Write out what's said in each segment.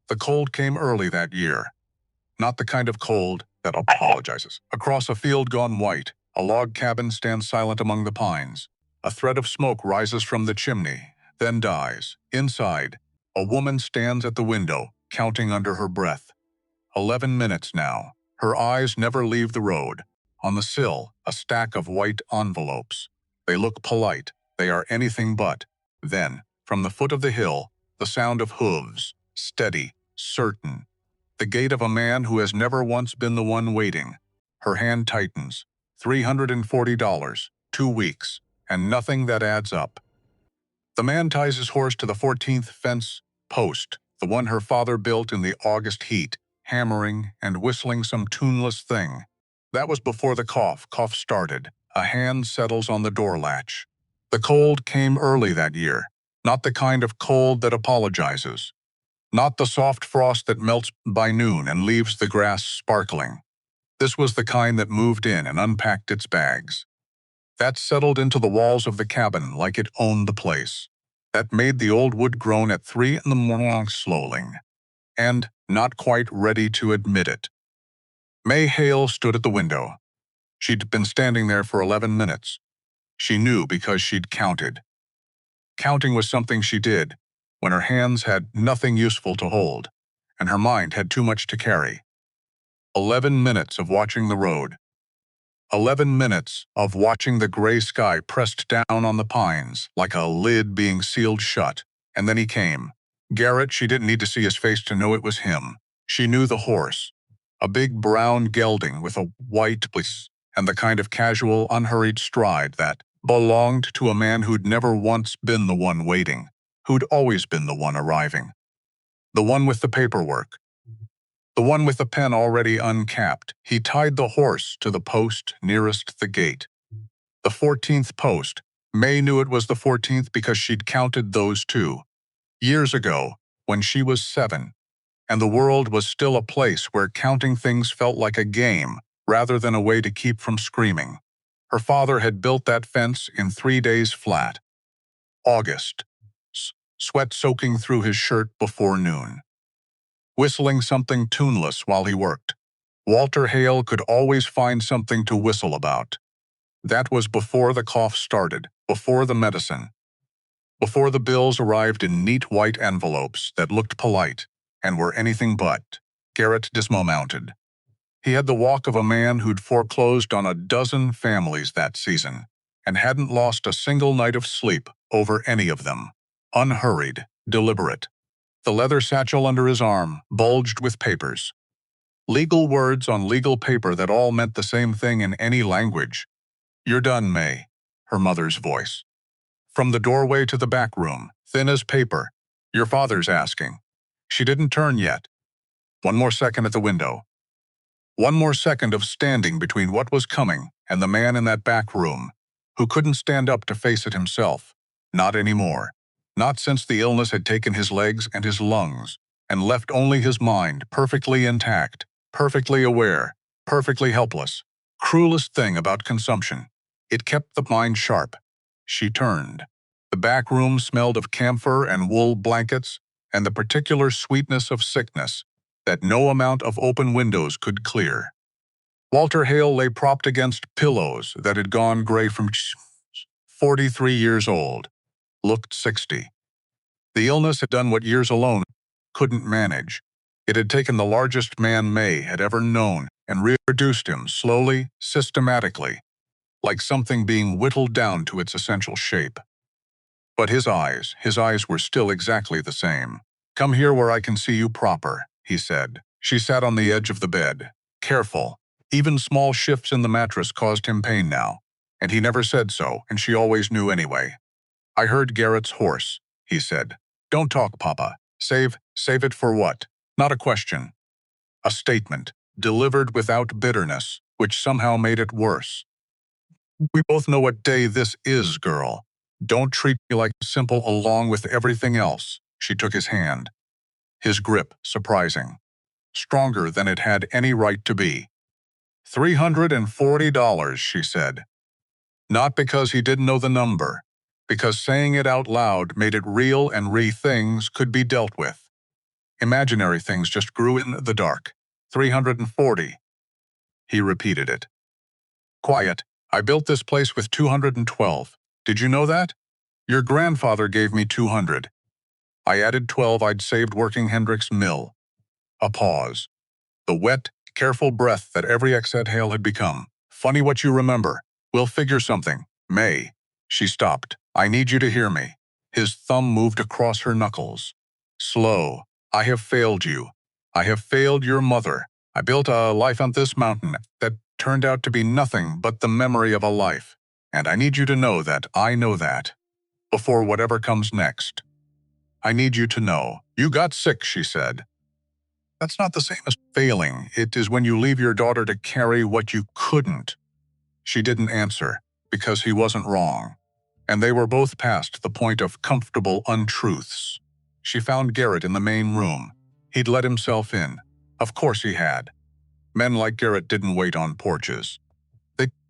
The cold came early that year. Not the kind of cold that apologizes. Across a field gone white, a log cabin stands silent among the pines. A thread of smoke rises from the chimney, then dies. Inside, a woman stands at the window, counting under her breath. 11 minutes now. Her eyes never leave the road. On the sill, a stack of white envelopes. They look polite. They are anything but. Then, from the foot of the hill, the sound of hooves, steady, certain. The gait of a man who has never once been the one waiting. Her hand tightens. $340, 2 weeks, and nothing that adds up. The man ties his horse to the 14th fence post, the one her father built in the August heat, hammering and whistling some tuneless thing. That was before the cough started. A hand settles on the door latch. The cold came early that year, not the kind of cold that apologizes. Not the soft frost that melts by noon and leaves the grass sparkling. This was the kind that moved in and unpacked its bags. That settled into the walls of the cabin like it owned the place. That made the old wood groan at 3 in the morning slowly. And not quite ready to admit it. May Hale stood at the window. She'd been standing there for 11 minutes. She knew because she'd counted. Counting was something she did when her hands had nothing useful to hold, and her mind had too much to carry. 11 minutes of watching the road. 11 minutes of watching the gray sky pressed down on the pines like a lid being sealed shut. And then he came. Garrett, she didn't need to see his face to know it was him. She knew the horse. A big brown gelding with a white fleece and the kind of casual, unhurried stride that belonged to a man who'd never once been the one waiting, who'd always been the one arriving. The one with the paperwork. The one with the pen already uncapped. He tied the horse to the post nearest the gate. The 14th post. May knew it was the 14th because she'd counted those two. Years ago, when she was 7, and the world was still a place where counting things felt like a game rather than a way to keep from screaming. Her father had built that fence in 3 days flat. August. Sweat soaking through his shirt before noon. Whistling something tuneless while he worked. Walter Hale could always find something to whistle about. That was before the cough started, before the medicine. Before the bills arrived in neat white envelopes that looked polite and were anything but. Garrett dismounted. He had the walk of a man who'd foreclosed on a dozen families that season and hadn't lost a single night of sleep over any of them. Unhurried, deliberate. The leather satchel under his arm bulged with papers. Legal words on legal paper that all meant the same thing in any language. "You're done, May," her mother's voice. From the doorway to the back room, thin as paper. "Your father's asking." She didn't turn yet. One more second at the window. One more second of standing between what was coming and the man in that back room, who couldn't stand up to face it himself. Not anymore. Not since the illness had taken his legs and his lungs, and left only his mind perfectly intact, perfectly aware, perfectly helpless. Cruelest thing about consumption. It kept the mind sharp. She turned. The back room smelled of camphor and wool blankets and the particular sweetness of sickness that no amount of open windows could clear. Walter Hale lay propped against pillows that had gone gray from 43 years old. Looked 60. The illness had done what years alone couldn't manage. It had taken the largest man May had ever known and reduced him slowly, systematically, like something being whittled down to its essential shape. But his eyes were still exactly the same. "Come here where I can see you proper," he said. She sat on the edge of the bed, careful. Even small shifts in the mattress caused him pain now, and he never said so, and she always knew anyway. "I heard Garrett's horse," he said. "Don't talk, Papa. Save it for what?" Not a question. A statement, delivered without bitterness, which somehow made it worse. "We both know what day this is, girl. Don't treat me like simple along with everything else." She took his hand. His grip, surprising. Stronger than it had any right to be. $340, she said. Not because he didn't know the number, because saying it out loud made it real and things could be dealt with. Imaginary things just grew in the dark. 340. He repeated it. Quiet. I built this place with 212. Did you know that? Your grandfather gave me 200. I added 12 I'd saved working Hendrick's mill. A pause. The wet, careful breath that every exhale had become. Funny what you remember. We'll figure something. May. She stopped. I need you to hear me. His thumb moved across her knuckles. Slow. I have failed you. I have failed your mother. I built a life on this mountain that turned out to be nothing but the memory of a life. And I need you to know that I know that. Before whatever comes next. I need you to know. You got sick, she said. That's not the same as failing. It is when you leave your daughter to carry what you couldn't. She didn't answer, because he wasn't wrong. And they were both past the point of comfortable untruths. She found Garrett in the main room. He'd let himself in. Of course he had. Men like Garrett didn't wait on porches.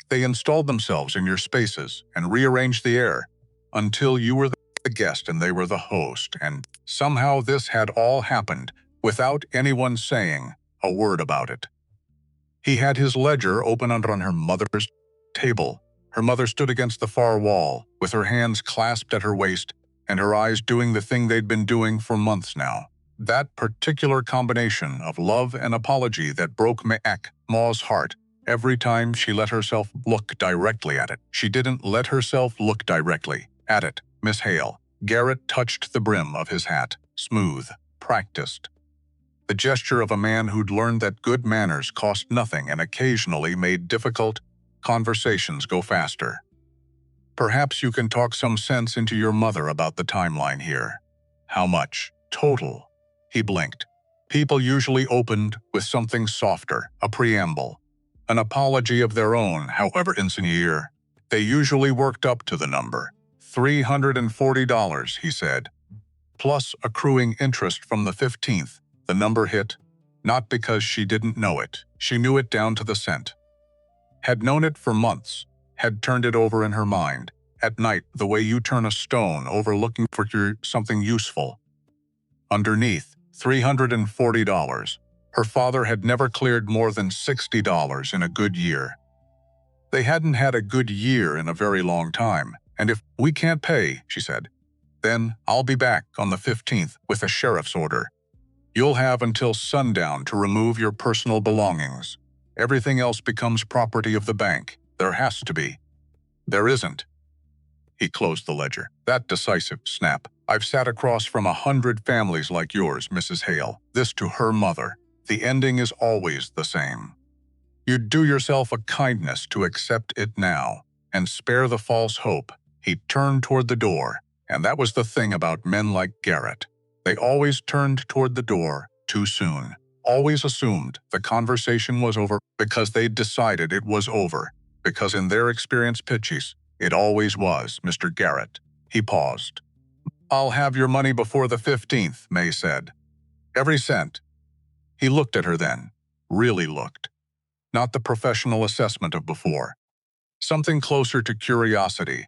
They installed themselves in your spaces and rearranged the air until you were the guest and they were the host, and somehow this had all happened without anyone saying a word about it. He had his ledger open on her mother's table. Her mother stood against the far wall, with her hands clasped at her waist and her eyes doing the thing they'd been doing for months now. That particular combination of love and apology that broke Ma's heart every time she let herself look directly at it. She didn't let herself look directly at it, Miss Hale. Garrett touched the brim of his hat, smooth, practiced. The gesture of a man who'd learned that good manners cost nothing and occasionally made difficult conversations go faster. Perhaps you can talk some sense into your mother about the timeline here. How much? Total. He blinked. People usually opened with something softer, a preamble, an apology of their own, however insincere. They usually worked up to the number. $340, he said. Plus accruing interest from the 15th. The number hit, not because she didn't know it. She knew it down to the cent. Had known it for months, had turned it over in her mind. At night, the way you turn a stone over looking for something useful. Underneath, $340. Her father had never cleared more than $60 in a good year. They hadn't had a good year in a very long time, and if we can't pay, she said, then I'll be back on the 15th with a sheriff's order. You'll have until sundown to remove your personal belongings. Everything else becomes property of the bank. There has to be. There isn't. He closed the ledger. That decisive snap. I've sat across from 100 families like yours, Mrs. Hale. This to her mother. The ending is always the same. You'd do yourself a kindness to accept it now and spare the false hope. He turned toward the door, and that was the thing about men like Garrett. They always turned toward the door too soon. Always assumed the conversation was over because they'd decided it was over. Because in their experience, pitches, it always was, Mr. Garrett. He paused. I'll have your money before the 15th, May said. Every cent. He looked at her then. Really looked. Not the professional assessment of before. Something closer to curiosity.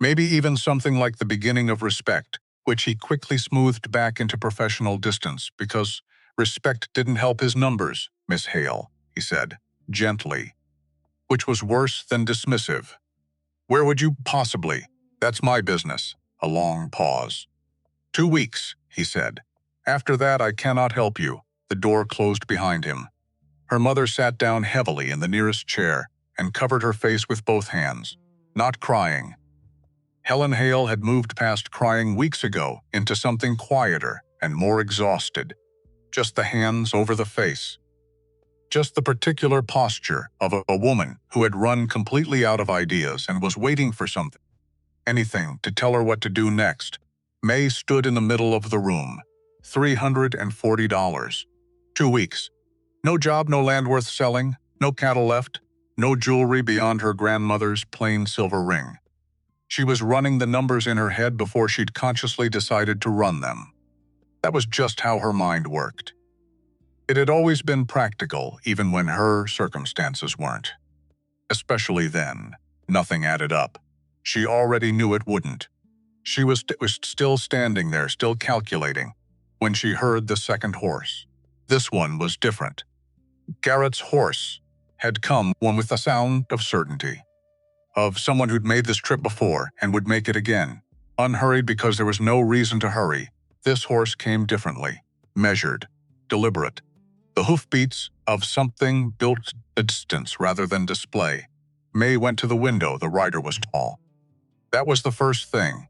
Maybe even something like the beginning of respect, which he quickly smoothed back into professional distance because respect didn't help his numbers, Miss Hale, he said, gently. Which was worse than dismissive. Where would you possibly? That's my business. A long pause. 2 weeks, he said. After that, I cannot help you. The door closed behind him. Her mother sat down heavily in the nearest chair and covered her face with both hands, not crying. Helen Hale had moved past crying weeks ago into something quieter and more exhausted. Just the hands over the face. Just the particular posture of a woman who had run completely out of ideas and was waiting for something. Anything to tell her what to do next. May stood in the middle of the room. $340. 2 weeks. No job, no land worth selling, no cattle left, no jewelry beyond her grandmother's plain silver ring. She was running the numbers in her head before she'd consciously decided to run them. That was just how her mind worked. It had always been practical, even when her circumstances weren't. Especially then. Nothing added up. She already knew it wouldn't. She was still standing there, still calculating. when she heard the second horse. This one was different. Garrett's horse had come one with a sound of certainty, of someone who'd made this trip before and would make it again. Unhurried because there was no reason to hurry, this horse came differently, measured, deliberate. The hoofbeats of something built to distance rather than display. May went to the window. The rider was tall. That was the first thing.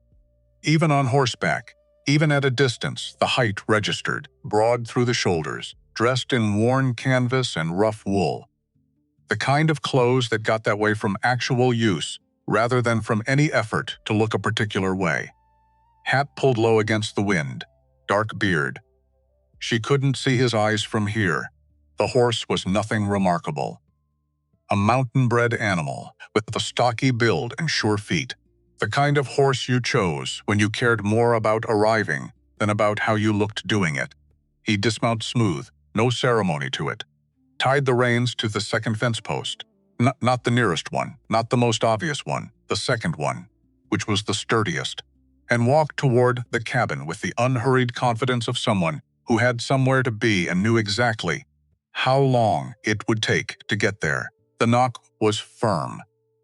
Even on horseback, even at a distance, the height registered, broad through the shoulders, dressed in worn canvas and rough wool. The kind of clothes that got that way from actual use, rather than from any effort to look a particular way. Hat pulled low against the wind, dark beard. She couldn't see his eyes from here. The horse was nothing remarkable. A mountain-bred animal, with a stocky build and sure feet. The kind of horse you chose when you cared more about arriving than about how you looked doing it. He dismounted smooth, no ceremony to it. Tied the reins to the second fence post. Not the nearest one, not the most obvious one, the second one, which was the sturdiest, and walked toward the cabin with the unhurried confidence of someone who had somewhere to be and knew exactly how long it would take to get there. The knock was firm,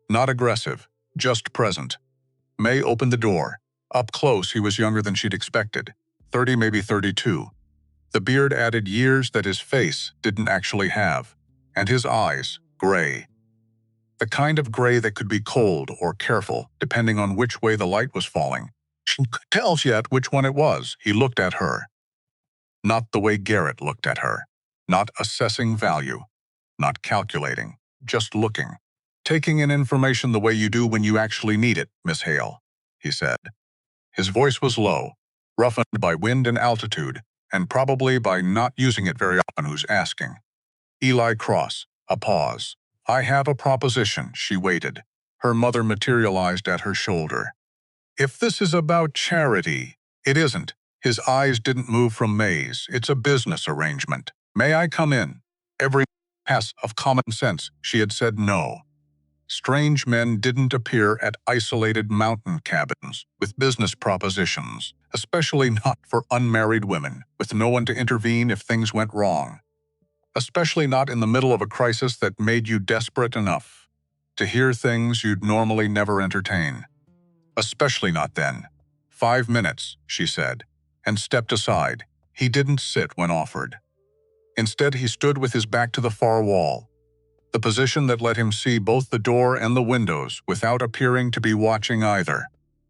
not aggressive, just present. May opened the door. Up close, he was younger than she'd expected, 30, maybe 32. The beard added years that his face didn't actually have, and his eyes, gray. The kind of gray that could be cold or careful, depending on which way the light was falling. She couldn't tell yet which one it was. He looked at her. Not the way Garrett looked at her. Not assessing value. Not calculating. Just looking. Taking in information the way you do when you actually need it, Miss Hale, he said. His voice was low, roughened by wind and altitude, and probably by not using it very often. Who's asking? Eli Cross. A pause. I have a proposition. She waited. Her mother materialized at her shoulder. If this is about charity, it isn't. His eyes didn't move from May's. It's a business arrangement. May I come in? Every pass of common sense, she had said no. Strange men didn't appear at isolated mountain cabins with business propositions, especially not for unmarried women, with no one to intervene if things went wrong. Especially not in the middle of a crisis that made you desperate enough to hear things you'd normally never entertain. Especially not then. 5 minutes, she said, and stepped aside. He didn't sit when offered. Instead, he stood with his back to the far wall, the position that let him see both the door and the windows without appearing to be watching either.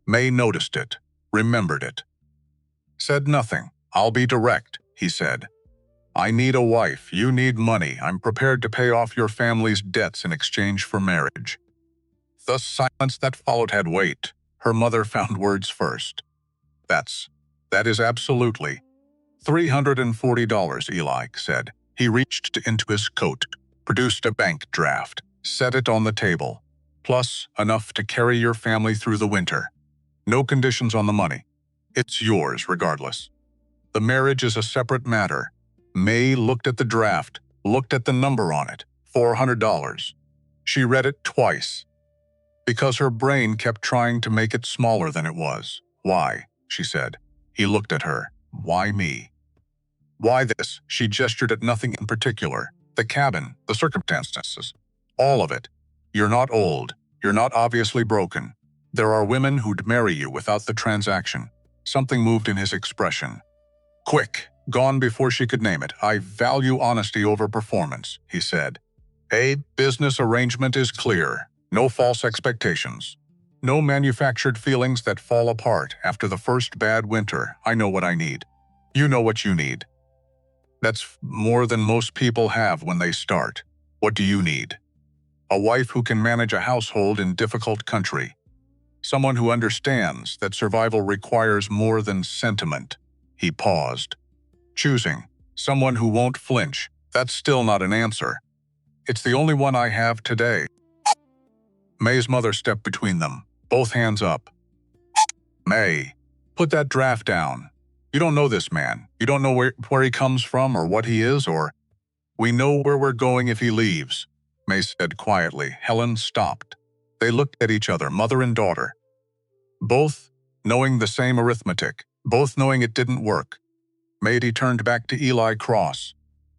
May noticed it, remembered it. Said nothing. I'll be direct, he said. I need a wife, you need money, I'm prepared to pay off your family's debts in exchange for marriage. The silence that followed had weight. Her mother found words first. That is absolutely. $340, Eli said. He reached into his coat, produced a bank draft, set it on the table, plus enough to carry your family through the winter. No conditions on the money. It's yours regardless. The marriage is a separate matter. May looked at the draft, looked at the number on it, $400. She read it twice, because her brain kept trying to make it smaller than it was. Why? She said. He looked at her. Why me? Why this? She gestured at nothing in particular. The cabin, the circumstances, all of it. You're not old. You're not obviously broken. There are women who'd marry you without the transaction. Something moved in his expression. Quick, gone before she could name it. I value honesty over performance, he said. A business arrangement is clear. No false expectations. No manufactured feelings that fall apart after the first bad winter. I know what I need. You know what you need. That's more than most people have when they start. What do you need? A wife who can manage a household in difficult country. Someone who understands that survival requires more than sentiment. He paused. Choosing. Someone who won't flinch. That's still not an answer. It's the only one I have today. May's mother stepped between them, both hands up. May, put that draft down. You don't know this man. You don't know where he comes from or what he is or... We know where we're going if he leaves, May said quietly. Helen stopped. They looked at each other, mother and daughter. Both knowing the same arithmetic, both knowing it didn't work. Mady turned back to Eli Cross.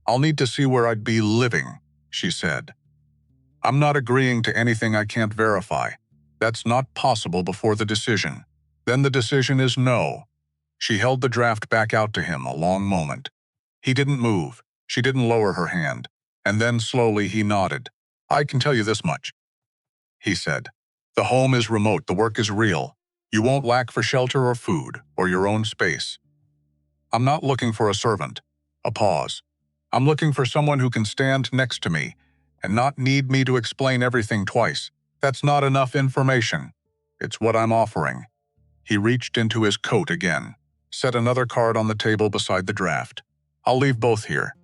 "I'll need to see where I'd be living," she said. "I'm not agreeing to anything I can't verify. That's not possible before the decision. Then the decision is no." She held the draft back out to him a long moment. He didn't move. She didn't lower her hand. And then slowly he nodded. "I can tell you this much," he said. "The home is remote, the work is real. You won't lack for shelter or food, or your own space. I'm not looking for a servant." A pause. "I'm looking for someone who can stand next to me and not need me to explain everything twice. That's not enough information. It's what I'm offering." He reached into his coat again, set another card on the table beside the draft. "I'll leave both here.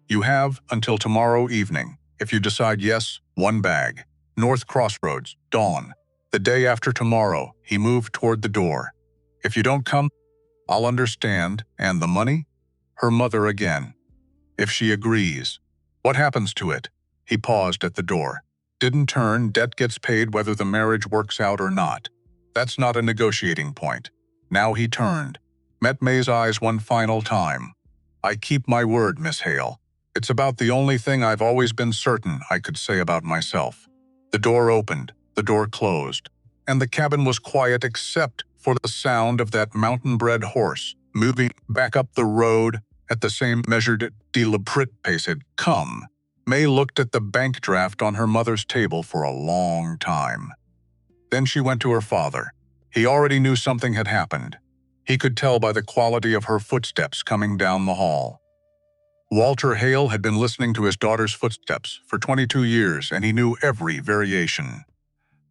You have until tomorrow evening. If you decide yes, 1 bag. North Crossroads, dawn. The day after tomorrow." He moved toward the door. "If you don't come, I'll understand. And the money?" Her mother again. "If she agrees. What happens to it?" He paused at the door. "Didn't turn, debt gets paid whether the marriage works out or not. That's not a negotiating point." Now he turned, met May's eyes one final time. "I keep my word, Miss Hale. It's about the only thing I've always been certain I could say about myself." The door opened, the door closed, and the cabin was quiet except for the sound of that mountain-bred horse moving back up the road at the same measured, deliberate pace it come. May looked at the bank draft on her mother's table for a long time. Then she went to her father. He already knew something had happened. He could tell by the quality of her footsteps coming down the hall. Walter Hale had been listening to his daughter's footsteps for 22 years, and he knew every variation.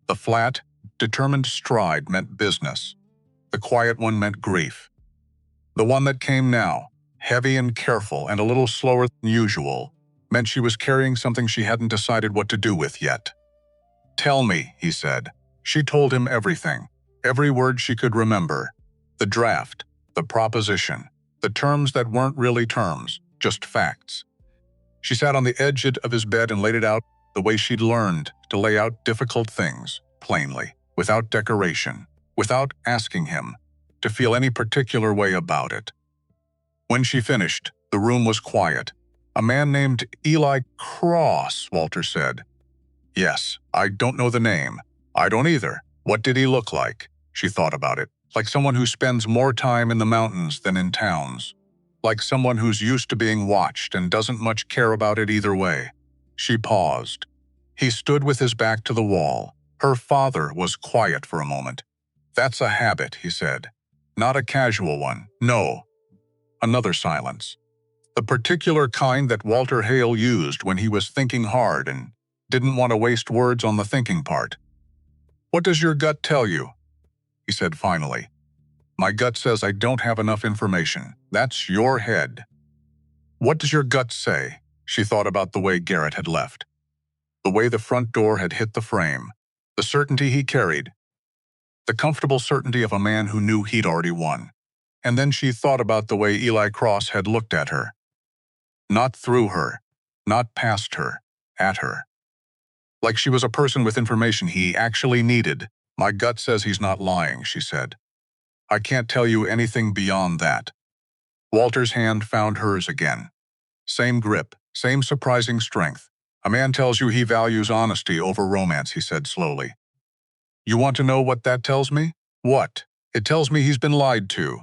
The flat, determined stride meant business. The quiet one meant grief. The one that came now, heavy and careful and a little slower than usual, meant she was carrying something she hadn't decided what to do with yet. "Tell me," he said. She told him everything, every word she could remember. The draft, the proposition, the terms that weren't really terms, just facts. She sat on the edge of his bed and laid it out the way she'd learned to lay out difficult things, plainly, without decoration, without asking him to feel any particular way about it. When she finished, the room was quiet. "A man named Eli Cross," Walter said. "Yes, I don't know the name." "I don't either. What did he look like?" She thought about it. "Like someone who spends more time in the mountains than in towns. Like someone who's used to being watched and doesn't much care about it either way." She paused. He stood with his back to the wall. Her father was quiet for a moment. "That's a habit," he said. "Not a casual one, no." Another silence. The particular kind that Walter Hale used when he was thinking hard and didn't want to waste words on the thinking part. "What does your gut tell you?" he said finally. "My gut says I don't have enough information. That's your head." "What does your gut say?" She thought about the way Garrett had left. The way the front door had hit the frame. The certainty he carried. The comfortable certainty of a man who knew he'd already won. And then she thought about the way Eli Cross had looked at her. Not through her, not past her, at her. Like she was a person with information he actually needed. "My gut says he's not lying," she said. "I can't tell you anything beyond that." Walter's hand found hers again. Same grip, same surprising strength. "A man tells you he values honesty over romance," he said slowly. "You want to know what that tells me?" "What?" "It tells me he's been lied to.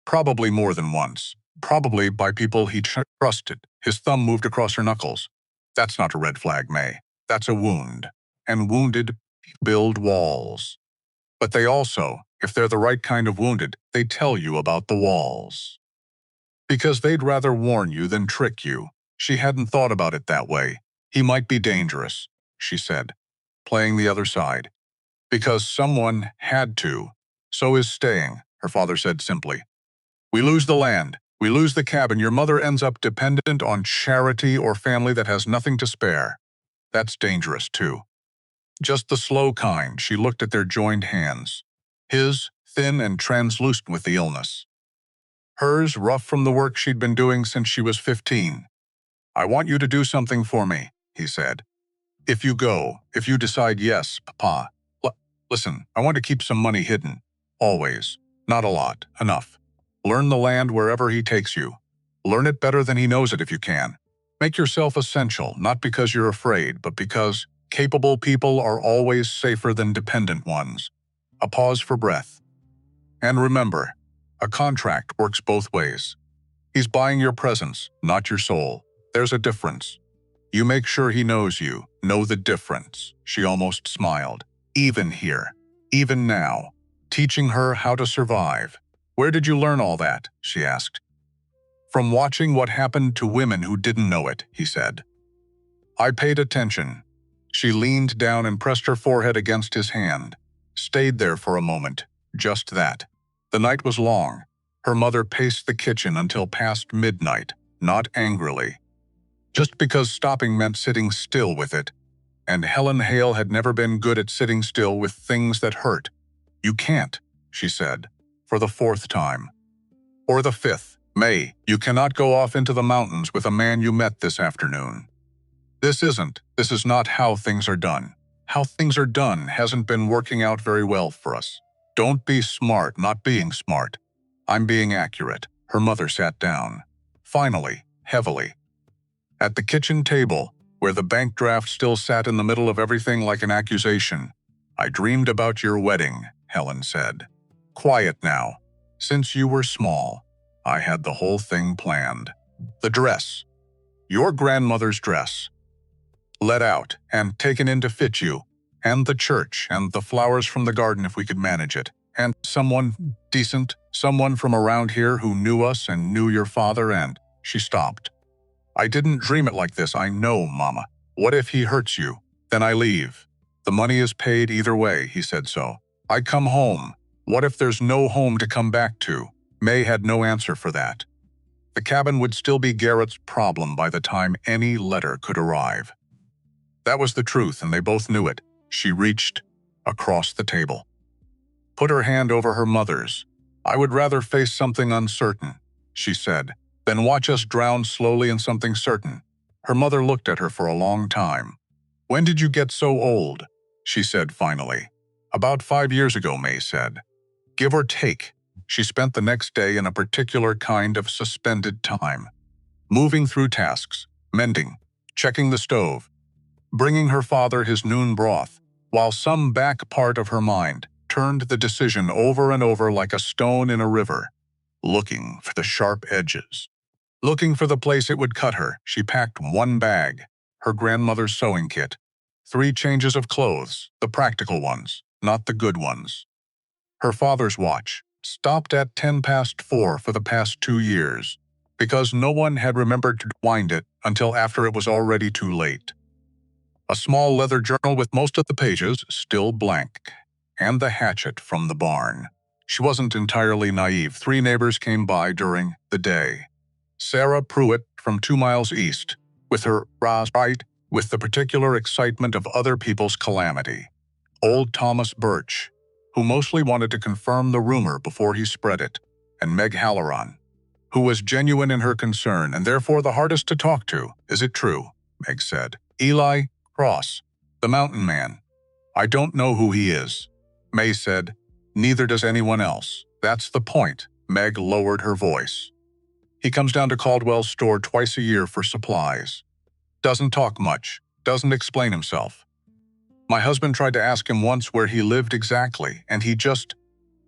Probably more than once. Probably by people he trusted." His thumb moved across her knuckles. "That's not a red flag, May. That's a wound. And wounded build walls. But they also, if they're the right kind of wounded, they tell you about the walls. Because they'd rather warn you than trick you." She hadn't thought about it that way. "He might be dangerous," she said, playing the other side. "Because someone had to. So is staying," her father said simply. "We lose the land. We lose the cabin. Your mother ends up dependent on charity or family that has nothing to spare. That's dangerous, too." Just the slow kind. She looked at their joined hands. His, thin and translucent with the illness. Hers, rough from the work she'd been doing since she was 15. "I want you to do something for me," he said. "If you go, if you decide yes, Papa. Listen, I want to keep some money hidden. Always. Not a lot. Enough. Learn the land wherever he takes you. Learn it better than he knows it if you can. Make yourself essential, not because you're afraid, but because capable people are always safer than dependent ones. A pause for breath. And remember, a contract works both ways. He's buying your presence, not your soul. There's a difference. You make sure he knows you. Know the difference. She almost smiled. Even here. Even now. Teaching her how to survive. Where did you learn all that? She asked. From watching what happened to women who didn't know it, he said. I paid attention. She leaned down and pressed her forehead against his hand. Stayed there for a moment. Just that. The night was long. Her mother paced the kitchen until past midnight, not angrily. Just because stopping meant sitting still with it. And Helen Hale had never been good at sitting still with things that hurt. You can't, she said, for the 4th time. Or the 5th. May, you cannot go off into the mountains with a man you met this afternoon. This is not how things are done. How things are done hasn't been working out very well for us. Don't be smart not being smart. I'm being accurate. Her mother sat down. Finally, heavily. At the kitchen table, where the bank draft still sat in the middle of everything like an accusation. I dreamed about your wedding, Helen said. Quiet now. Since you were small, I had the whole thing planned. The dress. Your grandmother's dress. Let out and taken in to fit you. And the church and the flowers from the garden if we could manage it. And someone decent, someone from around here who knew us and knew your father and… She stopped. I didn't dream it like this, I know, Mama. What if he hurts you? Then I leave. The money is paid either way, he said so. I come home. What if there's no home to come back to? May had no answer for that. The cabin would still be Garrett's problem by the time any letter could arrive. That was the truth, and they both knew it. She reached across the table. Put her hand over her mother's. I would rather face something uncertain, she said, than watch us drown slowly in something certain. Her mother looked at her for a long time. When did you get so old? She said finally. About 5 years ago, May said. Give or take. She spent the next day in a particular kind of suspended time. Moving through tasks, mending, checking the stove, bringing her father his noon broth, while some back part of her mind turned the decision over and over like a stone in a river, looking for the sharp edges. Looking for the place it would cut her, she packed one bag, her grandmother's sewing kit, 3 changes of clothes, the practical ones, not the good ones. Her father's watch stopped at 4:10 for the past 2 years, because no one had remembered to wind it until after it was already too late. A small leather journal with most of the pages still blank, and the hatchet from the barn. She wasn't entirely naive. 3 neighbors came by during the day. Sarah Pruitt from 2 miles east, with her bras right, with the particular excitement of other people's calamity. Old Thomas Birch, who mostly wanted to confirm the rumor before he spread it, and Meg Halloran, who was genuine in her concern and therefore the hardest to talk to. Is it true? Meg said. Eli Cross, the mountain man. I don't know who he is. May said. Neither does anyone else. That's the point. Meg lowered her voice. He comes down to Caldwell's store twice a year for supplies. Doesn't talk much. Doesn't explain himself. My husband tried to ask him once where he lived exactly, and he just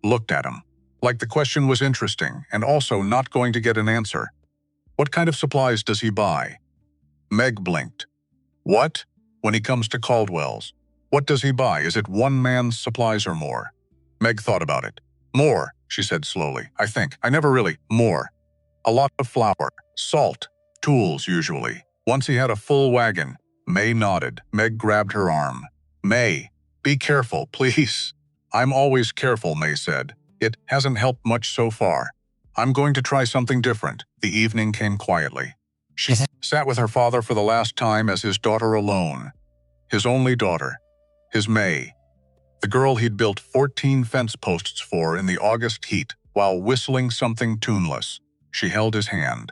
looked at him. Like the question was interesting, and also not going to get an answer. What kind of supplies does he buy? Meg blinked. What? When he comes to Caldwell's. What does he buy? Is it one man's supplies or more? Meg thought about it. More, she said slowly. I think. I never really. More. A lot of flour, salt, tools usually. Once he had a full wagon. May nodded. Meg grabbed her arm. May, be careful, please. I'm always careful, May said. It hasn't helped much so far. I'm going to try something different. The evening came quietly. She sat with her father for the last time as his daughter alone. His only daughter. His May. The girl he'd built 14 fence posts for in the August heat while whistling something tuneless. She held his hand.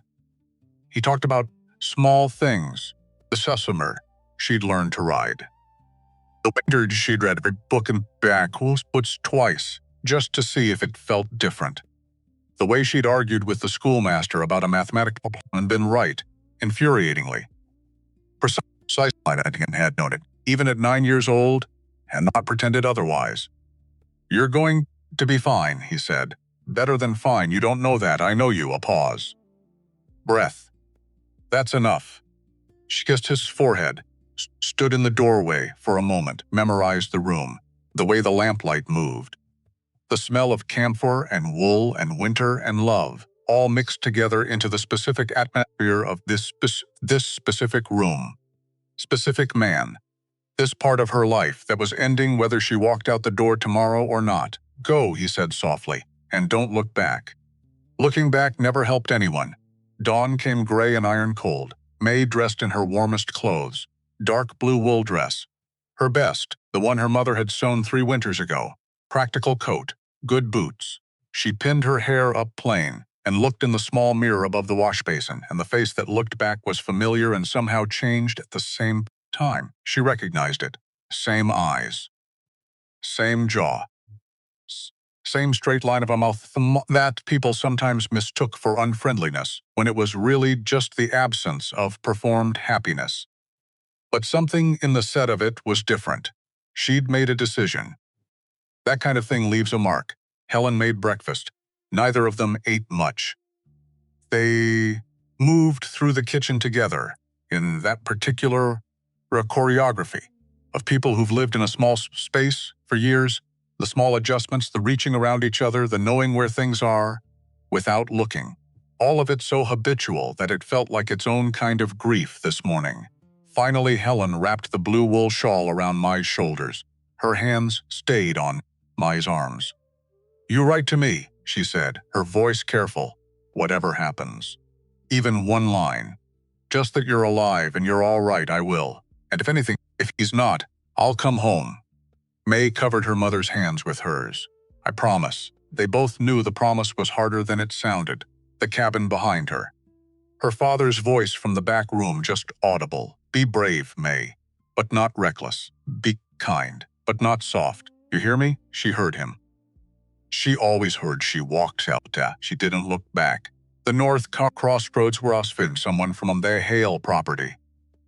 He talked about small things. The Sesame she'd learned to ride. The winter she'd read every book and backwards twice, just to see if it felt different. The way she'd argued with the schoolmaster about a mathematical problem and been right, infuriatingly. Precisely, Etienne had noted, even at 9 years old, and not pretended otherwise. "You're going to be fine," he said. "Better than fine, you don't know that, I know you." A pause. Breath. "That's enough." She kissed his forehead, stood in the doorway for a moment, memorized the room, the way the lamplight moved. The smell of camphor and wool and winter and love, all mixed together into the specific atmosphere of this specific room. Specific man. This part of her life that was ending whether she walked out the door tomorrow or not. "Go," he said softly, "and don't look back." Looking back never helped anyone. Dawn came gray and iron cold. May dressed in her warmest clothes. Dark blue wool dress. Her best, the one her mother had sewn 3 winters ago. Practical coat. Good boots. She pinned her hair up plain and looked in the small mirror above the wash basin, and the face that looked back was familiar and somehow changed at the same time. She recognized it. Same eyes. Same jaw. Same straight line of a mouth that people sometimes mistook for unfriendliness, when it was really just the absence of performed happiness. But something in the set of it was different. She'd made a decision. That kind of thing leaves a mark. Helen made breakfast. Neither of them ate much. They moved through the kitchen together, in that particular choreography of people who've lived in a small space for years. The small adjustments, the reaching around each other, the knowing where things are, without looking. All of it so habitual that it felt like its own kind of grief this morning. Finally, Helen wrapped the blue wool shawl around Mai's shoulders. Her hands stayed on Mai's arms. "You write to me," she said, her voice careful. "Whatever happens. Even one line. Just that you're alive and you're all right, I will. And if anything, if he's not, I'll come home." May covered her mother's hands with hers. "I promise." They both knew the promise was harder than it sounded. The cabin behind her. Her father's voice from the back room just audible. "Be brave, May, but not reckless. Be kind, but not soft. You hear me?" She heard him. She always heard. She walked out. She didn't look back. The north crossroads were Osfin, someone from the Hale property.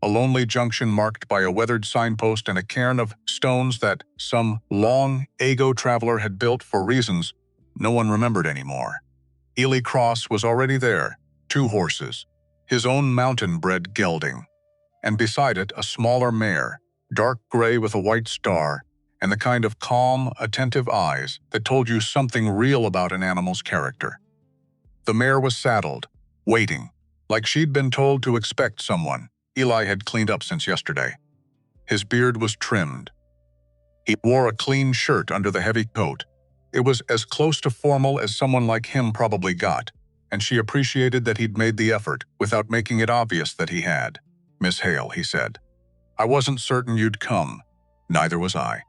A lonely junction marked by a weathered signpost and a cairn of stones that some long ago traveler had built for reasons no one remembered anymore. Ely Cross was already there, 2 horses, his own mountain-bred gelding, and beside it a smaller mare, dark gray with a white star, and the kind of calm, attentive eyes that told you something real about an animal's character. The mare was saddled, waiting, like she'd been told to expect someone. Eli had cleaned up since yesterday. His beard was trimmed. He wore a clean shirt under the heavy coat. It was as close to formal as someone like him probably got, and she appreciated that he'd made the effort without making it obvious that he had. "Miss Hale," he said. "I wasn't certain you'd come." "Neither was I,"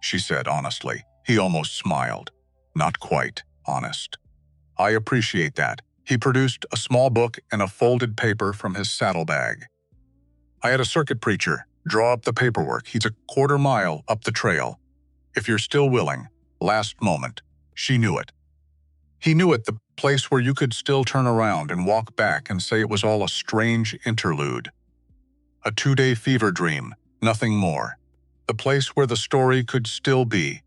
she said honestly. He almost smiled. "Not quite honest." "I appreciate that." He produced a small book and a folded paper from his saddlebag. "I had a circuit preacher draw up the paperwork. He's a 1/4 mile up the trail. If you're still willing." Last moment. She knew it. He knew it, the place where you could still turn around and walk back and say it was all a strange interlude. A 2-day fever dream, nothing more. The place where the story could still be.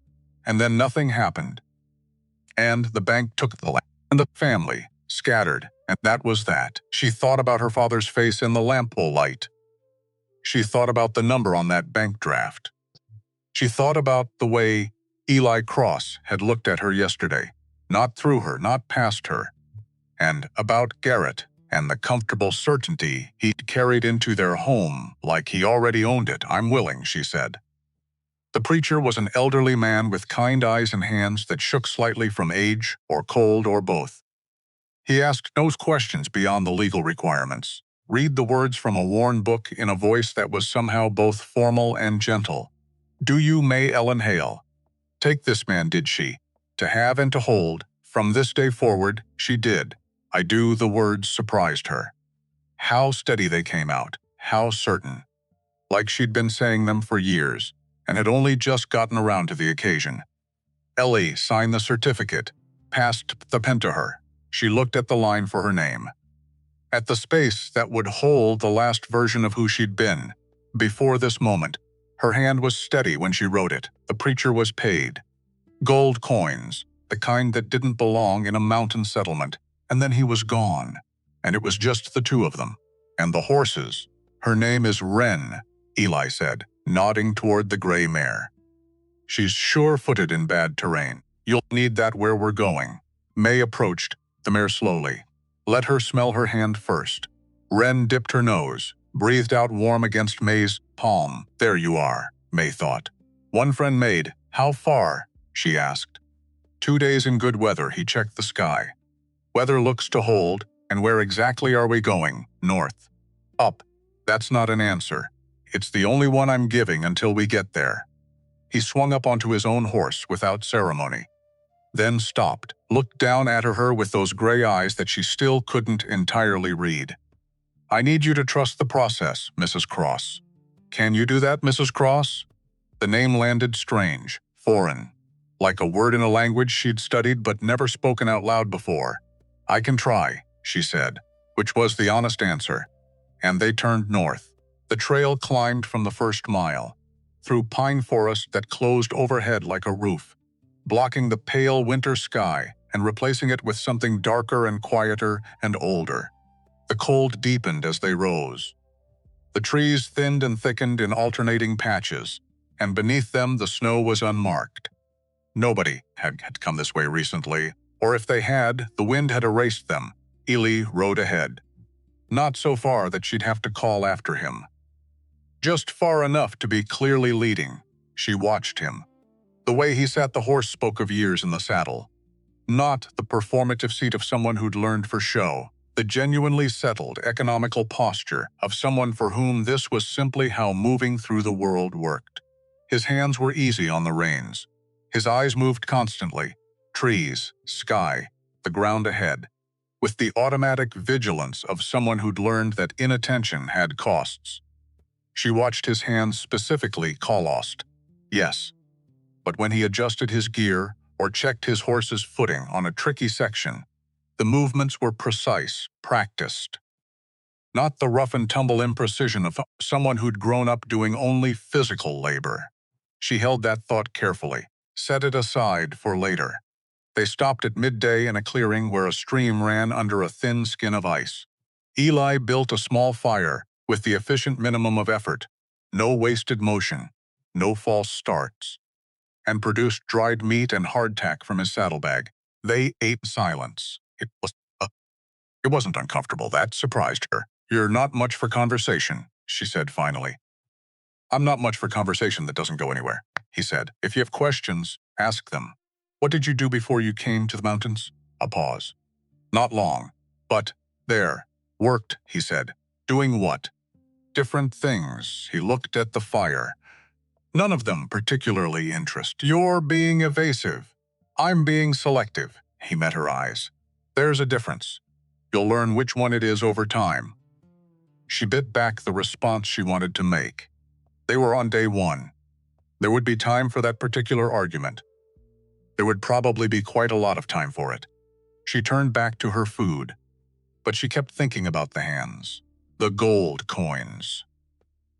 And then nothing happened. And the bank took the land, and the family scattered, and that was that. She thought about her father's face in the lamp-pole light. She thought about the number on that bank draft. She thought about the way Eli Cross had looked at her yesterday, not through her, not past her, and about Garrett and the comfortable certainty he'd carried into their home like he already owned it. "I'm willing," she said. The preacher was an elderly man with kind eyes and hands that shook slightly from age or cold or both. He asked no questions beyond the legal requirements. Read the words from a worn book in a voice that was somehow both formal and gentle. "Do you, May Ellen Hale, take this man, did she? To have and to hold, from this day forward, she did. I do." The words surprised her. How steady they came out, how certain. Like she'd been saying them for years, and had only just gotten around to the occasion. Ellie signed the certificate, passed the pen to her. She looked at the line for her name, at the space that would hold the last version of who she'd been. Before this moment, her hand was steady when she wrote it. The preacher was paid. Gold coins, the kind that didn't belong in a mountain settlement, and then he was gone. And it was just the two of them. And the horses. Her name is Wren, Eli said, nodding toward the gray mare. She's sure-footed in bad terrain. You'll need that where we're going. May approached the mare slowly. Let her smell her hand first. Wren dipped her nose, breathed out warm against May's palm. There you are, May thought. One friend made. How far? She asked. 2 days in good weather, he checked the sky. Weather looks to hold, and where exactly are we going? North. Up. That's not an answer. It's the only one I'm giving until we get there. He swung up onto his own horse without ceremony. Then stopped, looked down at her with those gray eyes that she still couldn't entirely read. I need you to trust the process, Mrs. Cross. Can you do that, Mrs. Cross? The name landed strange, foreign, like a word in a language she'd studied but never spoken out loud before. I can try, she said, which was the honest answer. And they turned north. The trail climbed from the first mile, through pine forest that closed overhead like a roof, blocking the pale winter sky and replacing it with something darker and quieter and older. The cold deepened as they rose. The trees thinned and thickened in alternating patches, and beneath them the snow was unmarked. Nobody had come this way recently, or if they had, the wind had erased them. Eli rode ahead. Not so far that she'd have to call after him. Just far enough to be clearly leading. She watched him. The way he sat the horse spoke of years in the saddle. Not the performative seat of someone who'd learned for show. The genuinely settled, economical posture of someone for whom this was simply how moving through the world worked. His hands were easy on the reins. His eyes moved constantly. Trees, sky, the ground ahead. With the automatic vigilance of someone who'd learned that inattention had costs. She watched his hands specifically lost. Yes. But when he adjusted his gear or checked his horse's footing on a tricky section, the movements were precise, practiced. Not the rough-and-tumble imprecision of someone who'd grown up doing only physical labor. She held that thought carefully, set it aside for later. They stopped at midday in a clearing where a stream ran under a thin skin of ice. Eli built a small fire with the efficient minimum of effort, no wasted motion, no false starts, and produced dried meat and hardtack from his saddlebag. They ate in silence. It wasn't uncomfortable. That surprised her. You're not much for conversation, she said finally. I'm not much for conversation that doesn't go anywhere, he said. If you have questions, ask them. What did you do before you came to the mountains? A pause. Not long, but there. Worked, he said. Doing what? Different things. He looked at the fire. None of them particularly interest. You're being evasive. I'm being selective. He met her eyes. There's a difference. You'll learn which one it is over time. She bit back the response she wanted to make. They were on day one. There would be time for that particular argument. There would probably be quite a lot of time for it. She turned back to her food, but she kept thinking about the hands, the gold coins.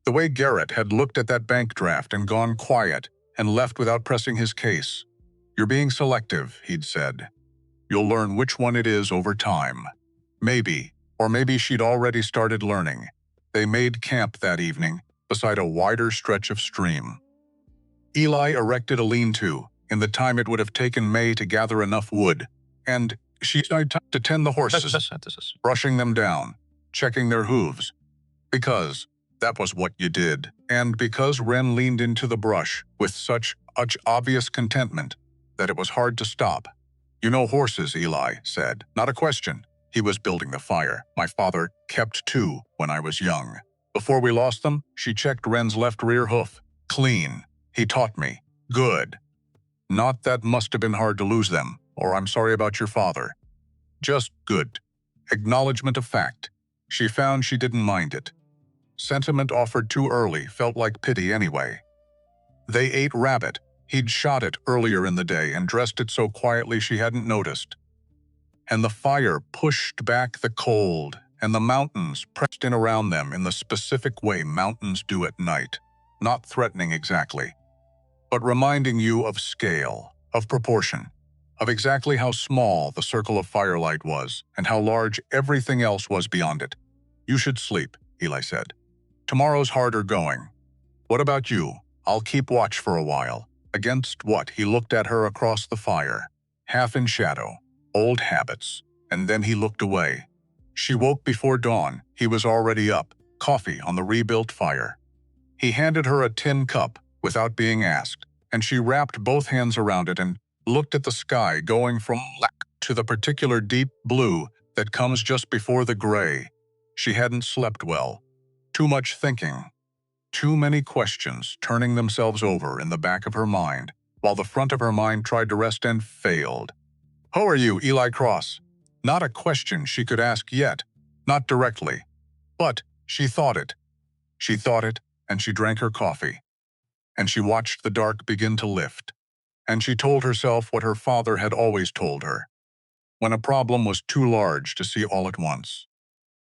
The way Garrett had looked at that bank draft and gone quiet and left without pressing his case. You're being selective, he'd said. You'll learn which one it is over time. Maybe, or maybe she'd already started learning. They made camp that evening beside a wider stretch of stream. Eli erected a lean-to in the time it would have taken May to gather enough wood, and she tried to tend the horses, brushing them down, checking their hooves, because that was what you did, and because Wren leaned into the brush with such obvious contentment that it was hard to stop. You know horses, Eli said. Not a question. He was building the fire. My father kept 2 when I was young. Before we lost them, she checked Wren's left rear hoof. Clean. He taught me. Good. Not that must have been hard to lose them, or I'm sorry about your father. Just good. Acknowledgement of fact. She found she didn't mind it. Sentiment offered too early felt like pity anyway. They ate rabbit. He'd shot it earlier in the day and dressed it so quietly she hadn't noticed. and the fire pushed back the cold, and the mountains pressed in around them in the specific way mountains do at night, not threatening exactly, but reminding you of scale, of proportion, of exactly how small the circle of firelight was and how large everything else was beyond it. "You should sleep," Eli said. "Tomorrow's harder going. What about you? I'll keep watch for a while." Against what? He looked at her across the fire, half in shadow, old habits, and then he looked away. She woke before dawn. He was already up, coffee on the rebuilt fire. He handed her a tin cup without being asked, and she wrapped both hands around it and looked at the sky going from black to the particular deep blue that comes just before the gray. She hadn't slept well. Too much thinking. Too many questions turning themselves over in the back of her mind, while the front of her mind tried to rest and failed. "How are you, Eli Cross?" Not a question she could ask yet, not directly. But she thought it. She thought it, and she drank her coffee. And she watched the dark begin to lift. And she told herself what her father had always told her. When a problem was too large to see all at once,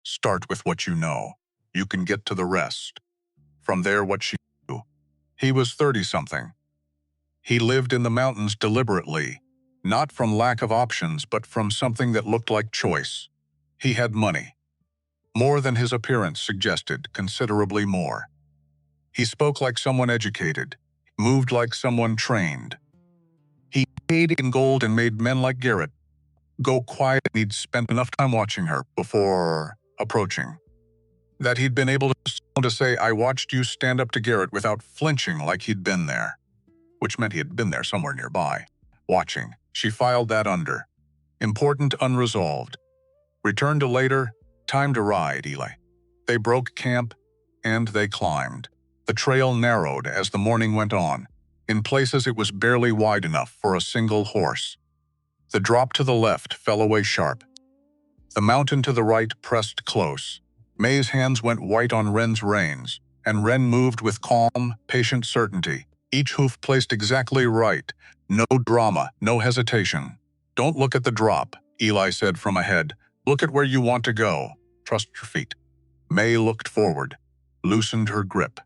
start with what you know. You can get to the rest. From there, what she knew. He was 30-something. He lived in the mountains deliberately, not from lack of options, but from something that looked like choice. He had money. More than his appearance suggested, considerably more. He spoke like someone educated, moved like someone trained. He paid in gold and made men like Garrett go quiet, and he'd spent enough time watching her before approaching that he'd been able to say, "I watched you stand up to Garrett," without flinching, like he'd been there, which meant he had been there somewhere nearby, watching. She filed that under. Important unresolved. Return to later, time to ride, Eli. They broke camp, and they climbed. The trail narrowed as the morning went on. In places it was barely wide enough for a single horse. The drop to the left fell away sharp. The mountain to the right pressed close. May's hands went white on Wren's reins, and Wren moved with calm, patient certainty, each hoof placed exactly right. No drama, no hesitation. "Don't look at the drop," Eli said from ahead. "Look at where you want to go. Trust your feet." May looked forward, loosened her grip.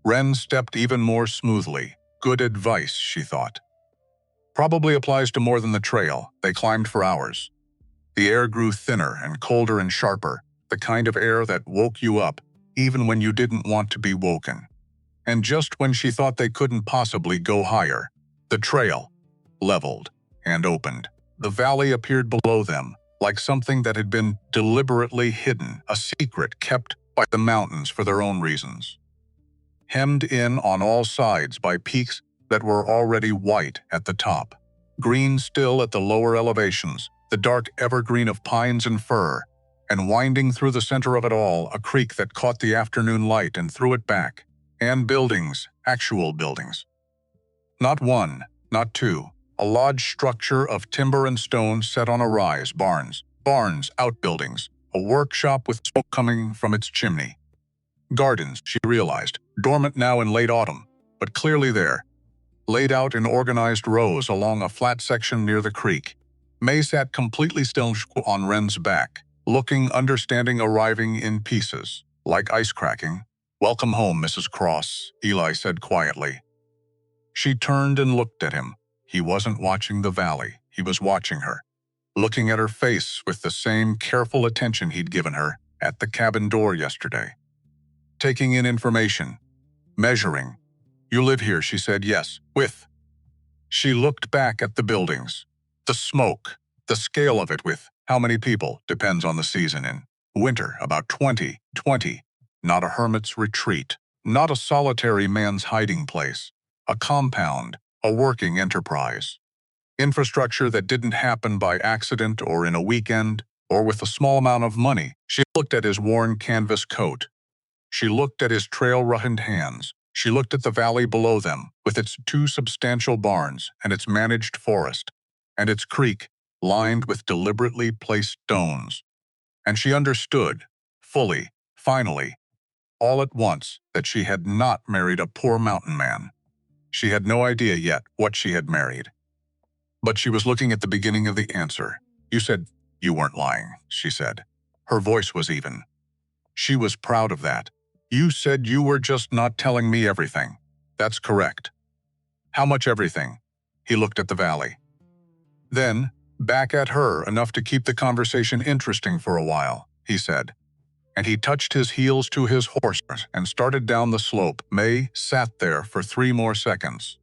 Wren stepped even more smoothly. Good advice, she thought. Probably applies to more than the trail. They climbed for hours. The air grew thinner and colder and sharper, the kind of air that woke you up, even when you didn't want to be woken. And just when she thought they couldn't possibly go higher, the trail leveled and opened. The valley appeared below them, like something that had been deliberately hidden, a secret kept by the mountains for their own reasons. Hemmed in on all sides by peaks that were already white at the top, green still at the lower elevations, the dark evergreen of pines and fir, and winding through the center of it all, a creek that caught the afternoon light and threw it back, and buildings, actual buildings. Not one, not two, a lodge structure of timber and stone set on a rise, barns, outbuildings, a workshop with smoke coming from its chimney. Gardens, she realized, dormant now in late autumn, but clearly there, laid out in organized rows along a flat section near the creek. May sat completely still on Wren's back, looking, understanding, arriving in pieces, like ice cracking. "Welcome home, Mrs. Cross," Eli said quietly. She turned and looked at him. He wasn't watching the valley. He was watching her, looking at her face with the same careful attention he'd given her at the cabin door yesterday. Taking in information, measuring. "You live here," she said. "Yes, with." She looked back at the buildings. The smoke, the scale of it with how many people depends on the season. In winter, about 20. Not a hermit's retreat, not a solitary man's hiding place, a compound, a working enterprise. Infrastructure that didn't happen by accident or in a weekend or with a small amount of money. She looked at his worn canvas coat. She looked at his trail-roughened hands. She looked at the valley below them, with its 2 substantial barns and its managed forest, and its creek lined with deliberately placed stones. And she understood, fully, finally, all at once, that she had not married a poor mountain man. She had no idea yet what she had married. But she was looking at the beginning of the answer. "You said "You weren't lying," she said. Her voice was even. She was proud of that. "You said you were just not telling me everything." "That's correct." "How much everything?" He looked at the valley. Then, back at her enough to keep the conversation interesting for a while, he said. And he touched his heels to his horse and started down the slope. May sat there for 3 more seconds.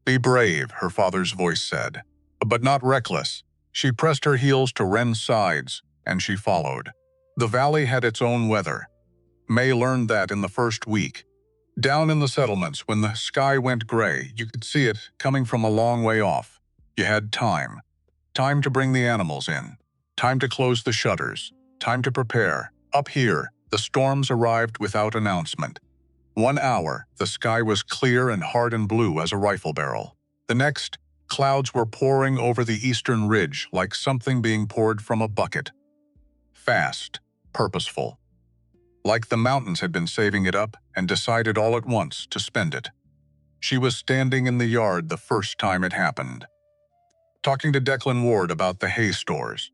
"Be brave," her father's voice said, "but not reckless." She pressed her heels to Wren's sides, and she followed. The valley had its own weather. May learned that in the first week. Down in the settlements, when the sky went gray, you could see it coming from a long way off. You had time. Time to bring the animals in. Time to close the shutters. Time to prepare. Up here, the storms arrived without announcement. 1 hour, the sky was clear and hard and blue as a rifle barrel. The next, clouds were pouring over the eastern ridge like something being poured from a bucket. Fast, purposeful. Like the mountains had been saving it up and decided all at once to spend it. She was standing in the yard the first time it happened, talking to Declan Ward about the hay stores.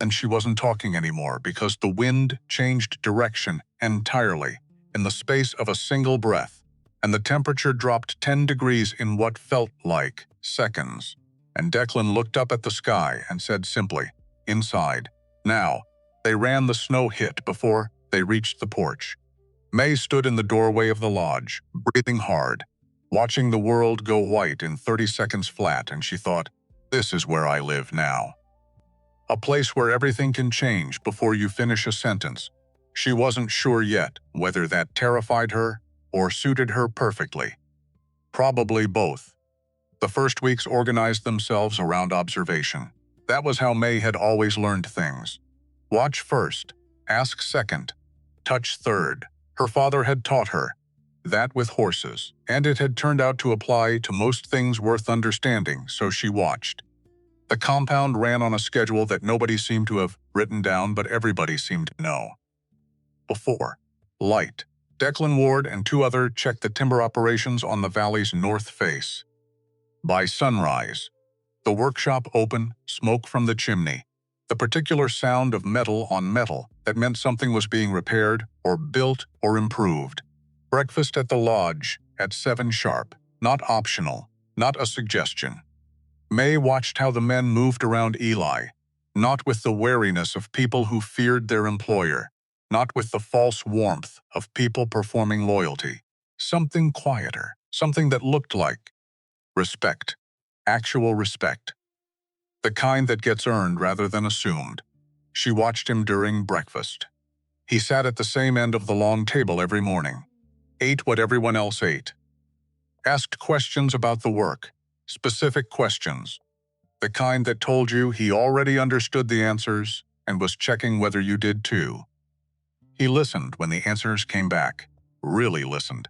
And she wasn't talking anymore because the wind changed direction entirely in the space of a single breath, and the temperature dropped 10 degrees in what felt like seconds. And Declan looked up at the sky and said simply, "Inside." Now, they ran the snow hit before they reached the porch. May stood in the doorway of the lodge, breathing hard, watching the world go white in 30 seconds flat, and she thought, "This is where I live now." A place where everything can change before you finish a sentence. She wasn't sure yet whether that terrified her or suited her perfectly. Probably both. The first weeks organized themselves around observation. That was how May had always learned things. Watch first, ask second, touch third. Her father had taught her that with horses, and it had turned out to apply to most things worth understanding, so she watched. The compound ran on a schedule that nobody seemed to have written down, but everybody seemed to know. Before light, Declan Ward and 2 others checked the timber operations on the valley's north face. By sunrise, the workshop open, smoke from the chimney, the particular sound of metal on metal that meant something was being repaired or built or improved. Breakfast at the lodge at 7 sharp, not optional, not a suggestion. May watched how the men moved around Eli, not with the wariness of people who feared their employer, not with the false warmth of people performing loyalty. Something quieter, something that looked like respect, actual respect. The kind that gets earned rather than assumed. She watched him during breakfast. He sat at the same end of the long table every morning, ate what everyone else ate, asked questions about the work, specific questions, the kind that told you he already understood the answers and was checking whether you did too. He listened when the answers came back, really listened.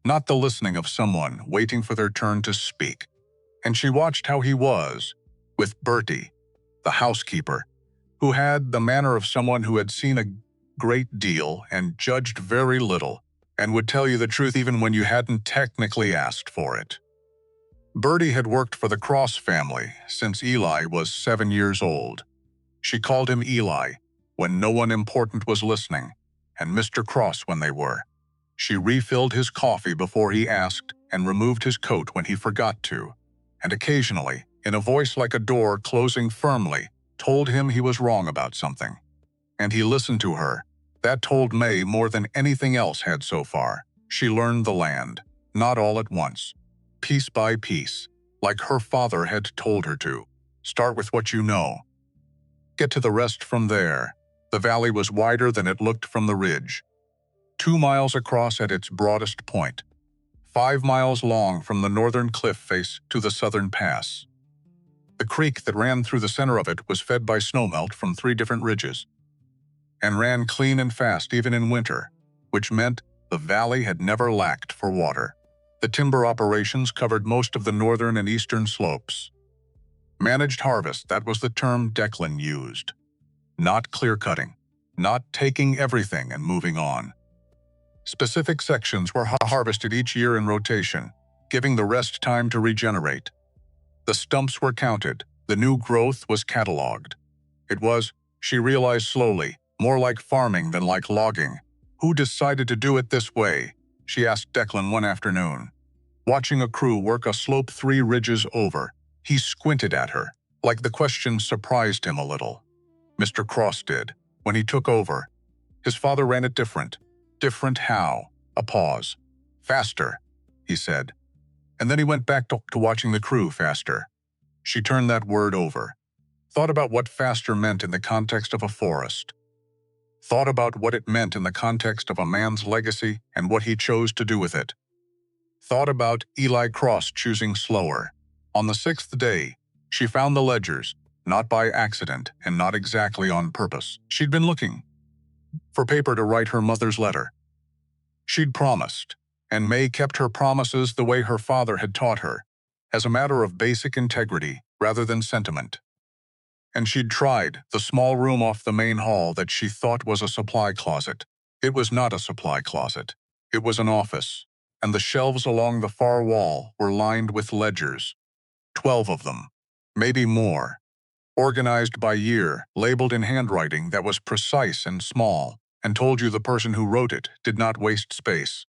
Not the listening of someone waiting for their turn to speak. And she watched how he was with Bertie, the housekeeper, who had the manner of someone who had seen a great deal and judged very little, and would tell you the truth even when you hadn't technically asked for it. Bertie had worked for the Cross family since Eli was 7 years old. She called him Eli when no one important was listening, and Mr. Cross when they were. She refilled his coffee before he asked and removed his coat when he forgot to, and occasionally, in a voice like a door closing firmly, told him he was wrong about something. And he listened to her. That told May more than anything else had so far. She learned the land, not all at once, piece by piece, like her father had told her to. Start with what you know. Get to the rest from there. The valley was wider than it looked from the ridge. 2 miles across at its broadest point. 5 miles long from the northern cliff face to the southern pass. The creek that ran through the center of it was fed by snowmelt from 3 different ridges, and ran clean and fast even in winter, which meant the valley had never lacked for water. The timber operations covered most of the northern and eastern slopes. Managed harvest, that was the term Declan used. Not clear-cutting, not taking everything and moving on. Specific sections were harvested each year in rotation, giving the rest time to regenerate. The stumps were counted, The new growth was catalogued. It was, she realized slowly, more like farming than like logging. Who decided to do it this way? She asked Declan one afternoon. Watching a crew work a slope 3 ridges over, he squinted at her, like the question surprised him a little. Mr. Cross did, when he took over. His father ran it different. Different how? A pause. Faster, he said. And then he went back to watching the crew faster. She turned that word over. Thought about what faster meant in the context of a forest. Thought about what it meant in the context of a man's legacy and what he chose to do with it. Thought about Eli Cross choosing slower. On the 6th day, she found the ledgers, not by accident and not exactly on purpose. She'd been looking for paper to write her mother's letter. She'd promised, and May kept her promises the way her father had taught her, as a matter of basic integrity rather than sentiment. And she'd tried the small room off the main hall that she thought was a supply closet. It was not a supply closet. It was an office, and the shelves along the far wall were lined with ledgers. 12 of them, maybe more, organized by year, labeled in handwriting that was precise and small, and told you the person who wrote it did not waste space.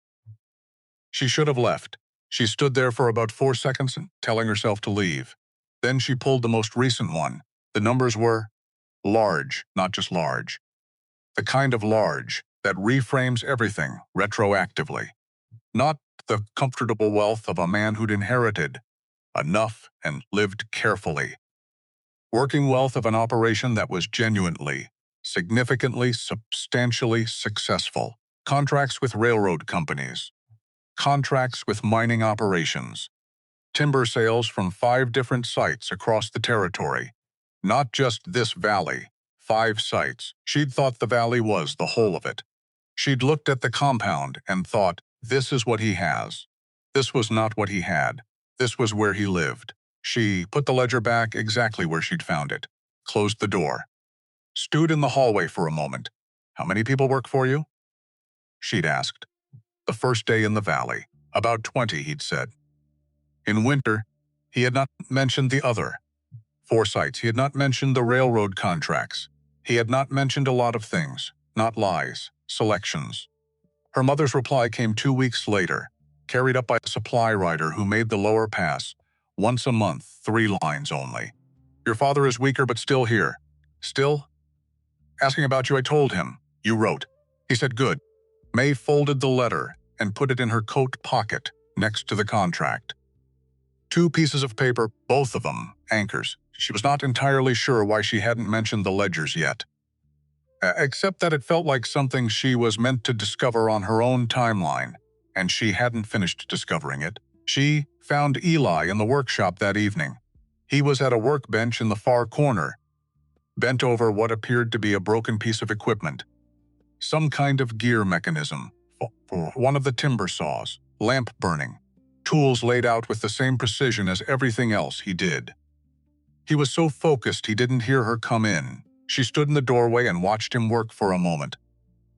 She should have left. She stood there for about 4 seconds, telling herself to leave. Then she pulled the most recent one. The numbers were large, not just large. The kind of large that reframes everything retroactively. Not the comfortable wealth of a man who'd inherited enough and lived carefully. Working wealth of an operation that was genuinely, significantly, substantially successful. Contracts with railroad companies. Contracts with mining operations. Timber sales from 5 different sites across the territory. Not just this valley, 5 sites. She'd thought the valley was the whole of it. She'd looked at the compound and thought, this is what he has. This was not what he had. This was where he lived. She put the ledger back exactly where she'd found it, closed the door, stood in the hallway for a moment. How many people work for you? She'd asked. The first day in the valley. About 20, he'd said. In winter, he had not mentioned the other 4 sites. He had not mentioned the railroad contracts. He had not mentioned a lot of things, not lies, selections. Her mother's reply came 2 weeks later, carried up by a supply rider who made the lower pass, once a month, 3 lines only. Your father is weaker but still here. Still? Asking about you, I told him. You wrote. He said good. May folded the letter and put it in her coat pocket next to the contract. 2 pieces of paper, both of them anchors. She was not entirely sure why she hadn't mentioned the ledgers yet. Except that it felt like something she was meant to discover on her own timeline, and she hadn't finished discovering it. She found Eli in the workshop that evening. He was at a workbench in the far corner, bent over what appeared to be a broken piece of equipment. Some kind of gear mechanism for one of the timber saws, lamp burning, tools laid out with the same precision as everything else he did. He was so focused he didn't hear her come in. She stood in the doorway and watched him work for a moment.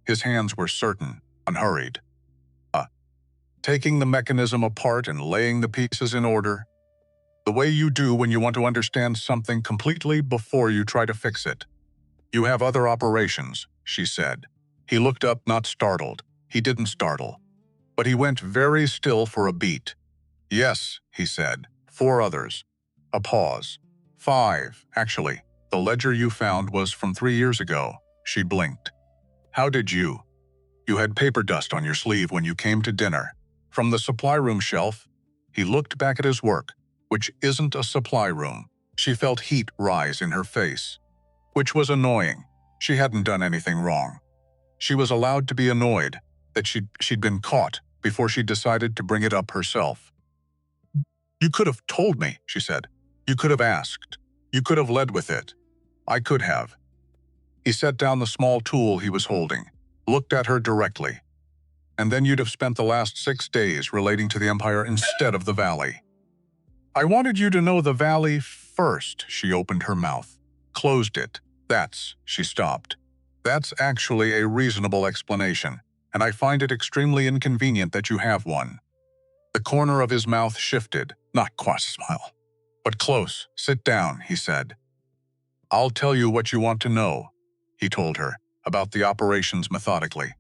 His hands were certain, unhurried. Taking the mechanism apart and laying the pieces in order. The way you do when you want to understand something completely before you try to fix it. You have other operations, she said. He looked up, not startled. He didn't startle. But he went very still for a beat. Yes, he said. 4 others. A pause. 5, actually. The ledger you found was from 3 years ago. She blinked. How did you? You had paper dust on your sleeve when you came to dinner. From the supply room shelf, he looked back at his work, which isn't a supply room. She felt heat rise in her face, which was annoying. She hadn't done anything wrong. She was allowed to be annoyed that she'd been caught before she decided to bring it up herself. You could have told me, she said. You could have asked. You could have led with it. I could have. He set down the small tool he was holding, looked at her directly. And then you'd have spent the last 6 days relating to the Empire instead of the Valley. I wanted you to know the Valley first, she opened her mouth. Closed it. She stopped. That's actually a reasonable explanation, and I find it extremely inconvenient that you have one. The corner of his mouth shifted, not quite a smile. But close. Sit down, he said. I'll tell you what you want to know, he told her, about the operations methodically.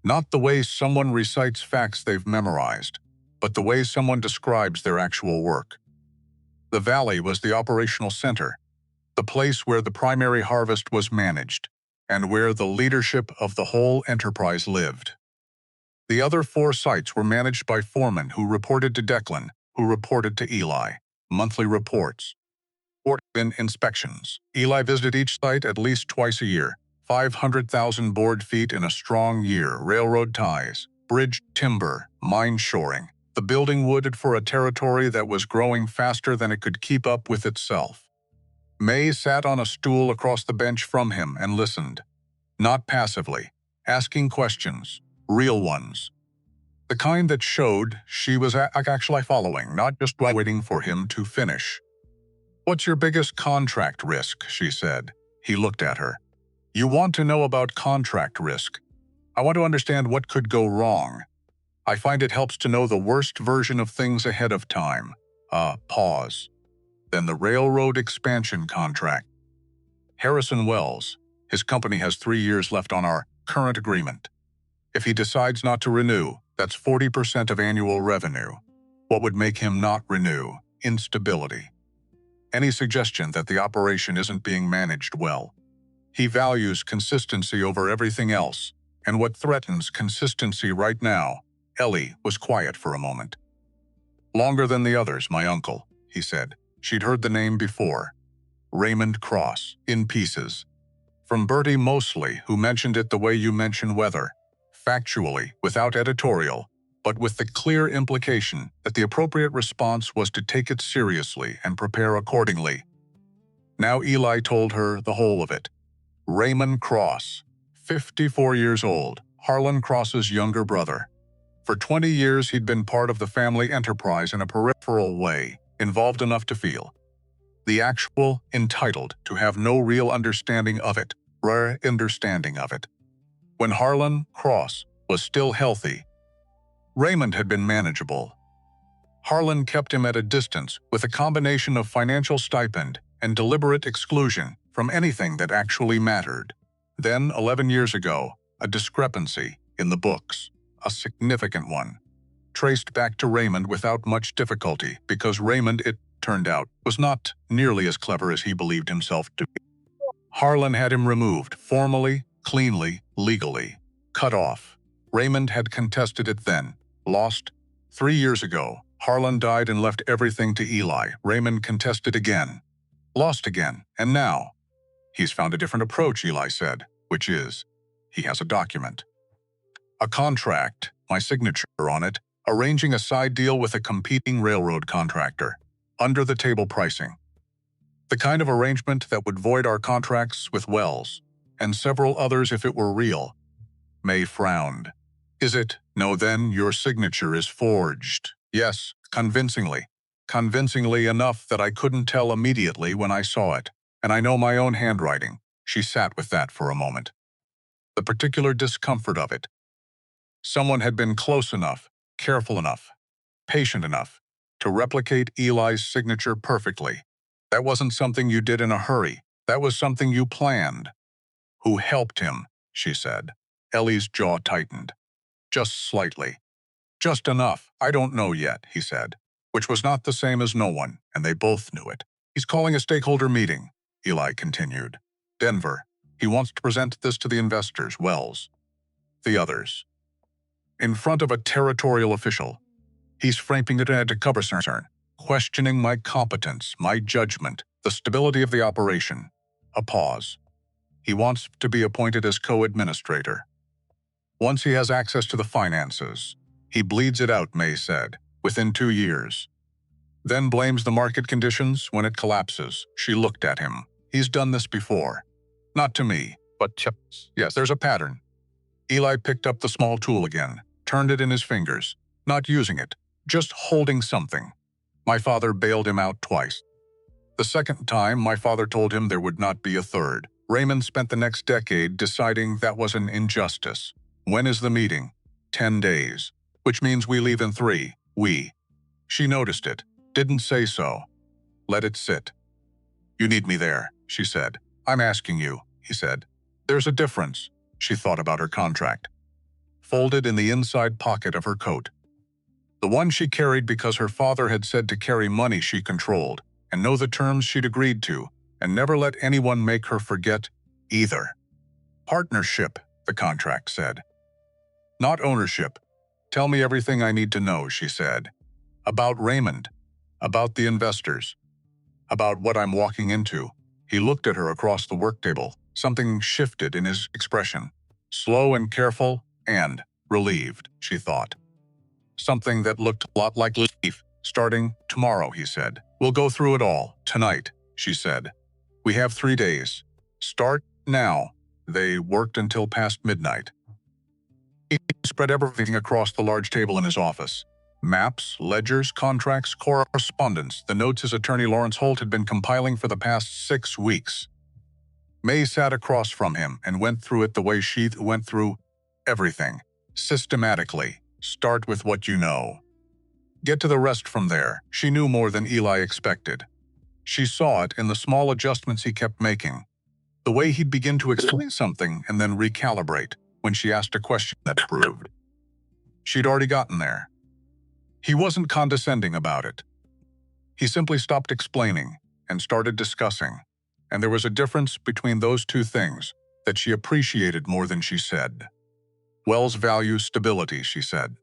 Not the way someone recites facts they've memorized, but the way someone describes their actual work. The valley was the operational center, the place where the primary harvest was managed, and where the leadership of the whole enterprise lived. The other 4 sites were managed by foremen who reported to Declan, who reported to Eli. Monthly reports. Or in inspections. Eli visited each site at least twice a year. 500,000 board feet in a strong year, railroad ties, bridge timber, mine shoring. The building wooded for a territory that was growing faster than it could keep up with itself. May sat on a stool across the bench from him and listened. Not passively, asking questions, real ones. The kind that showed she was actually following, not just waiting for him to finish. What's your biggest contract risk, she said. He looked at her. You want to know about contract risk. I want to understand what could go wrong. I find it helps to know the worst version of things ahead of time. Pause. Then the railroad expansion contract. Harrison Wells. His company has 3 years left on our current agreement. If he decides not to renew, that's 40% of annual revenue. What would make him not renew? Instability. Any suggestion that the operation isn't being managed well. He values consistency over everything else, and what threatens consistency right now. Ellie was quiet for a moment. Longer than the others, my uncle, he said. She'd heard the name before. Raymond Cross, in pieces. From Bertie Mosley, who mentioned it the way you mention weather. Factually, without editorial, but with the clear implication that the appropriate response was to take it seriously and prepare accordingly. Now Eli told her the whole of it. Raymond Cross, 54 years old, Harlan Cross's younger brother. For 20 years he'd been part of the family enterprise in a peripheral way, involved enough to feel. The actual, entitled to have no real understanding of it, rare understanding of it. When Harlan Cross was still healthy, Raymond had been manageable. Harlan kept him at a distance with a combination of financial stipend and deliberate exclusion from anything that actually mattered. Then, 11 years ago, a discrepancy in the books, a significant one, traced back to Raymond without much difficulty because Raymond, it turned out, was not nearly as clever as he believed himself to be. Harlan had him removed, formally, cleanly, legally, cut off. Raymond had contested it then, lost. 3 years ago, Harlan died and left everything to Eli. Raymond contested again, lost again, and now, he's found a different approach, Eli said, which is, he has a document. A contract, my signature on it, arranging a side deal with a competing railroad contractor, under-the-table pricing. The kind of arrangement that would void our contracts with Wells, and several others if it were real. May frowned. Is it? No, then your signature is forged. Yes, convincingly. Convincingly enough that I couldn't tell immediately when I saw it, and I know my own handwriting. She sat with that for a moment. The particular discomfort of it. Someone had been close enough, careful enough, patient enough, to replicate Eli's signature perfectly. That wasn't something you did in a hurry. That was something you planned. Who helped him, she said. Ellie's jaw tightened. Just slightly. Just enough. I don't know yet, he said, which was not the same as no one, and they both knew it. He's calling a stakeholder meeting, Eli continued. Denver. He wants to present this to the investors, Wells. The others. In front of a territorial official. He's framing it at a cover concern, questioning my competence, my judgment, the stability of the operation. A pause. He wants to be appointed as co-administrator. Once he has access to the finances, he bleeds it out, May said, within 2 years. Then blames the market conditions when it collapses. She looked at him. He's done this before. Not to me, but to... Yes, there's a pattern. Eli picked up the small tool again, turned it in his fingers, not using it, just holding something. My father bailed him out twice. The second time, my father told him there would not be a third. Raymond spent the next decade deciding that was an injustice. When is the meeting? 10 days. Which means we leave in 3. We. She noticed it. Didn't say so. Let it sit. You need me there, she said. I'm asking you, he said. There's a difference. She thought about her contract. Folded in the inside pocket of her coat. The one she carried because her father had said to carry money she controlled, and know the terms she'd agreed to, and never let anyone make her forget either. Partnership, the contract said. Not ownership. Tell me everything I need to know, she said. About Raymond. About the investors. About what I'm walking into. He looked at her across the work table. Something shifted in his expression. Slow and careful, and relieved, she thought. Something that looked a lot like relief. Starting tomorrow, he said. We'll go through it all, tonight, she said. We have 3 days. Start now. They worked until past midnight. He spread everything across the large table in his office. Maps, ledgers, contracts, correspondence, the notes his attorney Lawrence Holt had been compiling for the past 6 weeks. May sat across from him and went through it the way she went through everything, systematically. Start with what you know. Get to the rest from there. She knew more than Eli expected. She saw it in the small adjustments he kept making. The way he'd begin to explain something and then recalibrate when she asked a question that proved. She'd already gotten there. He wasn't condescending about it. He simply stopped explaining and started discussing, and there was a difference between those two things that she appreciated more than she said. Wells values stability, she said.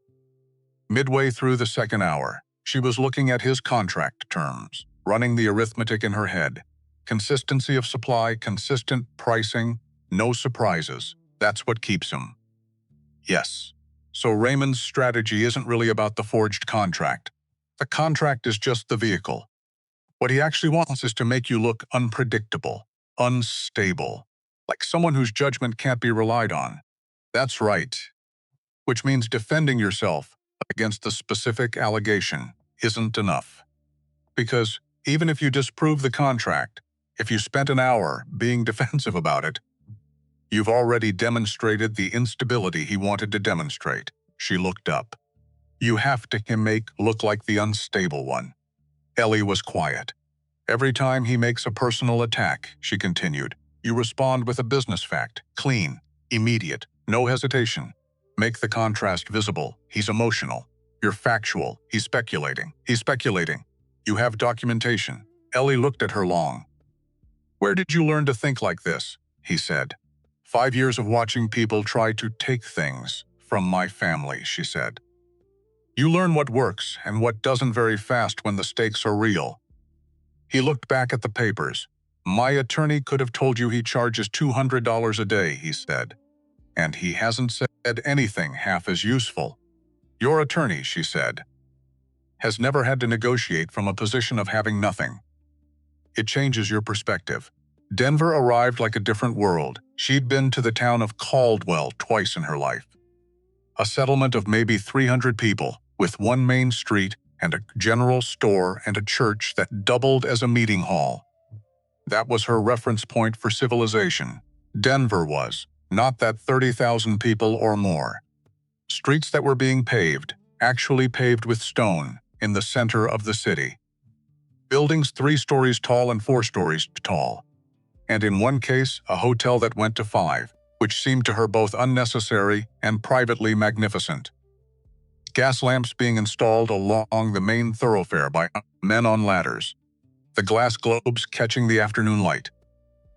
Midway through the second hour, she was looking at his contract terms, running the arithmetic in her head. Consistency of supply, consistent pricing, no surprises. That's what keeps him. Yes. So Raymond's strategy isn't really about the forged contract. The contract is just the vehicle. What he actually wants is to make you look unpredictable, unstable, like someone whose judgment can't be relied on. That's right. Which means defending yourself against the specific allegation isn't enough. Because even if you disprove the contract, if you spent an hour being defensive about it, you've already demonstrated the instability he wanted to demonstrate. She looked up. You have to make look like the unstable one. Ellie was quiet. Every time he makes a personal attack, she continued, you respond with a business fact, clean, immediate, no hesitation. Make the contrast visible. He's emotional. You're factual. He's speculating. You have documentation. Ellie looked at her long. Where did you learn to think like this? He said. 5 years of watching people try to take things from my family, she said. You learn what works and what doesn't very fast when the stakes are real. He looked back at the papers. My attorney could have told you he charges $200 a day, he said. And he hasn't said anything half as useful. Your attorney, she said, has never had to negotiate from a position of having nothing. It changes your perspective. Denver arrived like a different world. She'd been to the town of Caldwell twice in her life. A settlement of maybe 300 people, with one main street and a general store and a church that doubled as a meeting hall. That was her reference point for civilization. Denver was, not that 30,000 people or more. Streets that were being paved, actually paved with stone, in the center of the city. Buildings 3 stories tall and 4 stories tall. And in one case, a hotel that went to 5, which seemed to her both unnecessary and privately magnificent. Gas lamps being installed along the main thoroughfare by men on ladders. The glass globes catching the afternoon light.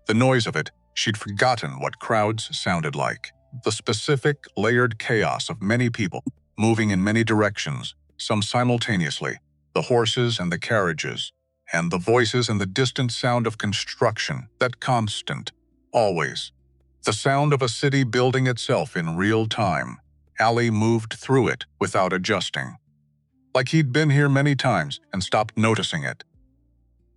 The noise of it, she'd forgotten what crowds sounded like. The specific, layered chaos of many people, moving in many directions, some simultaneously, the horses and the carriages, and the voices and the distant sound of construction, that constant, always. The sound of a city building itself in real time. Allie moved through it without adjusting. Like he'd been here many times and stopped noticing it.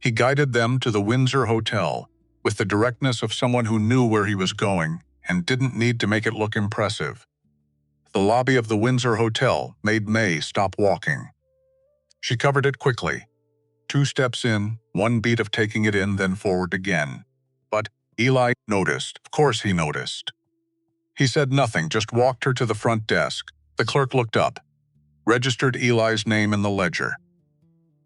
He guided them to the Windsor Hotel with the directness of someone who knew where he was going and didn't need to make it look impressive. The lobby of the Windsor Hotel made May stop walking. She covered it quickly. 2 steps in, 1 beat of taking it in, then forward again. But Eli noticed. Of course he noticed. He said nothing, just walked her to the front desk. The clerk looked up, registered Eli's name in the ledger.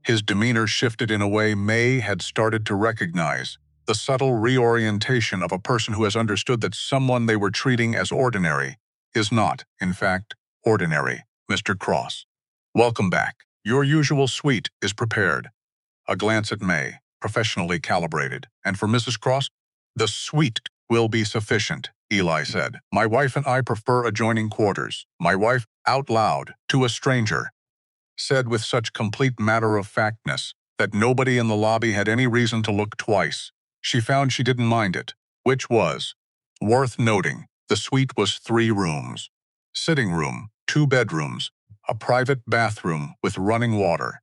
His demeanor shifted in a way May had started to recognize, the subtle reorientation of a person who has understood that someone they were treating as ordinary is not, in fact, ordinary. Mr. Cross. Welcome back. Your usual suite is prepared. A glance at May, professionally calibrated. And for Mrs. Cross? The suite will be sufficient, Eli said. My wife and I prefer adjoining quarters. My wife, out loud, to a stranger, said with such complete matter-of-factness that nobody in the lobby had any reason to look twice. She found she didn't mind it, which was worth noting. The suite was 3 rooms. Sitting room, 2 bedrooms, a private bathroom with running water.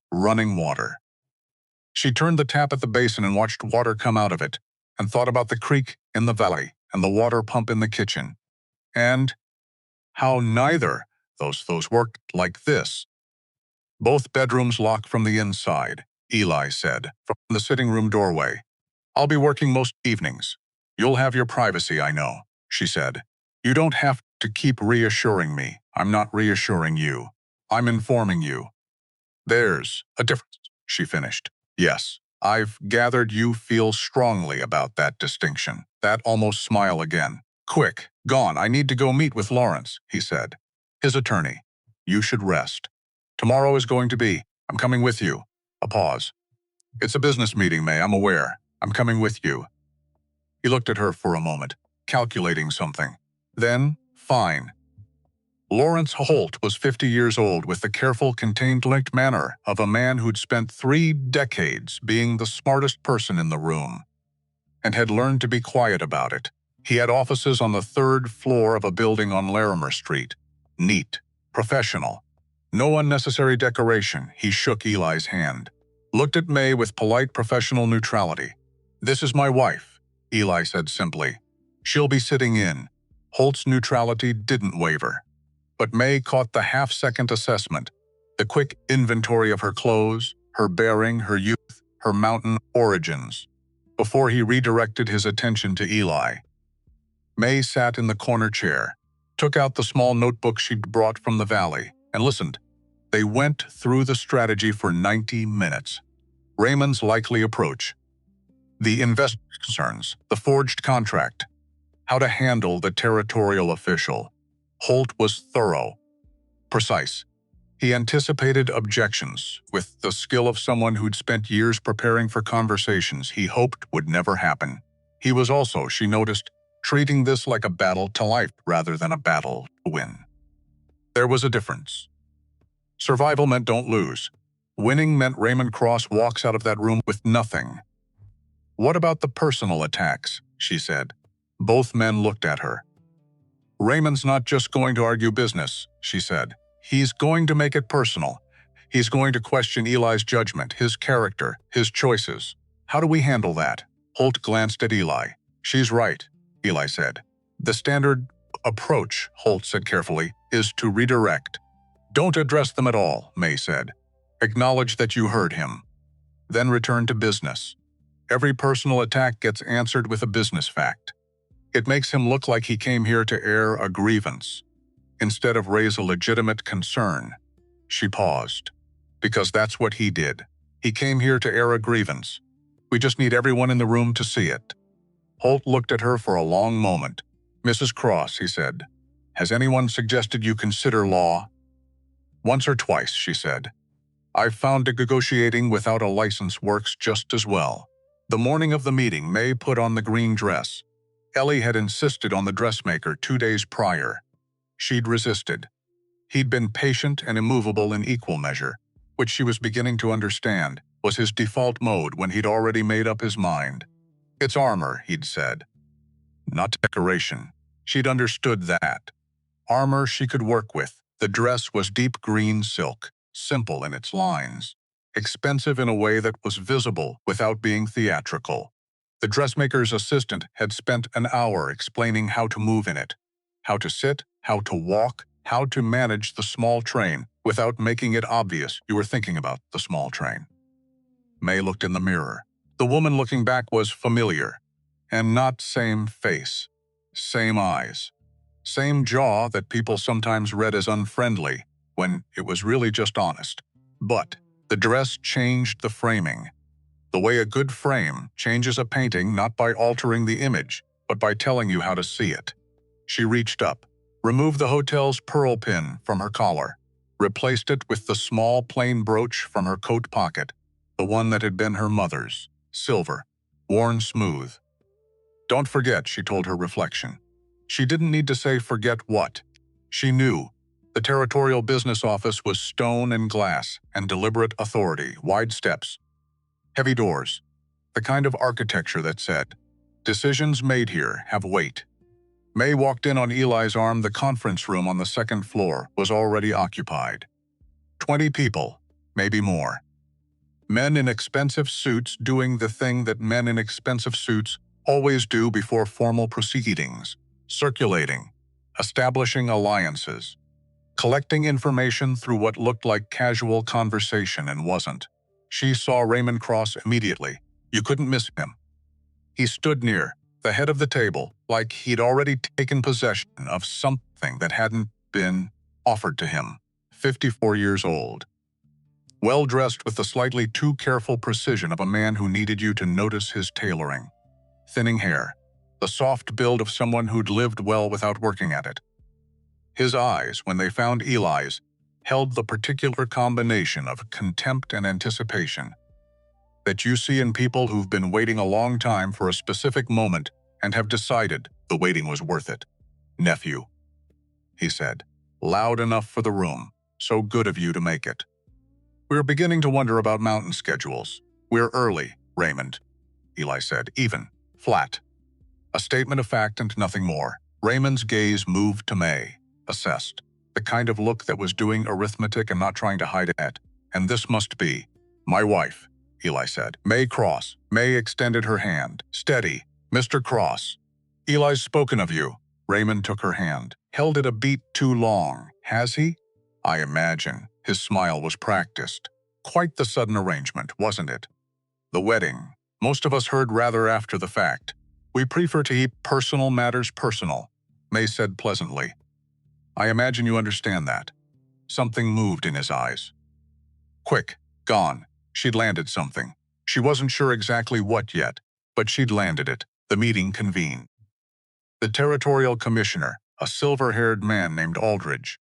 She turned the tap at the basin and watched water come out of it, and thought about the creek in the valley and the water pump in the kitchen, and how neither those worked like this. Both bedrooms lock from the inside, Eli said, from the sitting room doorway. I'll be working most evenings. You'll have your privacy, I know, she said. You don't have to keep reassuring me. I'm not reassuring you. I'm informing you. There's a difference, she finished. Yes, I've gathered you feel strongly about that distinction. That almost smile again. Quick, gone, I need to go meet with Lawrence, he said. His attorney. You should rest. Tomorrow is going to be. I'm coming with you. A pause. It's a business meeting, May, I'm aware. I'm coming with you. He looked at her for a moment, calculating something. Then, fine. Lawrence Holt was 50 years old with the careful, contained, linked manner of a man who'd spent 3 decades being the smartest person in the room, and had learned to be quiet about it. He had offices on the 3rd floor of a building on Larimer Street. Neat. Professional. No unnecessary decoration. He shook Eli's hand. Looked at May with polite professional neutrality. This is my wife, Eli said simply. She'll be sitting in. Holt's neutrality didn't waver. But May caught the half-second assessment, the quick inventory of her clothes, her bearing, her youth, her mountain origins, before he redirected his attention to Eli. May sat in the corner chair, took out the small notebook she'd brought from the valley, and listened. They went through the strategy for 90 minutes. Raymond's likely approach, the investment concerns, the forged contract, how to handle the territorial official. Holt was thorough, precise. He anticipated objections with the skill of someone who'd spent years preparing for conversations he hoped would never happen. He was also, she noticed, treating this like a battle to life rather than a battle to win. There was a difference. Survival meant don't lose. Winning meant Raymond Cross walks out of that room with nothing. What about the personal attacks? She said. Both men looked at her. Raymond's not just going to argue business, she said. He's going to make it personal. He's going to question Eli's judgment, his character, his choices. How do we handle that? Holt glanced at Eli. She's right, Eli said. The standard approach, Holt said carefully, is to redirect. Don't address them at all, May said. Acknowledge that you heard him. Then return to business. Every personal attack gets answered with a business fact. It makes him look like he came here to air a grievance, instead of raise a legitimate concern. She paused. Because that's what he did. He came here to air a grievance. We just need everyone in the room to see it. Holt looked at her for a long moment. Mrs. Cross, he said, has anyone suggested you consider law? Once or twice, she said. I've found negotiating without a license works just as well. The morning of the meeting, May put on the green dress. Ellie had insisted on the dressmaker 2 days prior. She'd resisted. He'd been patient and immovable in equal measure, which she was beginning to understand was his default mode when he'd already made up his mind. It's armor, he'd said. Not decoration. She'd understood that. Armor she could work with. The dress was deep green silk, simple in its lines, expensive in a way that was visible without being theatrical. The dressmaker's assistant had spent an hour explaining how to move in it, how to sit, how to walk, how to manage the small train without making it obvious you were thinking about the small train. May looked in the mirror. The woman looking back was familiar, and not same face, same eyes, same jaw that people sometimes read as unfriendly when it was really just honest. But The dress changed the framing, the way a good frame changes a painting not by altering the image, but by telling you how to see it. She reached up, removed the hotel's pearl pin from her collar, replaced it with the small plain brooch from her coat pocket, the one that had been her mother's, silver, worn smooth. Don't forget, she told her reflection. She didn't need to say forget what. She knew. The territorial business office was stone and glass and deliberate authority, wide steps, heavy doors, the kind of architecture that said, decisions made here have weight. May walked in on Eli's arm. The conference room on the second floor was already occupied. 20 people, maybe more. Men in expensive suits doing the thing that men in expensive suits always do before formal proceedings, circulating, establishing alliances, collecting information through what looked like casual conversation and wasn't. She saw Raymond Cross immediately. You couldn't miss him. He stood near the head of the table, like he'd already taken possession of something that hadn't been offered to him. 54 years old. Well-dressed with the slightly too careful precision of a man who needed you to notice his tailoring. Thinning hair, the soft build of someone who'd lived well without working at it. His eyes, when they found Eli's, held the particular combination of contempt and anticipation that you see in people who've been waiting a long time for a specific moment and have decided the waiting was worth it. Nephew, he said, loud enough for the room. So good of you to make it. We're beginning to wonder about mountain schedules. We're early, Raymond, Eli said, even, flat. A statement of fact and nothing more. Raymond's gaze moved to May, assessed, the kind of look that was doing arithmetic and not trying to hide it. And this must be my wife, Eli said. May Cross. May extended her hand. Steady, Mr. Cross. Eli's spoken of you. Raymond took her hand. Held it a beat too long, has he? I imagine. His smile was practiced. Quite the sudden arrangement, wasn't it? The wedding. Most of us heard rather after the fact. We prefer to keep personal matters personal, May said pleasantly. I imagine you understand that. Something moved in his eyes. Quick, gone. She'd landed something. She wasn't sure exactly what yet, but she'd landed it. The meeting convened. The territorial commissioner, a silver-haired man named Aldridge,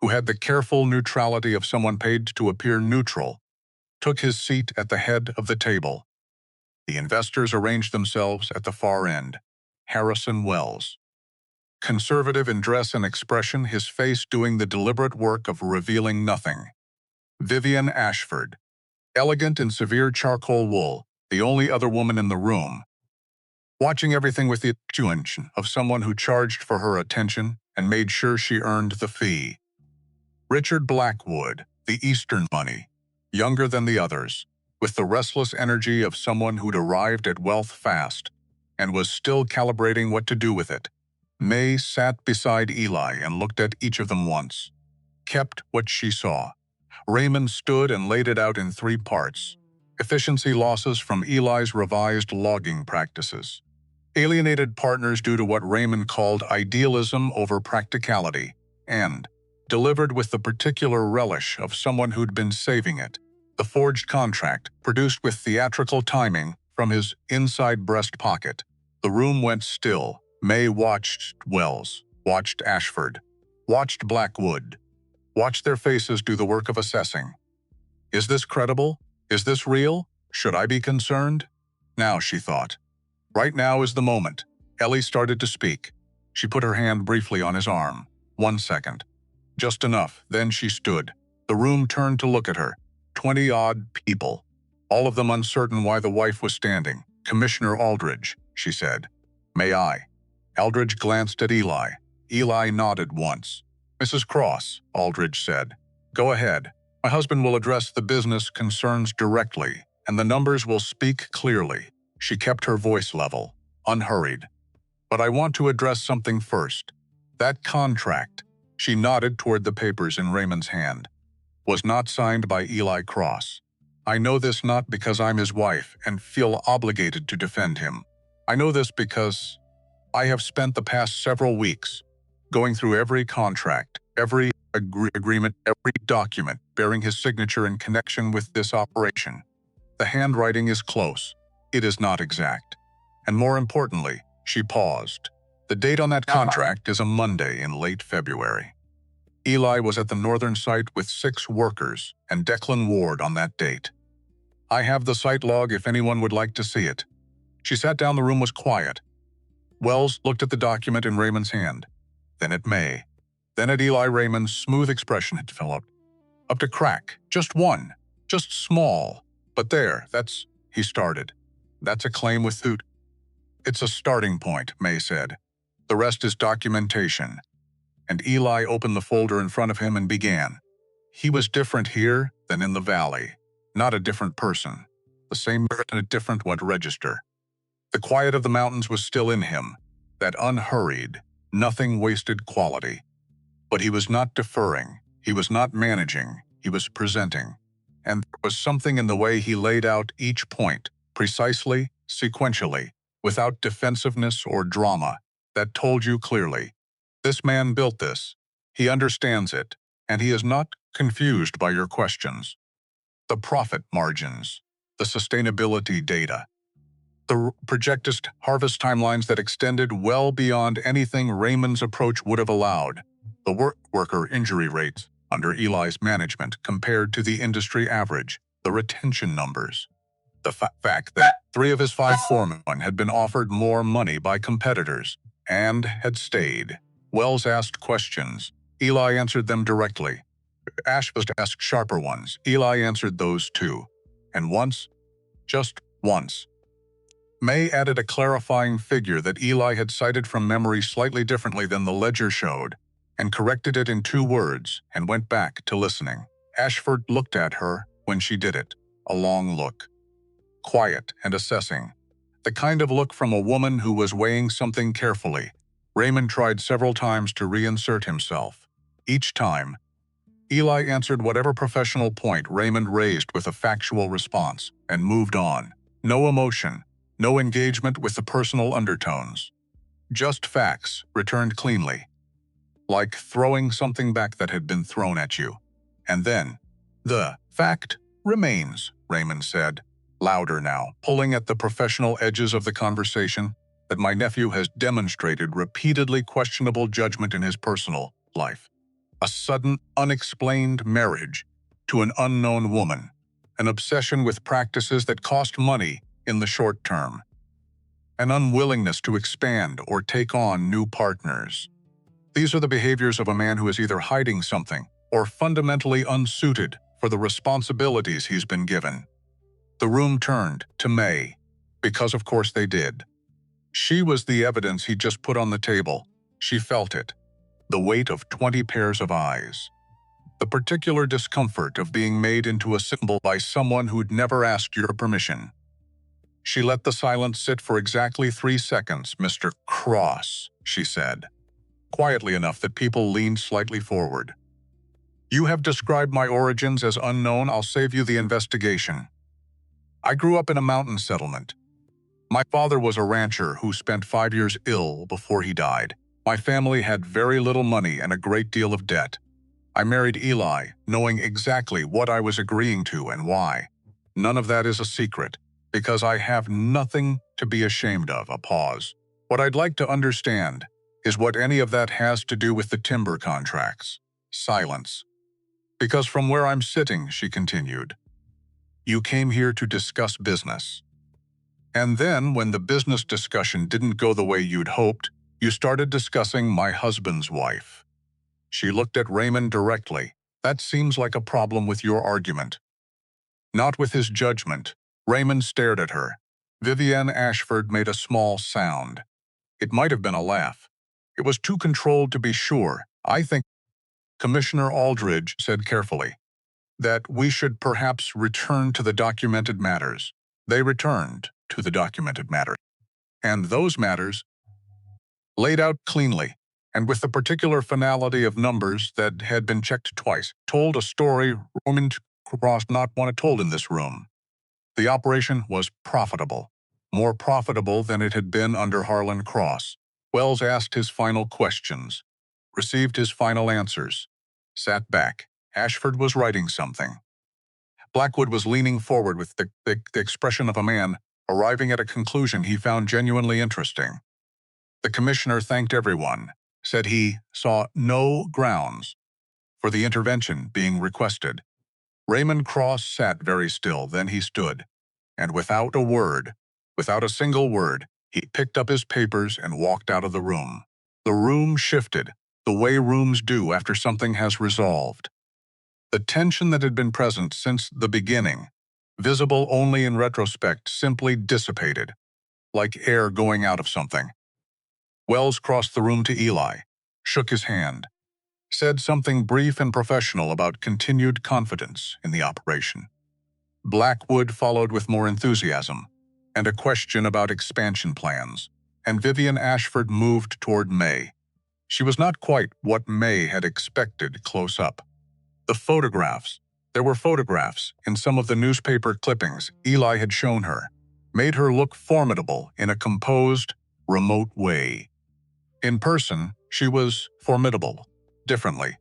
who had the careful neutrality of someone paid to appear neutral, took his seat at the head of the table. The investors arranged themselves at the far end. Harrison Wells, conservative in dress and expression, his face doing the deliberate work of revealing nothing. Vivian Ashford, elegant in severe charcoal wool, the only other woman in the room, watching everything with the attention of someone who charged for her attention and made sure she earned the fee. Richard Blackwood, the Eastern money, younger than the others, with the restless energy of someone who'd arrived at wealth fast and was still calibrating what to do with it. May sat beside Eli and looked at each of them once. Kept what she saw. Raymond stood and laid it out in 3 parts. Efficiency losses from Eli's revised logging practices. Alienated partners due to what Raymond called idealism over practicality, and delivered with the particular relish of someone who'd been saving it. The forged contract, produced with theatrical timing from his inside breast pocket. The room went still. May watched Wells, watched Ashford, watched Blackwood, watched their faces do the work of assessing. Is this credible? Is this real? Should I be concerned? Now, she thought. Right now is the moment. Ellie started to speak. She put her hand briefly on his arm. 1 second. Just enough. Then she stood. The room turned to look at her. 20-odd people. All of them uncertain why the wife was standing. Commissioner Aldridge, she said. May I? Aldridge glanced at Eli. Eli nodded once. Mrs. Cross, Aldridge said. Go ahead. My husband will address the business concerns directly, and the numbers will speak clearly. She kept her voice level, unhurried. But I want to address something first. That contract, she nodded toward the papers in Raymond's hand, was not signed by Eli Cross. I know this not because I'm his wife and feel obligated to defend him. I know this because I have spent the past several weeks going through every contract, every agreement, every document bearing his signature in connection with this operation. The handwriting is close. It is not exact. And more importantly, she paused. The date on that contract is a Monday in late February. Eli was at the northern site with 6 workers and Declan Ward on that date. I have the site log if anyone would like to see it. She sat down. The room was quiet. Wells looked at the document in Raymond's hand, then at May, then at Eli. Raymond's smooth expression had developed. Up to crack, just one, just small. But there, he started. That's a claim with Hoot. It's a starting point, May said. The rest is documentation. And Eli opened the folder in front of him and began. He was different here than in the valley. Not a different person. The same merit and a different register. The quiet of the mountains was still in him, that unhurried, nothing wasted quality. But he was not deferring, he was not managing, he was presenting. And there was something in the way he laid out each point, precisely, sequentially, without defensiveness or drama, that told you clearly, this man built this, he understands it, and he is not confused by your questions. The profit margins, the sustainability data, the projected harvest timelines that extended well beyond anything Raymond's approach would have allowed, the worker injury rates under Eli's management compared to the industry average, the retention numbers, the fact that 3 of his 5 foremen had been offered more money by competitors and had stayed. Wells asked questions. Eli answered them directly. Ash was to ask sharper ones. Eli answered those too. And once, just once, May added a clarifying figure that Eli had cited from memory slightly differently than the ledger showed, and corrected it in 2 words and went back to listening. Ashford looked at her when she did it, a long look. Quiet and assessing. The kind of look from a woman who was weighing something carefully. Raymond tried several times to reinsert himself. Each time, Eli answered whatever professional point Raymond raised with a factual response and moved on. No emotion, no engagement with the personal undertones. Just facts, returned cleanly. Like throwing something back that had been thrown at you. And then, the fact remains, Raymond said, louder now, pulling at the professional edges of the conversation, that my nephew has demonstrated repeatedly questionable judgment in his personal life. A sudden, unexplained marriage to an unknown woman, an obsession with practices that cost money in the short term, an unwillingness to expand or take on new partners. These are the behaviors of a man who is either hiding something or fundamentally unsuited for the responsibilities he's been given. The room turned to May, because of course they did. She was the evidence he just put on the table. She felt it. The weight of 20 pairs of eyes. The particular discomfort of being made into a symbol by someone who'd never asked your permission. She let the silence sit for exactly 3 seconds. Mr. Cross, she said, quietly enough that people leaned slightly forward. You have described my origins as unknown. I'll save you the investigation. I grew up in a mountain settlement. My father was a rancher who spent 5 years ill before he died. My family had very little money and a great deal of debt. I married Eli, knowing exactly what I was agreeing to and why. None of that is a secret, because I have nothing to be ashamed of. A pause. What I'd like to understand is what any of that has to do with the timber contracts. Silence. Because from where I'm sitting, she continued, you came here to discuss business. And then, when the business discussion didn't go the way you'd hoped, you started discussing my husband's wife. She looked at Raymond directly. That seems like a problem with your argument. Not with his judgment. Raymond stared at her. Vivienne Ashford made a small sound. It might have been a laugh. It was too controlled to be sure. I think, Commissioner Aldridge said carefully, that we should perhaps return to the documented matters. They returned to the documented matters. And those matters, laid out cleanly, and with the particular finality of numbers that had been checked twice, told a story Raymond Cross not wanted told in this room. The operation was profitable, more profitable than it had been under Harlan Cross. Wells asked his final questions, received his final answers. sat back. Ashford was writing something. Blackwood was leaning forward with the expression of a man arriving at a conclusion he found genuinely interesting. The commissioner thanked everyone, said he saw no grounds for the intervention being requested. Raymond Cross sat very still, then he stood, and without a single word, he picked up his papers and walked out of the room. The room shifted, the way rooms do after something has resolved. The tension that had been present since the beginning, visible only in retrospect, simply dissipated, like air going out of something. Wells crossed the room to Eli, shook his hand, said something brief and professional about continued confidence in the operation. Blackwood followed with more enthusiasm, and a question about expansion plans, and Vivian Ashford moved toward May. She was not quite what May had expected close up. There were photographs in some of the newspaper clippings Eli had shown her, made her look formidable in a composed, remote way. In person, she was formidable, differently.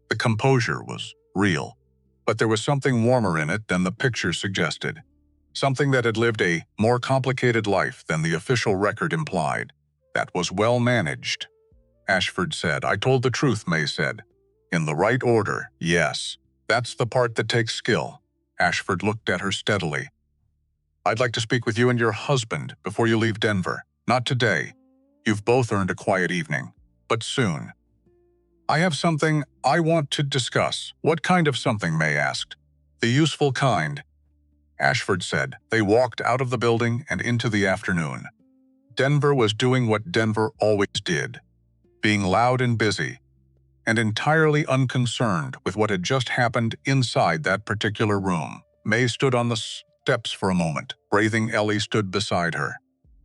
The composure was real, but there was something warmer in it than the picture suggested, something that had lived a more complicated life than the official record implied. That was well managed, Ashford said. I told the truth, May said. In the right order, yes. That's the part that takes skill. Ashford looked at her steadily. I'd like to speak with you and your husband before you leave Denver. Not today. You've both earned a quiet evening, but soon. I have something I want to discuss. What kind of something, May asked. The useful kind, Ashford said. They walked out of the building and into the afternoon. Denver was doing what Denver always did, being loud and busy, and entirely unconcerned with what had just happened inside that particular room. May stood on the steps for a moment. Breathing Ellie stood beside her,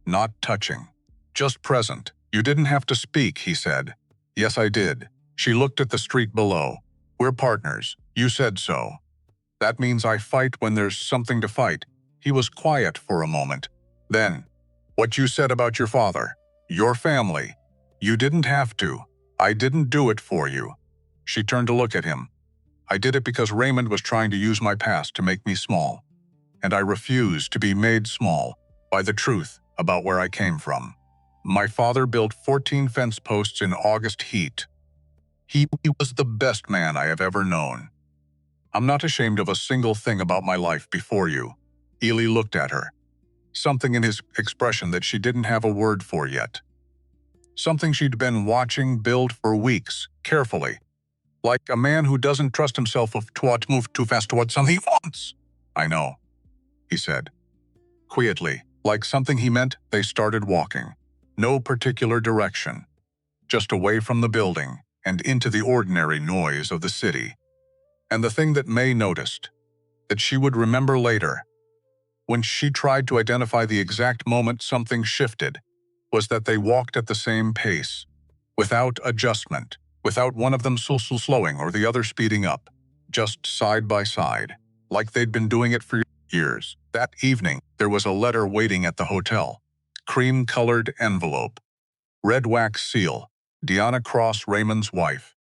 not touching, just present. You didn't have to speak, he said. Yes, I did. She looked at the street below. We're partners. You said so. That means I fight when there's something to fight. He was quiet for a moment. Then, what you said about your father, your family. You didn't have to. I didn't do it for you. She turned to look at him. I did it because Raymond was trying to use my past to make me small. And I refused to be made small by the truth about where I came from. My father built 14 fence posts in August heat. He was the best man I have ever known. I'm not ashamed of a single thing about my life before you. Ely looked at her. Something in his expression that she didn't have a word for yet. Something she'd been watching build for weeks, carefully. Like a man who doesn't trust himself to move too fast towards something he wants. I know, he said. Quietly, like something he meant, they started walking. No particular direction. Just away from the building and into the ordinary noise of the city. And the thing that May noticed, that she would remember later, when she tried to identify the exact moment something shifted, was that they walked at the same pace, without adjustment, without one of them slowing or the other speeding up, just side by side, like they'd been doing it for years. That evening, there was a letter waiting at the hotel. Cream-colored envelope. Red wax seal. Deanna Cross, Raymond's wife.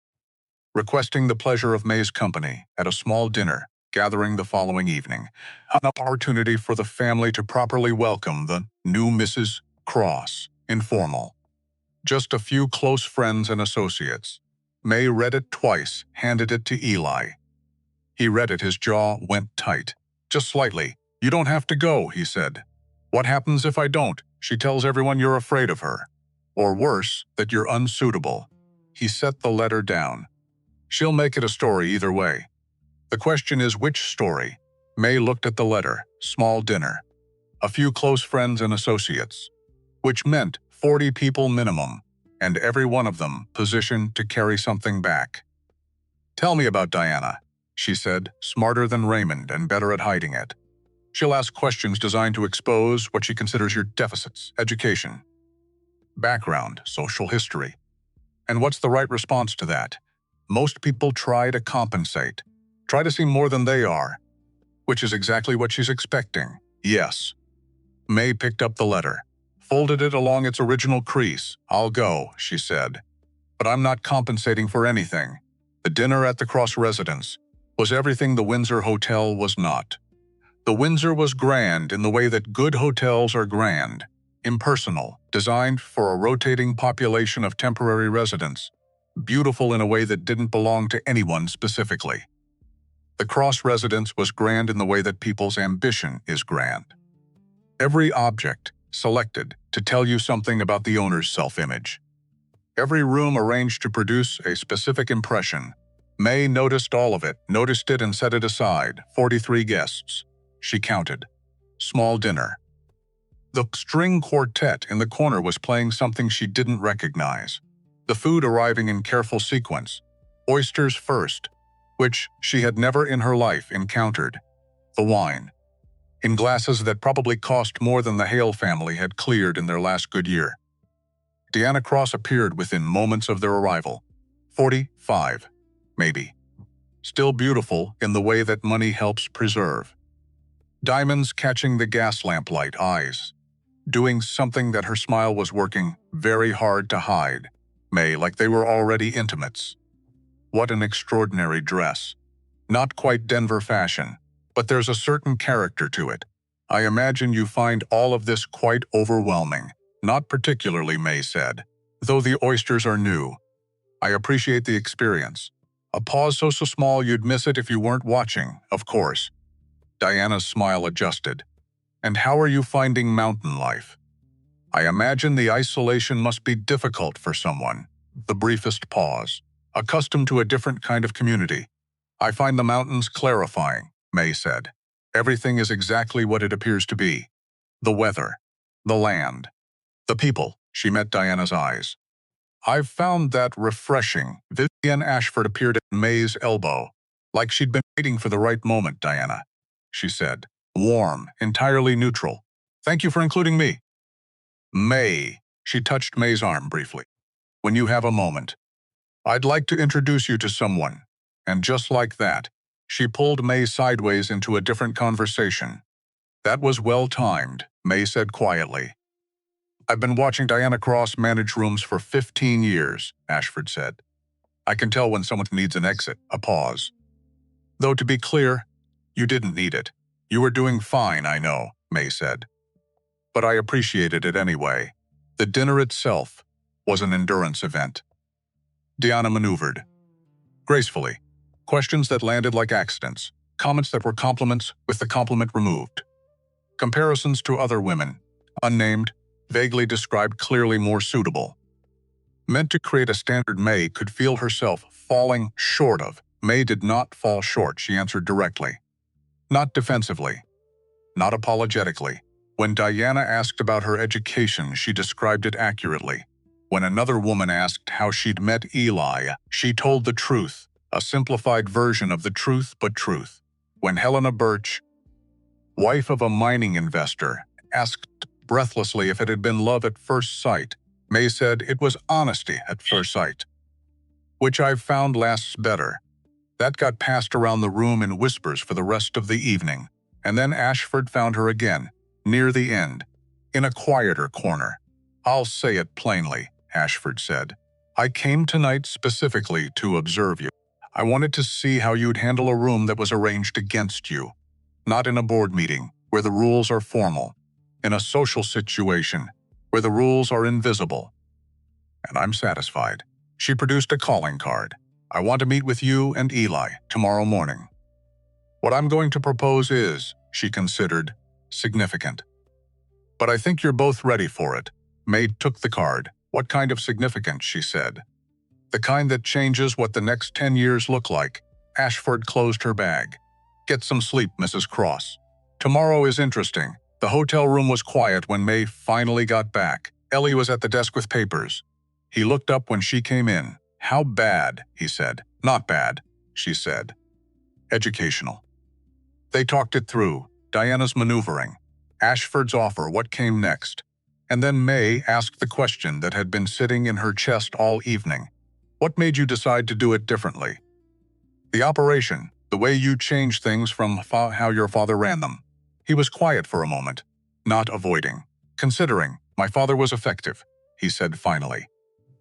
Requesting the pleasure of May's company at a small dinner gathering the following evening. An opportunity for the family to properly welcome the new Mrs. Cross. Informal. Just a few close friends and associates. May read it twice, handed it to Eli. He read it, his jaw went tight. Just slightly. You don't have to go, he said. What happens if I don't? She tells everyone you're afraid of her. Or worse, that you're unsuitable. He set the letter down. She'll make it a story either way. The question is which story? May looked at the letter. Small dinner. A few close friends and associates. Which meant 40 people minimum, and every one of them positioned to carry something back. Tell me about Diana, she said, smarter than Raymond and better at hiding it. She'll ask questions designed to expose what she considers your deficits, education, background, social history. And what's the right response to that? Most people try to compensate, try to seem more than they are, which is exactly what she's expecting. Yes. May picked up the letter, folded it along its original crease. I'll go, she said. But I'm not compensating for anything. The dinner at the Cross residence was everything the Windsor Hotel was not. The Windsor was grand in the way that good hotels are grand, impersonal, designed for a rotating population of temporary residents, beautiful in a way that didn't belong to anyone specifically. The Cross residence was grand in the way that people's ambition is grand. Every object selected to tell you something about the owner's self-image. Every room arranged to produce a specific impression. May noticed all of it, noticed it and set it aside. 43 guests. She counted. Small dinner. The string quartet in the corner was playing something she didn't recognize. The food arriving in careful sequence. Oysters first, which she had never in her life encountered. The wine. In glasses that probably cost more than the Hale family had cleared in their last good year. Diana Cross appeared within moments of their arrival. 45, maybe. Still beautiful in the way that money helps preserve. Diamonds catching the gas lamplight eyes. Doing something that her smile was working very hard to hide. May, like they were already intimates. What an extraordinary dress. Not quite Denver fashion, but there's a certain character to it. I imagine you find all of this quite overwhelming. Not particularly, May said, though the oysters are new. I appreciate the experience. A pause so small you'd miss it if you weren't watching, of course. Diana's smile adjusted. And how are you finding mountain life? I imagine the isolation must be difficult for someone. The briefest pause. Accustomed to a different kind of community. I find the mountains clarifying, May said. Everything is exactly what it appears to be. The weather. The land. The people. She met Diana's eyes. I've found that refreshing. Vivian Ashford appeared at May's elbow. Like she'd been waiting for the right moment, Diana. She said. Warm, entirely neutral. Thank you for including me. May. She touched May's arm briefly. When you have a moment. I'd like to introduce you to someone. And just like that, she pulled May sideways into a different conversation. That was well-timed, May said quietly. I've been watching Diana Cross manage rooms for 15 years, Ashford said. I can tell when someone needs an exit, a pause. Though to be clear, you didn't need it. You were doing fine, I know, May said. But I appreciated it anyway. The dinner itself was an endurance event. Diana maneuvered. Gracefully. Questions that landed like accidents. Comments that were compliments with the compliment removed. Comparisons to other women. Unnamed, vaguely described, clearly more suitable. Meant to create a standard May could feel herself falling short of. May did not fall short, she answered directly. Not defensively. Not apologetically. When Diana asked about her education, she described it accurately. When another woman asked how she'd met Eli, she told the truth, a simplified version of the truth but truth. When Helena Birch, wife of a mining investor, asked breathlessly if it had been love at first sight, May said it was honesty at first sight. Which I've found lasts better. That got passed around the room in whispers for the rest of the evening, and then Ashford found her again, near the end, in a quieter corner. I'll say it plainly, Ashford said. I came tonight specifically to observe you. I wanted to see how you'd handle a room that was arranged against you. Not in a board meeting, where the rules are formal. In a social situation, where the rules are invisible. And I'm satisfied. She produced a calling card. I want to meet with you and Eli tomorrow morning. What I'm going to propose is, she considered, significant. But I think you're both ready for it. May took the card. What kind of significant, she said. The kind that changes what the next 10 years look like. Ashford closed her bag. Get some sleep, Mrs. Cross. Tomorrow is interesting. The hotel room was quiet when May finally got back. Ellie was at the desk with papers. He looked up when she came in. How bad, he said. Not bad, she said. Educational. They talked it through. Diana's maneuvering. Ashford's offer, what came next. And then May asked the question that had been sitting in her chest all evening. What made you decide to do it differently? The operation, the way you changed things from how your father ran them. He was quiet for a moment, not avoiding. Considering, my father was effective, he said finally.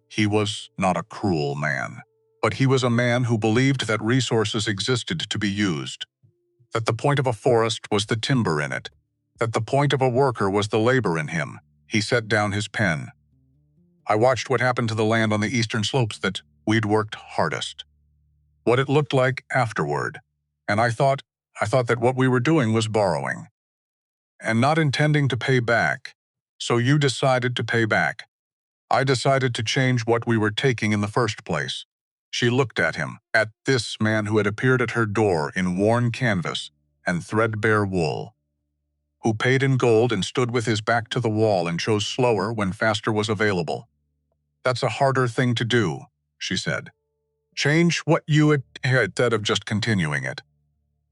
He was not a cruel man. But he was a man who believed that resources existed to be used, that the point of a forest was the timber in it, that the point of a worker was the labor in him. He set down his pen. I watched what happened to the land on the eastern slopes that we'd worked hardest, what it looked like afterward, and I thought that what we were doing was borrowing, and not intending to pay back. So you decided to pay back. I decided to change what we were taking in the first place. She looked at him, at this man who had appeared at her door in worn canvas and threadbare wool, who paid in gold and stood with his back to the wall and chose slower when faster was available. That's a harder thing to do, she said. Change what you had instead of just continuing it.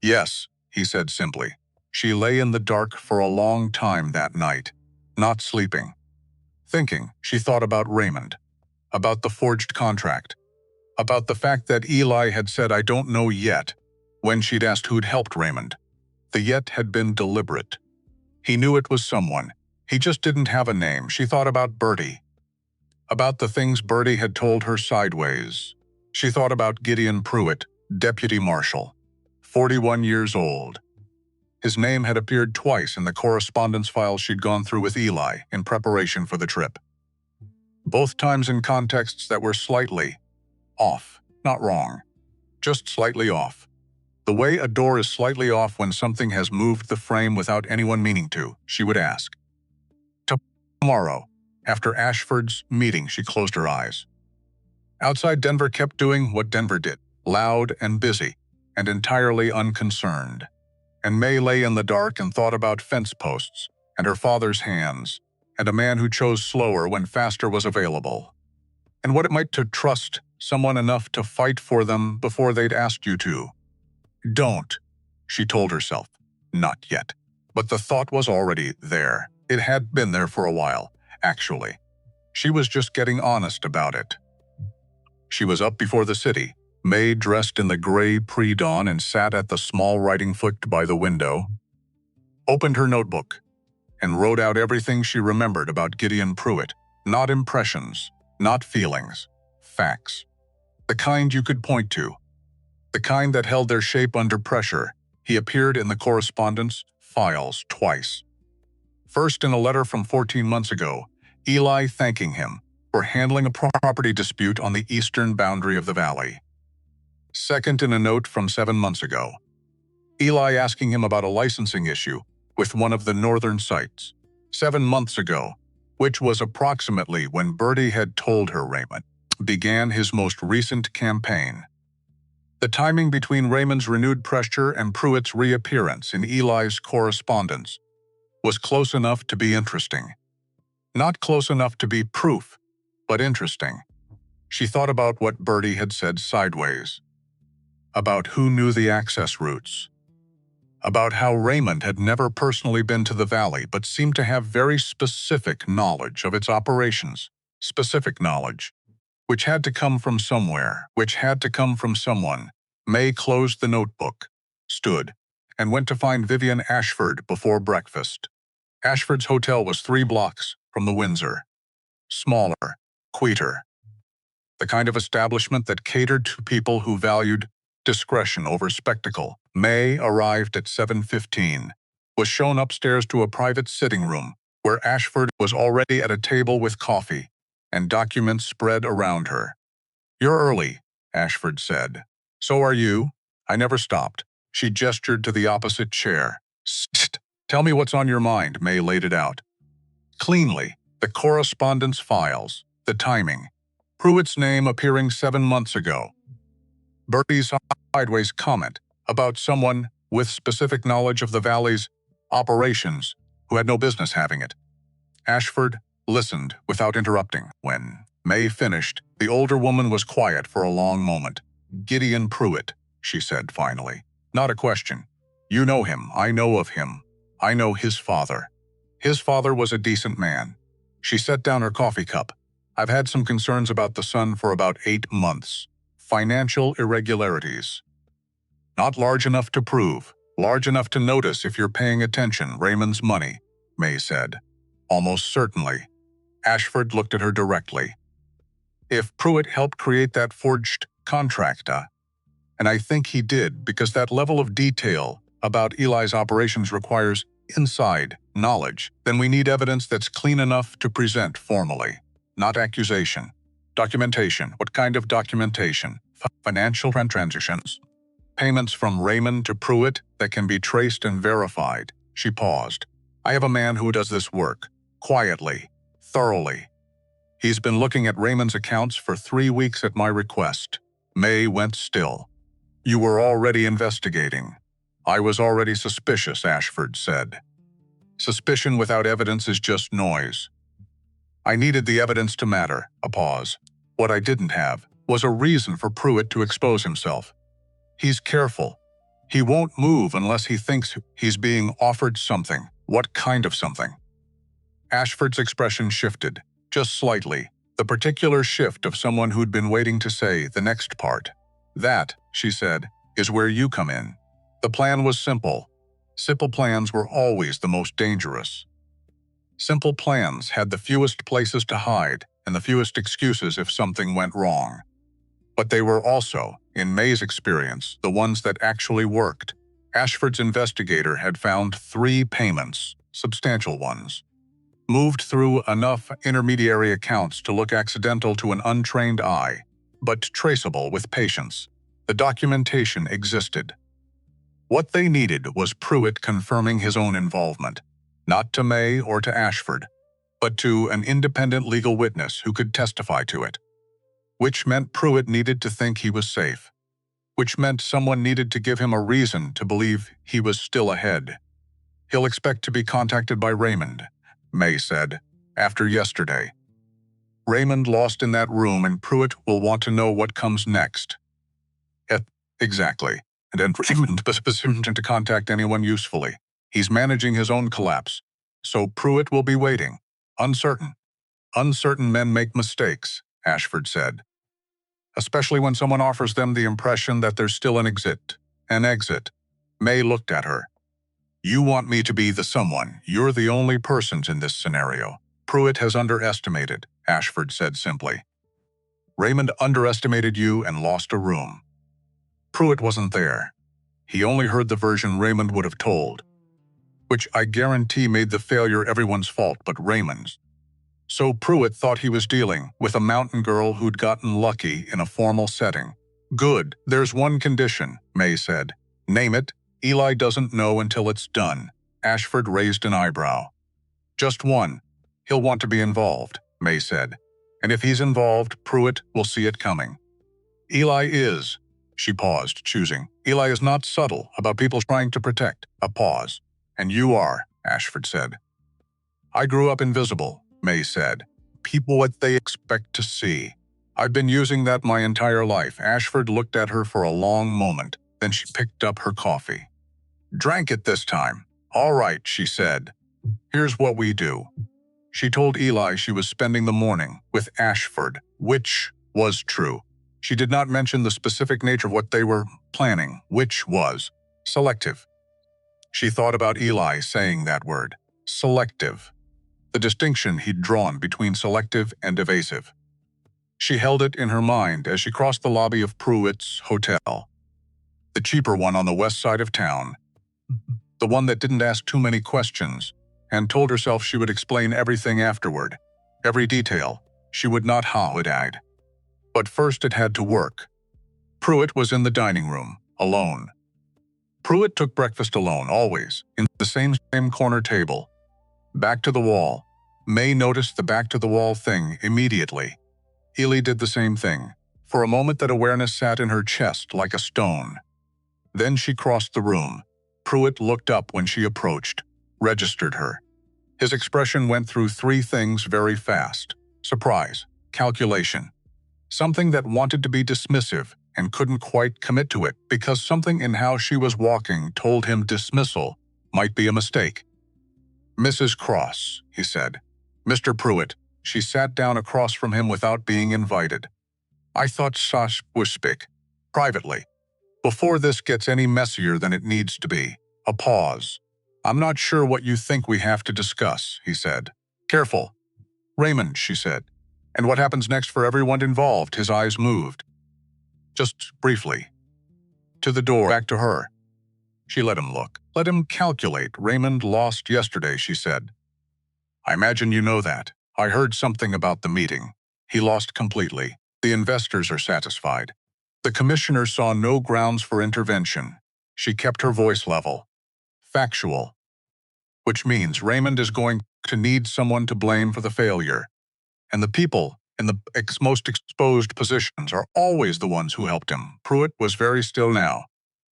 Yes, he said simply. She lay in the dark for a long time that night, not sleeping. Thinking, she thought about Raymond, about the forged contract, about the fact that Eli had said "I don't know yet" when she'd asked who'd helped Raymond. The yet had been deliberate. He knew it was someone. He just didn't have a name. She thought about Bertie, about the things Bertie had told her sideways. She thought about Gideon Pruitt, deputy marshal, 41 years old. His name had appeared twice in the correspondence files she'd gone through with Eli in preparation for the trip. Both times in contexts that were slightly off, not wrong, just slightly off. The way a door is slightly off when something has moved the frame without anyone meaning to, she would ask. Tomorrow, after Ashford's meeting, she closed her eyes. Outside, Denver kept doing what Denver did, loud and busy, and entirely unconcerned. And May lay in the dark and thought about fence posts, and her father's hands, and a man who chose slower when faster was available, and what it might to trust someone enough to fight for them before they'd asked you to. Don't, she told herself. Not yet. But the thought was already there. It had been there for a while, actually. She was just getting honest about it. She was up before the city, May dressed in the gray pre-dawn, and sat at the small writing foot by the window, opened her notebook, and wrote out everything she remembered about Gideon Pruitt. Not impressions, not feelings, facts. The kind you could point to, the kind that held their shape under pressure. He appeared in the correspondence files twice. First in a letter from 14 months ago, Eli thanking him for handling a property dispute on the eastern boundary of the valley. Second in a note from 7 months ago, Eli asking him about a licensing issue with one of the northern sites. 7 months ago, which was approximately when Bertie had told her Raymond began his most recent campaign. The timing between Raymond's renewed pressure and Pruitt's reappearance in Eli's correspondence was close enough to be interesting. Not close enough to be proof, but interesting. She thought about what Bertie had said sideways, about who knew the access routes, about how Raymond had never personally been to the valley but seemed to have very specific knowledge of its operations, specific knowledge, which had to come from somewhere, which had to come from someone. May closed the notebook, stood, and went to find Vivian Ashford before breakfast. Ashford's hotel was 3 blocks from the Windsor. Smaller, quieter. The kind of establishment that catered to people who valued discretion over spectacle. May arrived at 7:15, was shown upstairs to a private sitting room where Ashford was already at a table with coffee and documents spread around her. You're early, Ashford said. So are you? I never stopped. She gestured to the opposite chair. Sst, tell me what's on your mind, May laid it out. Cleanly, the correspondence files, the timing, Pruitt's name appearing 7 months ago, Bertie's sideways comment about someone with specific knowledge of the valley's operations who had no business having it. Ashford listened without interrupting. When May finished, the older woman was quiet for a long moment. Gideon Pruitt, she said finally. Not a question. You know him. I know of him. I know his father. His father was a decent man. She set down her coffee cup. I've had some concerns about the son for about 8 months. Financial irregularities. Not large enough to prove, large enough to notice if you're paying attention. Raymond's money, May said. Almost certainly. Ashford looked at her directly. If Pruitt helped create that forged contract, And I think he did because that level of detail about Eli's operations requires inside knowledge. Then we need evidence that's clean enough to present formally, not accusation. Documentation. What kind of documentation? Financial transactions. Payments from Raymond to Pruitt that can be traced and verified. She paused. I have a man who does this work. Quietly. Thoroughly. He's been looking at Raymond's accounts for 3 weeks at my request. May went still. You were already investigating. I was already suspicious, Ashford said. Suspicion without evidence is just noise. I needed the evidence to matter. A pause. What I didn't have was a reason for Pruitt to expose himself. He's careful. He won't move unless he thinks he's being offered something. What kind of something? Ashford's expression shifted, just slightly, the particular shift of someone who'd been waiting to say the next part. That, she said, is where you come in. The plan was simple. Simple plans were always the most dangerous. Simple plans had the fewest places to hide and the fewest excuses if something went wrong. But they were also, in May's experience, the ones that actually worked. Ashford's investigator had found 3 payments, substantial ones, moved through enough intermediary accounts to look accidental to an untrained eye, but traceable with patience. The documentation existed. What they needed was Pruitt confirming his own involvement, not to May or to Ashford, but to an independent legal witness who could testify to it. Which meant Pruitt needed to think he was safe. Which meant someone needed to give him a reason to believe he was still ahead. He'll expect to be contacted by Raymond, May said, after yesterday. Raymond lost in that room and Pruitt will want to know what comes next. Exactly. And then Raymond positioned to contact anyone usefully. He's managing his own collapse. So Pruitt will be waiting. Uncertain. Uncertain men make mistakes, Ashford said. Especially when someone offers them the impression that there's still an exit. An exit. May looked at her. You want me to be the someone. You're the only persons in this scenario. Pruitt has underestimated, Ashford said simply. Raymond underestimated you and lost a room. Pruitt wasn't there. He only heard the version Raymond would have told, which I guarantee made the failure everyone's fault but Raymond's. So Pruitt thought he was dealing with a mountain girl who'd gotten lucky in a formal setting. Good, there's one condition, May said. Name it. Eli doesn't know until it's done. Ashford raised an eyebrow. Just one. He'll want to be involved, May said. And if he's involved, Pruitt will see it coming. Eli is. She paused, choosing. Eli is not subtle about people trying to protect. A pause. And you are, Ashford said. I grew up invisible, May said. People what they expect to see. I've been using that my entire life. Ashford looked at her for a long moment. Then she picked up her coffee. Drank it this time. All right, she said. Here's what we do. She told Eli she was spending the morning with Ashford, which was true. She did not mention the specific nature of what they were planning, which was selective. She thought about Eli saying that word, selective, the distinction he'd drawn between selective and evasive. She held it in her mind as she crossed the lobby of Pruitt's hotel, the cheaper one on the west side of town, the one that didn't ask too many questions, and told herself she would explain everything afterward, every detail. She would not hide. But first it had to work. Pruitt was in the dining room, alone. Pruitt took breakfast alone, always, in the same corner table. Back to the wall. May noticed the back-to-the-wall thing immediately. Eli did the same thing. For a moment that awareness sat in her chest like a stone. Then she crossed the room. Pruitt looked up when she approached, registered her. His expression went through 3 things very fast. Surprise, calculation. Something that wanted to be dismissive and couldn't quite commit to it because something in how she was walking told him dismissal might be a mistake. Mrs. Cross, he said. Mr. Pruitt. She sat down across from him without being invited. I thought Sash was speak. Privately. Before this gets any messier than it needs to be. A pause. I'm not sure what you think we have to discuss, he said. Careful. Raymond, she said. And what happens next for everyone involved? His eyes moved. just briefly. To the door, back to her. She let him look. Let him calculate. Raymond lost yesterday, she said. I imagine you know that. I heard something about the meeting. He lost completely. The investors are satisfied. The commissioner saw no grounds for intervention. She kept her voice level. Factual. Which means Raymond is going to need someone to blame for the failure. And the people in the most exposed positions are always the ones who helped him. Pruitt was very still now.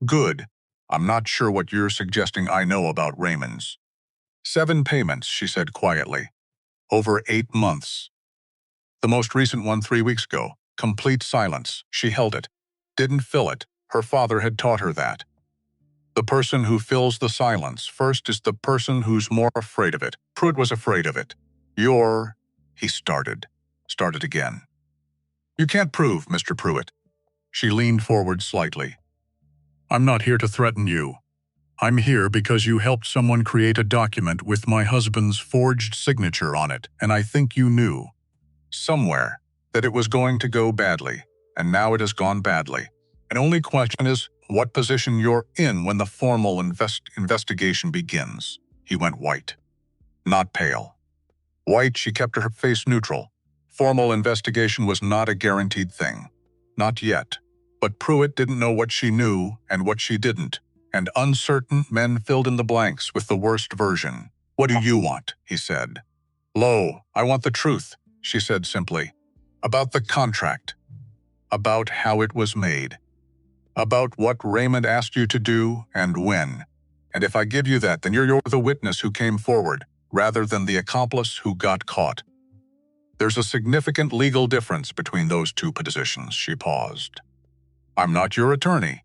Good. I'm not sure what you're suggesting I know about Raymond's. 7 payments, she said quietly. Over 8 months. The most recent one 3 weeks ago. Complete silence. She held it. Didn't fill it. Her father had taught her that. The person who fills the silence first is the person who's more afraid of it. Pruitt was afraid of it. He started again. You can't prove, Mr. Pruitt. She leaned forward slightly. I'm not here to threaten you. I'm here because you helped someone create a document with my husband's forged signature on it, and I think you knew, somewhere, that it was going to go badly, and now it has gone badly. And only question is what position you're in when the formal investigation begins. He went white. Not pale. White, she kept her face neutral. Formal investigation was not a guaranteed thing. Not yet. But Pruitt didn't know what she knew and what she didn't, and uncertain men filled in the blanks with the worst version. What do you want? He said. Lo, I want the truth, she said simply. About the contract. About how it was made. About what Raymond asked you to do and when. And if I give you that, then you're the witness who came forward, rather than the accomplice who got caught. There's a significant legal difference between those two positions, she paused. I'm not your attorney,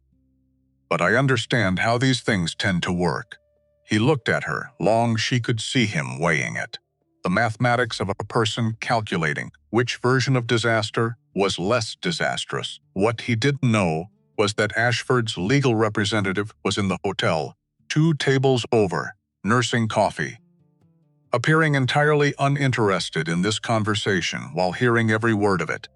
but I understand how these things tend to work. He looked at her, long she could see him weighing it. The mathematics of a person calculating which version of disaster was less disastrous. What he didn't know was that Ashford's legal representative was in the hotel, 2 tables over, nursing coffee. Appearing entirely uninterested in this conversation while hearing every word of it.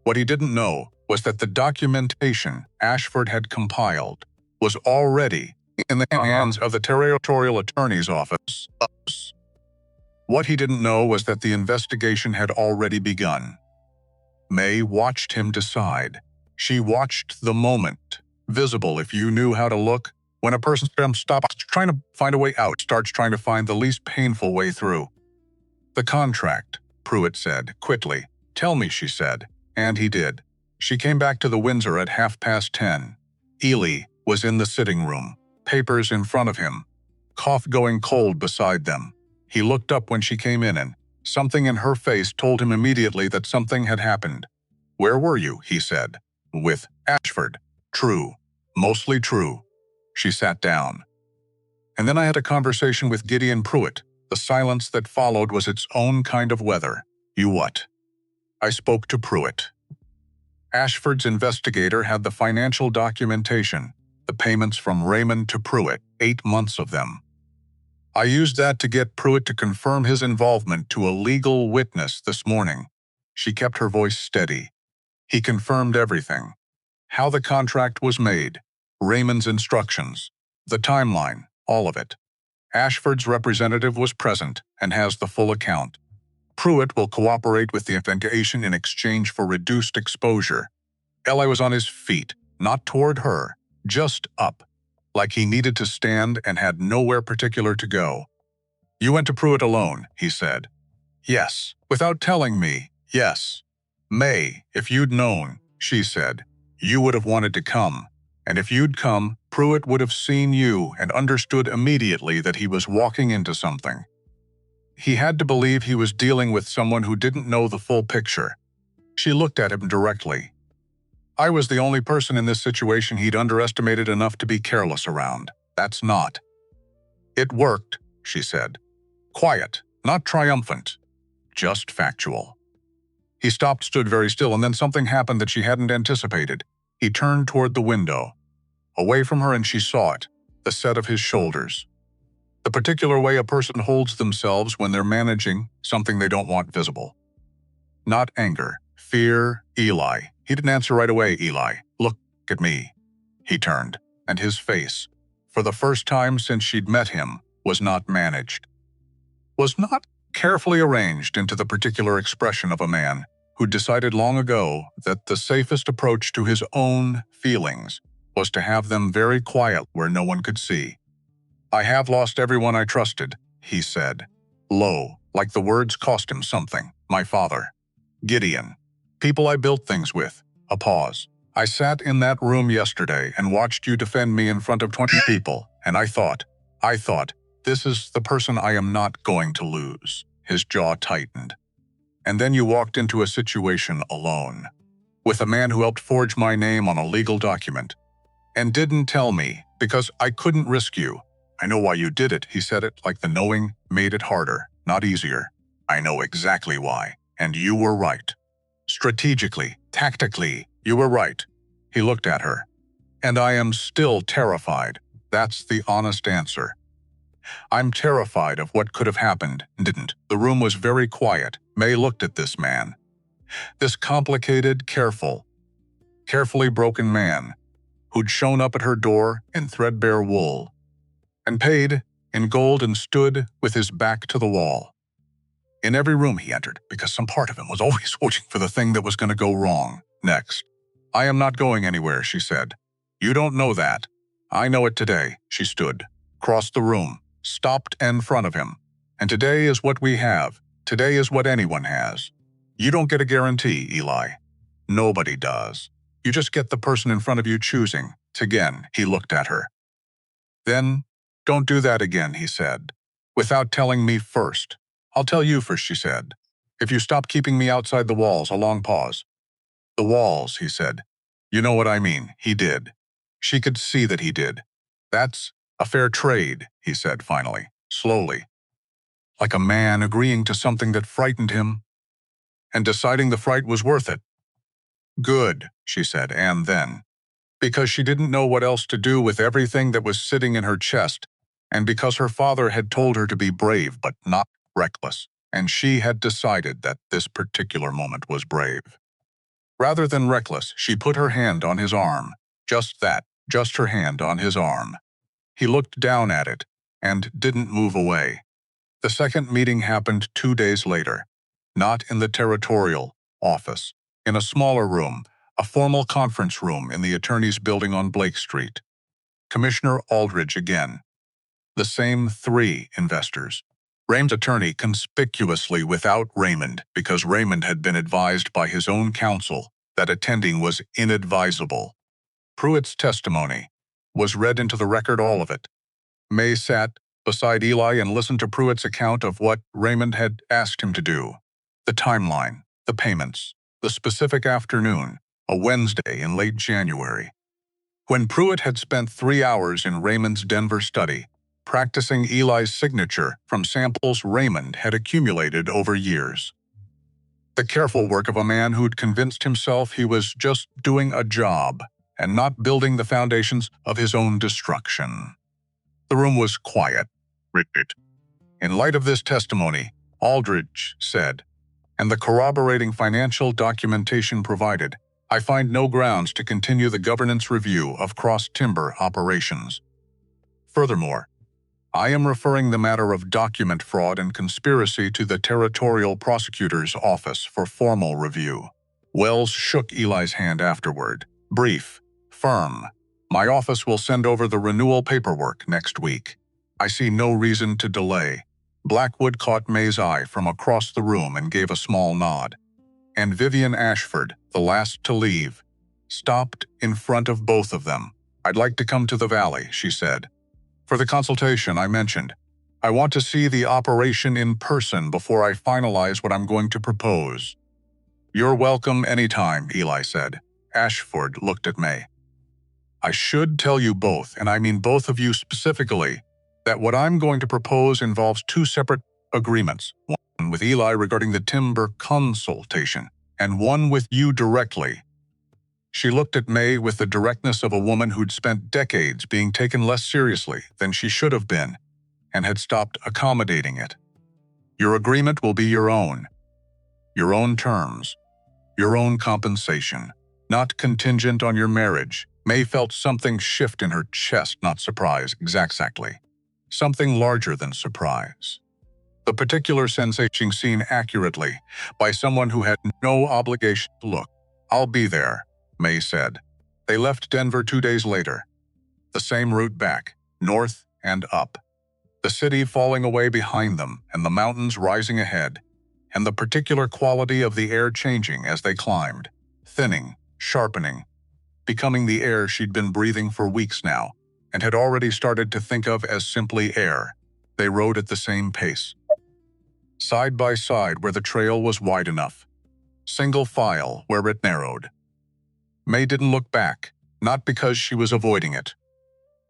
What he didn't know was that the documentation Ashford had compiled was already in the hands of the territorial attorney's office. What he didn't know was that the investigation had already begun. May watched him decide. She watched the moment, visible if you knew how to look, when a person stops trying to find a way out, starts trying to find the least painful way through. The contract, Pruitt said, quickly. Tell me, she said, and he did. She came back to the Windsor at 10:30. Ely was in the sitting room, papers in front of him, cough going cold beside them. He looked up when she came in and something in her face told him immediately that something had happened. Where were you? He said. With Ashford. True. Mostly true. She sat down. And then I had a conversation with Gideon Pruitt. The silence that followed was its own kind of weather. You what? I spoke to Pruitt. Ashford's investigator had the financial documentation, the payments from Raymond to Pruitt, 8 months of them. I used that to get Pruitt to confirm his involvement to a legal witness this morning. She kept her voice steady. He confirmed everything. How the contract was made, Raymond's instructions, the timeline, all of it. Ashford's representative was present and has the full account. Pruitt will cooperate with the investigation in exchange for reduced exposure. Eli was on his feet, not toward her, just up, like he needed to stand and had nowhere particular to go. You went to Pruitt alone, he said. Yes. Without telling me, yes. May, if you'd known, she said, you would have wanted to come. And if you'd come, Pruitt would have seen you and understood immediately that he was walking into something. He had to believe he was dealing with someone who didn't know the full picture. She looked at him directly. I was the only person in this situation he'd underestimated enough to be careless around. That's not. It worked, she said. Quiet, not triumphant, just factual. He stopped, stood very still, and then something happened that she hadn't anticipated. He turned toward the window. Away from her, and she saw it, the set of his shoulders. The particular way a person holds themselves when they're managing something they don't want visible. Not anger, Fear, Eli. He didn't answer right away, Eli. Look at me. He turned, and his face, for the first time since she'd met him, was not managed. Was not carefully arranged into the particular expression of a man who decided long ago that the safest approach to his own feelings was to have them very quiet where no one could see. I have lost everyone I trusted, he said, low, like the words cost him something. My father, Gideon, people I built things with. A pause. I sat in that room yesterday and watched you defend me in front of 20 people, and I thought, this is the person I am not going to lose. His jaw tightened. And then you walked into a situation alone, with a man who helped forge my name on a legal document, and didn't tell me because I couldn't risk you. I know why you did it, he said it like the knowing made it harder, not easier. I know exactly why, and you were right. Strategically, tactically, you were right. He looked at her. And I am still terrified. That's the honest answer. I'm terrified of what could have happened, didn't. The room was very quiet. May looked at this man. This complicated, carefully broken man who'd shown up at her door in threadbare wool and paid in gold and stood with his back to the wall. In every room he entered, because some part of him was always watching for the thing that was going to go wrong next. I am not going anywhere, she said. You don't know that. I know it today. She stood, crossed the room, stopped in front of him. And today is what we have. Today is what anyone has. You don't get a guarantee, Eli. Nobody does. You just get the person in front of you choosing. Again, he looked at her. Then, don't do that again, he said, without telling me first. I'll tell you first, she said. If you stop keeping me outside the walls, a long pause. The walls, he said. You know what I mean. He did. She could see that he did. That's a fair trade, he said finally, slowly. Like a man agreeing to something that frightened him and deciding the fright was worth it. Good, she said, and then, because she didn't know what else to do with everything that was sitting in her chest, and because her father had told her to be brave but not reckless, and she had decided that this particular moment was brave. Rather than reckless, she put her hand on his arm. Just that, just her hand on his arm. He looked down at it and didn't move away. The second meeting happened 2 days later, not in the territorial office, in a smaller room, a formal conference room in the attorney's building on Blake Street. Commissioner Aldridge again. The same 3 investors. Raymond's attorney conspicuously without Raymond because Raymond had been advised by his own counsel that attending was inadvisable. Pruitt's testimony was read into the record, all of it. May sat beside Eli and listened to Pruitt's account of what Raymond had asked him to do. The timeline, the payments, the specific afternoon, a Wednesday in late January. When Pruitt had spent 3 hours in Raymond's Denver study, practicing Eli's signature from samples Raymond had accumulated over years. The careful work of a man who'd convinced himself he was just doing a job and not building the foundations of his own destruction. The room was quiet. In light of this testimony, Aldridge said, and the corroborating financial documentation provided, I find no grounds to continue the governance review of cross-timber operations. Furthermore, I am referring the matter of document fraud and conspiracy to the Territorial Prosecutor's Office for formal review. Wells shook Eli's hand afterward. Brief, firm. My office will send over the renewal paperwork next week. I see no reason to delay. Blackwood caught May's eye from across the room and gave a small nod. And Vivian Ashford, the last to leave, stopped in front of both of them. I'd like to come to the valley, she said. For the consultation I mentioned, I want to see the operation in person before I finalize what I'm going to propose. You're welcome anytime, Eli said. Ashford looked at May. I should tell you both, and I mean both of you specifically, that what I'm going to propose involves 2 separate agreements. One with Eli regarding the timber consultation, and one with you directly. She looked at May with the directness of a woman who'd spent decades being taken less seriously than she should have been, and had stopped accommodating it. Your agreement will be your own terms. Your own compensation, not contingent on your marriage. May felt something shift in her chest, not surprise, exactly. Something larger than surprise. The particular sensation seen accurately by someone who had no obligation to look. I'll be there, May said. They left Denver 2 days later. The same route back, north and up. The city falling away behind them and the mountains rising ahead, and the particular quality of the air changing as they climbed, thinning, sharpening, becoming the air she'd been breathing for weeks now, and had already started to think of as simply air. They rode at the same pace. Side by side where the trail was wide enough. Single file where it narrowed. May didn't look back, not because she was avoiding it,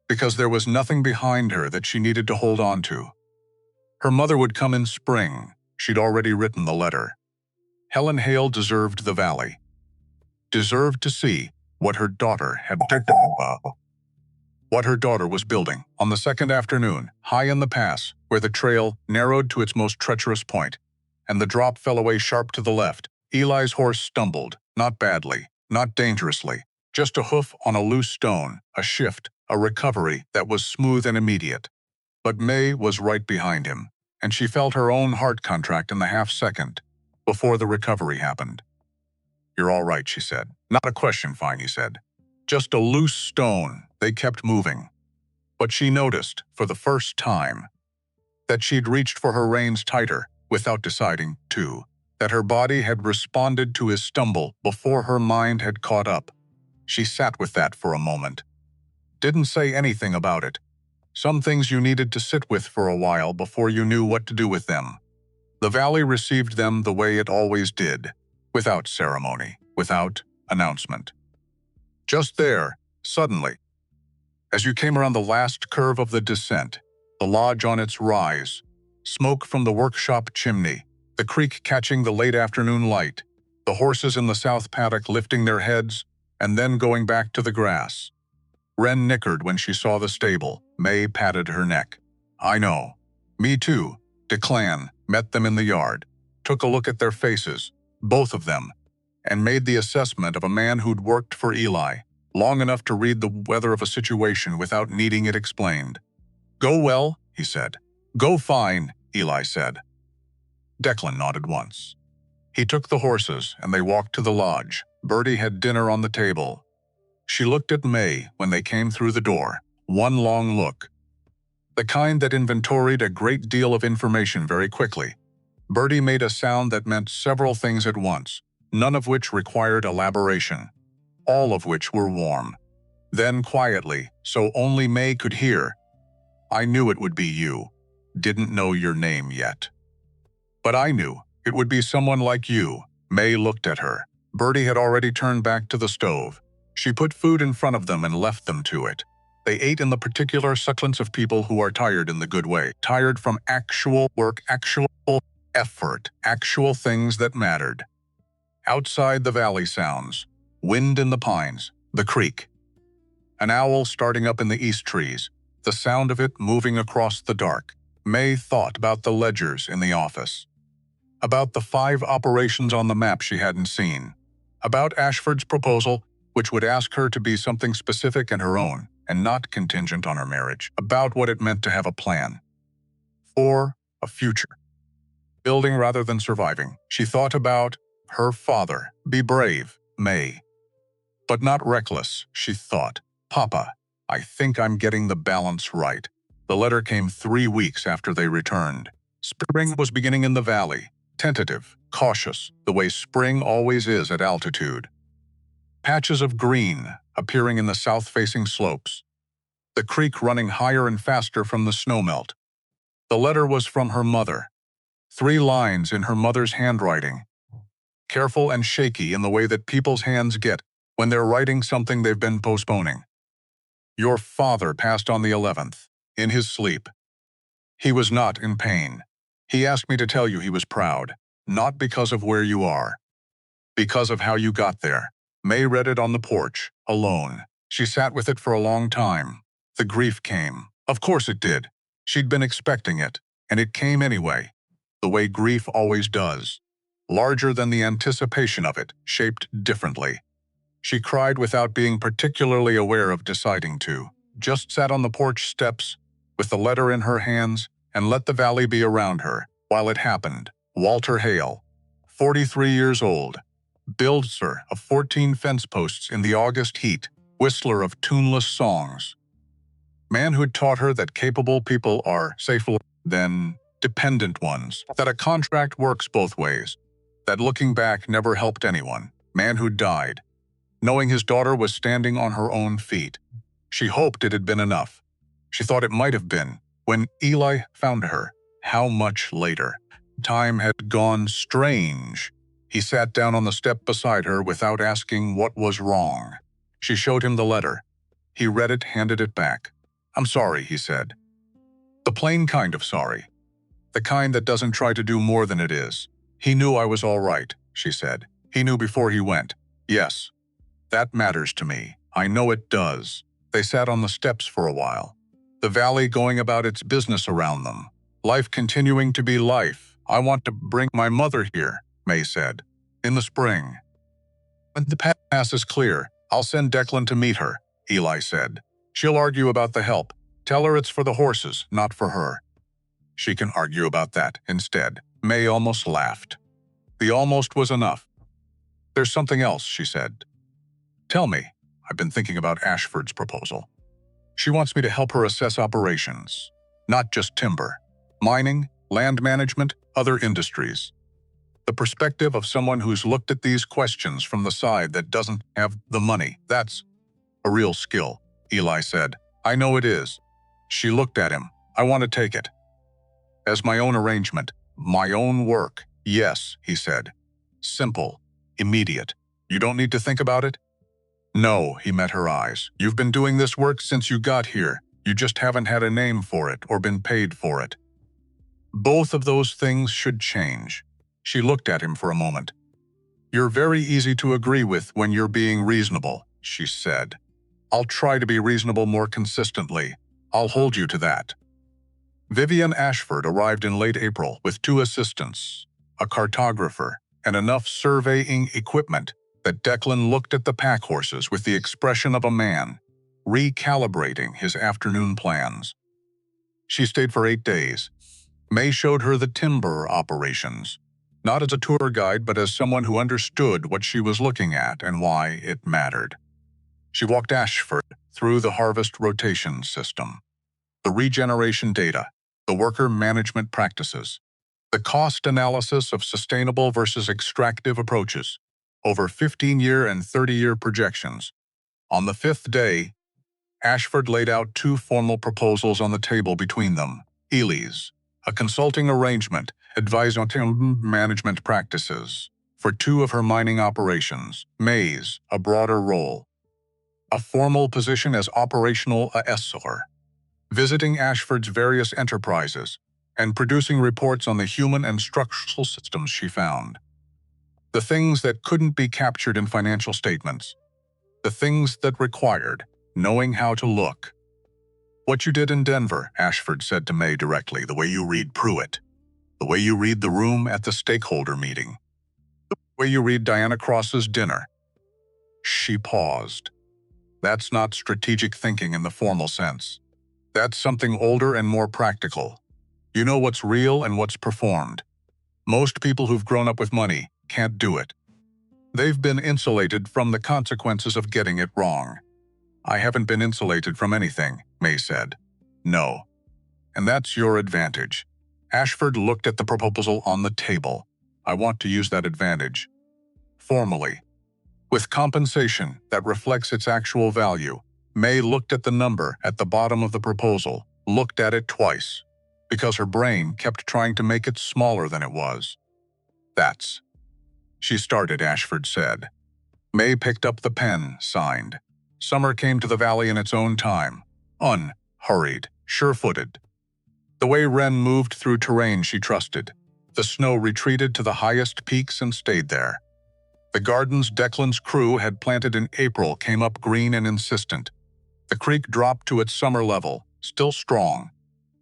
because there was nothing behind her that she needed to hold on to. Her mother would come in spring. She'd already written the letter. Helen Hale deserved the valley. Deserved to see what her daughter had what her daughter was building. On the second afternoon, high in the pass, where the trail narrowed to its most treacherous point, and the drop fell away sharp to the left, Eli's horse stumbled, not badly, not dangerously, just a hoof on a loose stone, a shift, a recovery that was smooth and immediate. But May was right behind him, and she felt her own heart contract in the half-second before the recovery happened. "You're all right," she said. "Not a question, fine," he said. "Just a loose stone." They kept moving. But she noticed, for the first time, that she'd reached for her reins tighter, without deciding to, that her body had responded to his stumble before her mind had caught up. She sat with that for a moment. Didn't say anything about it. Some things you needed to sit with for a while before you knew what to do with them. The valley received them the way it always did, without ceremony, without announcement. Just there, suddenly, as you came around the last curve of the descent, the lodge on its rise, smoke from the workshop chimney, the creek catching the late afternoon light, the horses in the south paddock lifting their heads and then going back to the grass. Wren nickered when she saw the stable. May patted her neck. "I know. Me too." Declan met them in the yard, took a look at their faces, both of them, and made the assessment of a man who'd worked for Eli long enough to read the weather of a situation without needing it explained. "Go well," he said. "Go fine," Eli said. Declan nodded once. He took the horses and they walked to the lodge. Bertie had dinner on the table. She looked at May when they came through the door, one long look. The kind that inventoried a great deal of information very quickly. Bertie made a sound that meant several things at once, none of which required elaboration, all of which were warm. Then quietly, so only May could hear, "I knew it would be you. Didn't know your name yet. But I knew it would be someone like you." May looked at her. Bertie had already turned back to the stove. She put food in front of them and left them to it. They ate in the particular succulence of people who are tired in the good way, tired from actual work, actual effort, actual things that mattered. Outside, the valley sounds, wind in the pines, the creek. An owl starting up in the east trees, the sound of it moving across the dark. May thought about the ledgers in the office, about the 5 operations on the map she hadn't seen, about Ashford's proposal, which would ask her to be something specific and her own, and not contingent on her marriage, about what it meant to have a plan. For a future. Building rather than surviving. She thought about her father. Be brave, May. But not reckless, she thought. Papa, I think I'm getting the balance right. The letter came 3 weeks after they returned. Spring was beginning in the valley, tentative, cautious, the way spring always is at altitude. Patches of green appearing in the south-facing slopes. The creek running higher and faster from the snowmelt. The letter was from her mother. 3 lines in her mother's handwriting. Careful and shaky in the way that people's hands get when they're writing something they've been postponing. Your father passed on the 11th, in his sleep. He was not in pain. He asked me to tell you he was proud, not because of where you are, because of how you got there. May read it on the porch, alone. She sat with it for a long time. The grief came. Of course it did. She'd been expecting it, and it came anyway, the way grief always does. larger than the anticipation of it, shaped differently. She cried without being particularly aware of deciding to, just sat on the porch steps with the letter in her hands and let the valley be around her while it happened. Walter Hale, 43 years old, builder of 14 fence posts in the August heat, whistler of tuneless songs. Man who'd taught her that capable people are safer than dependent ones, that a contract works both ways, that looking back never helped anyone. Man who died, knowing his daughter was standing on her own feet. She hoped it had been enough. She thought it might have been, when Eli found her. How much later? Time had gone strange. He sat down on the step beside her without asking what was wrong. She showed him the letter. He read it, handed it back. "I'm sorry," he said. The plain kind of sorry. The kind that doesn't try to do more than it is. "He knew I was all right," she said. "He knew before he went." "Yes. That matters to me. I know it does." They sat on the steps for a while. The valley going about its business around them. Life continuing to be life. "I want to bring my mother here," May said. "In the spring. When the pass is clear, I'll send Declan to meet her," Eli said. "She'll argue about the help. Tell her it's for the horses, not for her." "She can argue about that instead." May almost laughed. The almost was enough. "There's something else," she said. "Tell me." "I've been thinking about Ashford's proposal. She wants me to help her assess operations. Not just timber. Mining, land management, other industries. The perspective of someone who's looked at these questions from the side that doesn't have the money. That's a real skill," Eli said. "I know it is." She looked at him. "I want to take it. As my own arrangement, my own work." "Yes," he said. "Simple, immediate. You don't need to think about it?" "No," he met her eyes. "You've been doing this work since you got here. You just haven't had a name for it or been paid for it. Both of those things should change." She looked at him for a moment. "You're very easy to agree with when you're being reasonable," she said. "I'll try to be reasonable more consistently. I'll hold you to that." Vivian Ashford arrived in late April with 2 assistants, a cartographer, and enough surveying equipment that Declan looked at the pack horses with the expression of a man recalibrating his afternoon plans. She stayed for 8 days. May showed her the timber operations, not as a tour guide but as someone who understood what she was looking at and why it mattered. She walked Ashford through the harvest rotation system, the regeneration data, the worker management practices, the cost analysis of sustainable versus extractive approaches, over 15-year and 30-year projections. On the 5th day, Ashford laid out 2 formal proposals on the table between them. Eli's, a consulting arrangement advising on timber management practices for 2 of her mining operations. May's, a broader role, a formal position as operational assessor, visiting Ashford's various enterprises and producing reports on the human and structural systems she found. The things that couldn't be captured in financial statements. The things that required knowing how to look. "What you did in Denver," Ashford said to May directly, "the way you read Pruitt, the way you read the room at the stakeholder meeting, the way you read Diana Cross's dinner." She paused. "That's not strategic thinking in the formal sense. That's something older and more practical. You know what's real and what's performed. Most people who've grown up with money can't do it. They've been insulated from the consequences of getting it wrong." "I haven't been insulated from anything," May said. "No. And that's your advantage." Ashford looked at the proposal on the table. "I want to use that advantage. Formally. With compensation that reflects its actual value." May looked at the number at the bottom of the proposal, looked at it twice, because her brain kept trying to make it smaller than it was. "That's." She started, Ashford said. May picked up the pen, signed. Summer came to the valley in its own time, unhurried, sure-footed. The way Wren moved through terrain she trusted. The snow retreated to the highest peaks and stayed there. The gardens Declan's crew had planted in April came up green and insistent. The creek dropped to its summer level, still strong,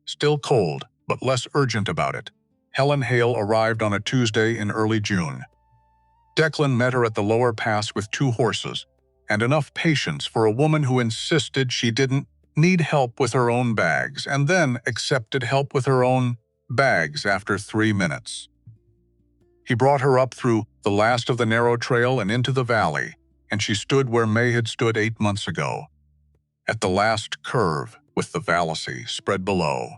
still cold, but less urgent about it. Helen Hale arrived on a Tuesday in early June. Declan met her at the lower pass with 2 horses, and enough patience for a woman who insisted she didn't need help with her own bags, and then accepted help with her own bags after 3 minutes. He brought her up through the last of the narrow trail and into the valley, and she stood where May had stood 8 months ago, at the last curve with the Vallacy spread below.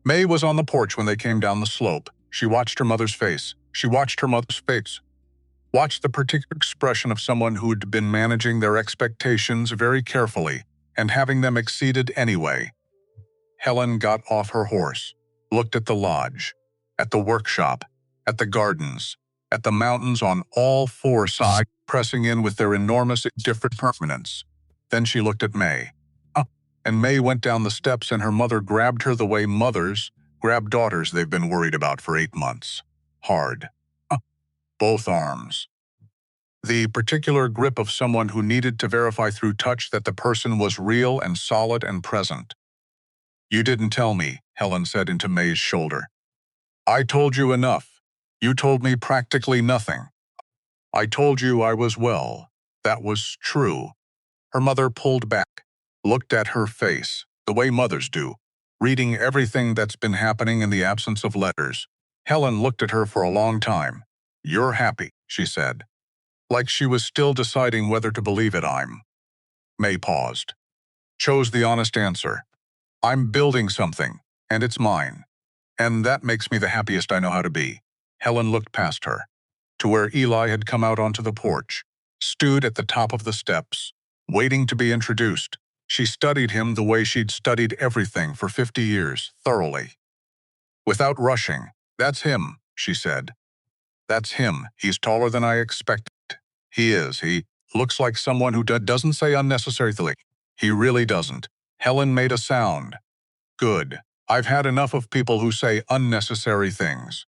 May was on the porch when they came down the slope. She watched her mother's face. She watched her mother's face. Watched the particular expression of someone who'd been managing their expectations very carefully and having them exceeded anyway. Helen got off her horse, looked at the lodge, at the workshop, at the gardens, at the mountains on all 4 sides, pressing in with their enormous different permanence. Then she looked at May. And May went down the steps and her mother grabbed her the way mothers grab daughters they've been worried about for 8 months. Hard. Both arms. The particular grip of someone who needed to verify through touch that the person was real and solid and present. "You didn't tell me," Helen said into May's shoulder. "I told you enough. You told me practically nothing. I told you I was well. That was true." Her mother pulled back, looked at her face, the way mothers do, reading everything that's been happening in the absence of letters. Helen looked at her for a long time. "You're happy," she said, like she was still deciding whether to believe it. May paused, chose the honest answer. "I'm building something, and it's mine. And that makes me the happiest I know how to be." Helen looked past her, to where Eli had come out onto the porch, stood at the top of the steps, waiting to be introduced. She studied him the way she'd studied everything for 50 years, thoroughly. Without rushing, "That's him," she said. "That's him. He's taller than I expected. He is. He looks like someone who doesn't say unnecessary things. He really doesn't." Helen made a sound. "Good. I've had enough of people who say unnecessary things."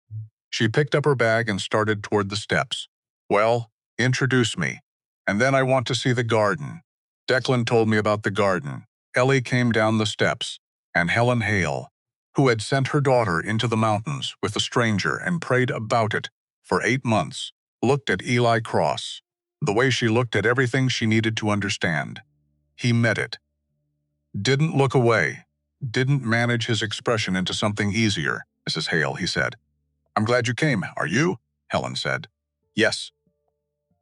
She picked up her bag and started toward the steps. "Well, introduce me. And then I want to see the garden." Declan told me about the garden. Ellie came down the steps, and Helen Hale, who had sent her daughter into the mountains with a stranger and prayed about it for 8 months, looked at Eli Cross, the way she looked at everything she needed to understand. He met it. Didn't look away. Didn't manage his expression into something easier. "Mrs. Hale," he said. "I'm glad you came. Are you?" Helen said. "Yes."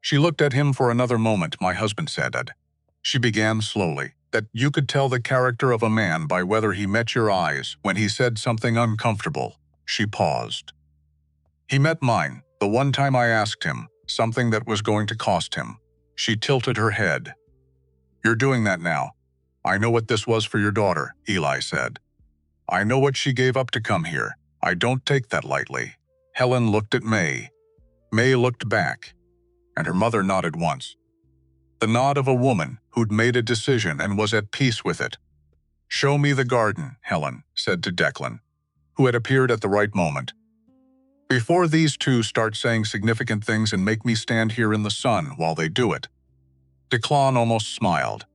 She looked at him for another moment. "My husband said," she began slowly, "that you could tell the character of a man by whether he met your eyes when he said something uncomfortable." She paused. "He met mine, the one time I asked him, something that was going to cost him." She tilted her head. "You're doing that now. I know what this was for your daughter," Eli said. "I know what she gave up to come here. I don't take that lightly." Helen looked at May. May looked back, and her mother nodded once. The nod of a woman who'd made a decision and was at peace with it. "Show me the garden," Helen said to Declan, who had appeared at the right moment. "Before these two start saying significant things and make me stand here in the sun while they do it." Declan almost smiled.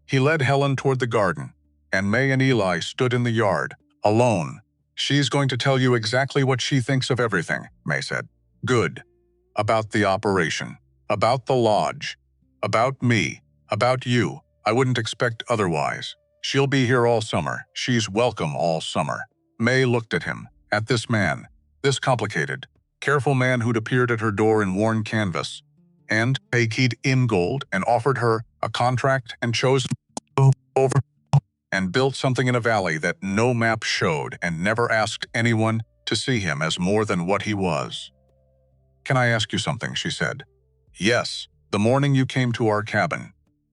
He led Helen toward the garden, and May and Eli stood in the yard, alone. "She's going to tell you exactly what she thinks of everything," May said. "Good. About the operation. About the lodge. About me. About you. I wouldn't expect otherwise. She'll be here all summer. She's welcome all summer." May looked at him, at this man, this complicated, careful man who'd appeared at her door in worn canvas, and paid in gold and offered her a contract and chose over and built something in a valley that no map showed and never asked anyone to see him as more than what he was. "Can I ask you something?" she said. "Yes. The morning you came to our cabin.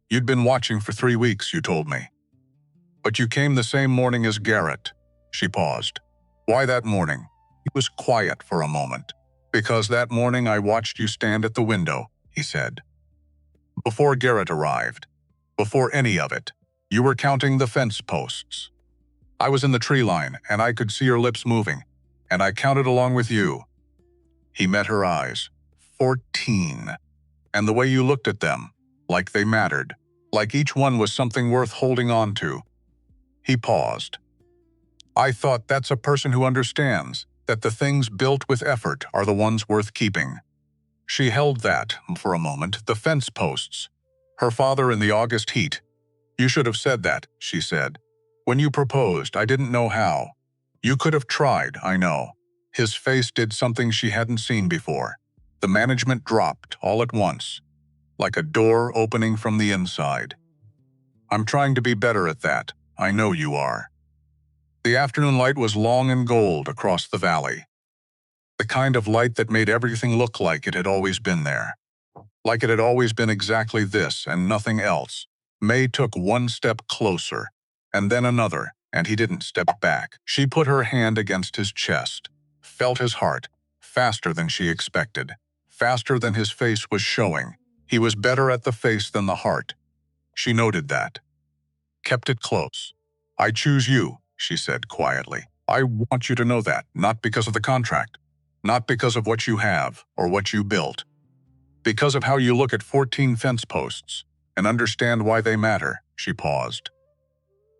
You'd been watching for 3 weeks, you told me. But you came the same morning as Garrett." She paused. "Why that morning?" He was quiet for a moment. "Because that morning I watched you stand at the window," he said. "Before Garrett arrived. Before any of it. You were counting the fence posts. I was in the tree line, and I could see your lips moving, and I counted along with you." He met her eyes. 14. And the way you looked at them, like they mattered, like each one was something worth holding on to. He paused. "I thought that's a person who understands. that the things built with effort are the ones worth keeping. She held that, for a moment, the fence posts. Her father in the August heat. "You should have said that," she said. "When you proposed, I didn't know how. You could have tried, I know." His face did something she hadn't seen before. The management dropped all at once, like a door opening from the inside. "I'm trying to be better at that. I know you are." The afternoon light was long and gold across the valley. The kind of light that made everything look like it had always been there. Like it had always been exactly this and nothing else. May took one step closer, and then another, and he didn't step back. She put her hand against his chest, felt his heart, faster than she expected, faster than his face was showing. He was better at the face than the heart. She noted that. Kept it close. "I choose you," she said quietly. "I want you to know that, not because of the contract, not because of what you have or what you built, because of how you look at 14 fence posts and understand why they matter." She paused.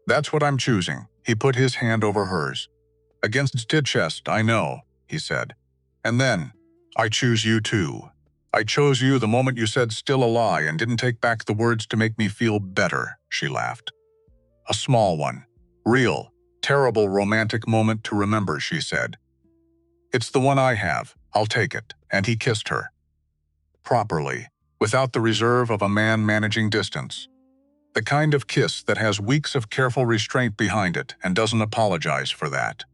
"That's what I'm choosing." He put his hand over hers. "Against his chest, I know," he said. "And then, I choose you too. I chose you the moment you said still a lie and didn't take back the words to make me feel better," she laughed. "A small one. Real, terrible romantic moment to remember," she said. "It's the one I have. I'll take it." And he kissed her. Properly, without the reserve of a man managing distance. The kind of kiss that has weeks of careful restraint behind it and doesn't apologize for that.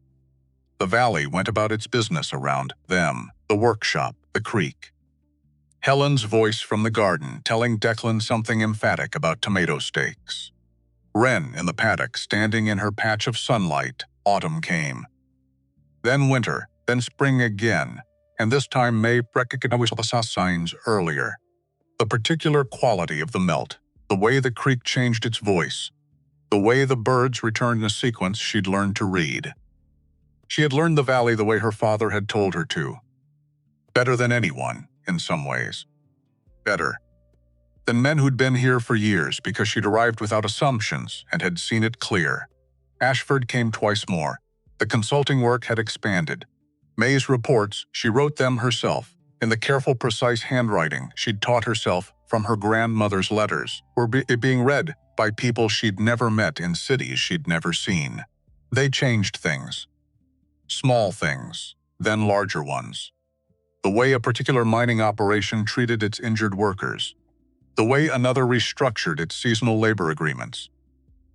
The valley went about its business around them, the workshop, the creek. Helen's voice from the garden telling Declan something emphatic about tomato steaks. Wren in the paddock standing in her patch of sunlight. Autumn came. Then winter, then spring again, and this time May recognized the signs earlier. The particular quality of the melt, the way the creek changed its voice, the way the birds returned in a sequence she'd learned to read. She had learned the valley the way her father had told her to. Better than anyone, in some ways. Better than men who'd been here for years because she'd arrived without assumptions and had seen it clear. Ashford came twice more. The consulting work had expanded. May's reports, she wrote them herself, in the careful, precise handwriting she'd taught herself from her grandmother's letters, were being read by people she'd never met in cities she'd never seen. They changed things. Small things, then larger ones. The way a particular mining operation treated its injured workers. The way another restructured its seasonal labor agreements.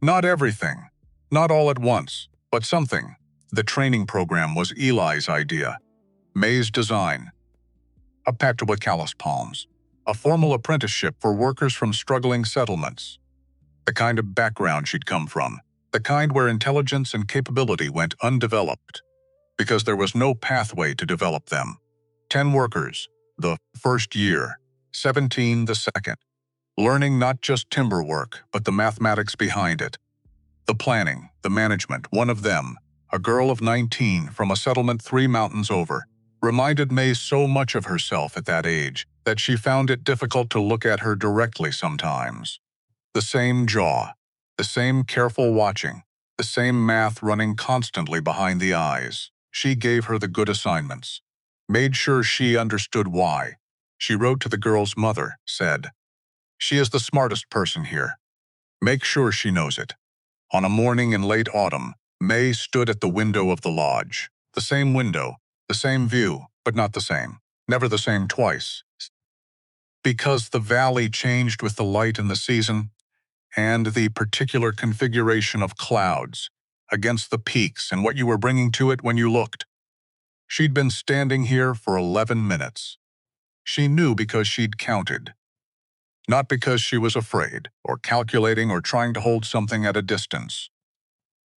Not everything, not all at once, but something. The training program was Eli's idea. May's design. A pact with callous palms. A formal apprenticeship for workers from struggling settlements. The kind of background she'd come from. The kind where intelligence and capability went undeveloped. Because there was no pathway to develop them. 10 workers, the first year. 17 the second. Learning not just timber work, but the mathematics behind it. The planning, the management, one of them, a girl of 19 from a settlement 3 mountains over, reminded May so much of herself at that age that she found it difficult to look at her directly sometimes. The same jaw, the same careful watching, the same math running constantly behind the eyes. She gave her the good assignments, made sure she understood why. She wrote to the girl's mother, said, "She is the smartest person here. Make sure she knows it." On a morning in late autumn, May stood at the window of the lodge. The same window, the same view, but not the same. Never the same twice. Because the valley changed with the light in the season, and the particular configuration of clouds against the peaks and what you were bringing to it when you looked. She'd been standing here for 11 minutes. She knew because she'd counted. Not because she was afraid, or calculating, or trying to hold something at a distance.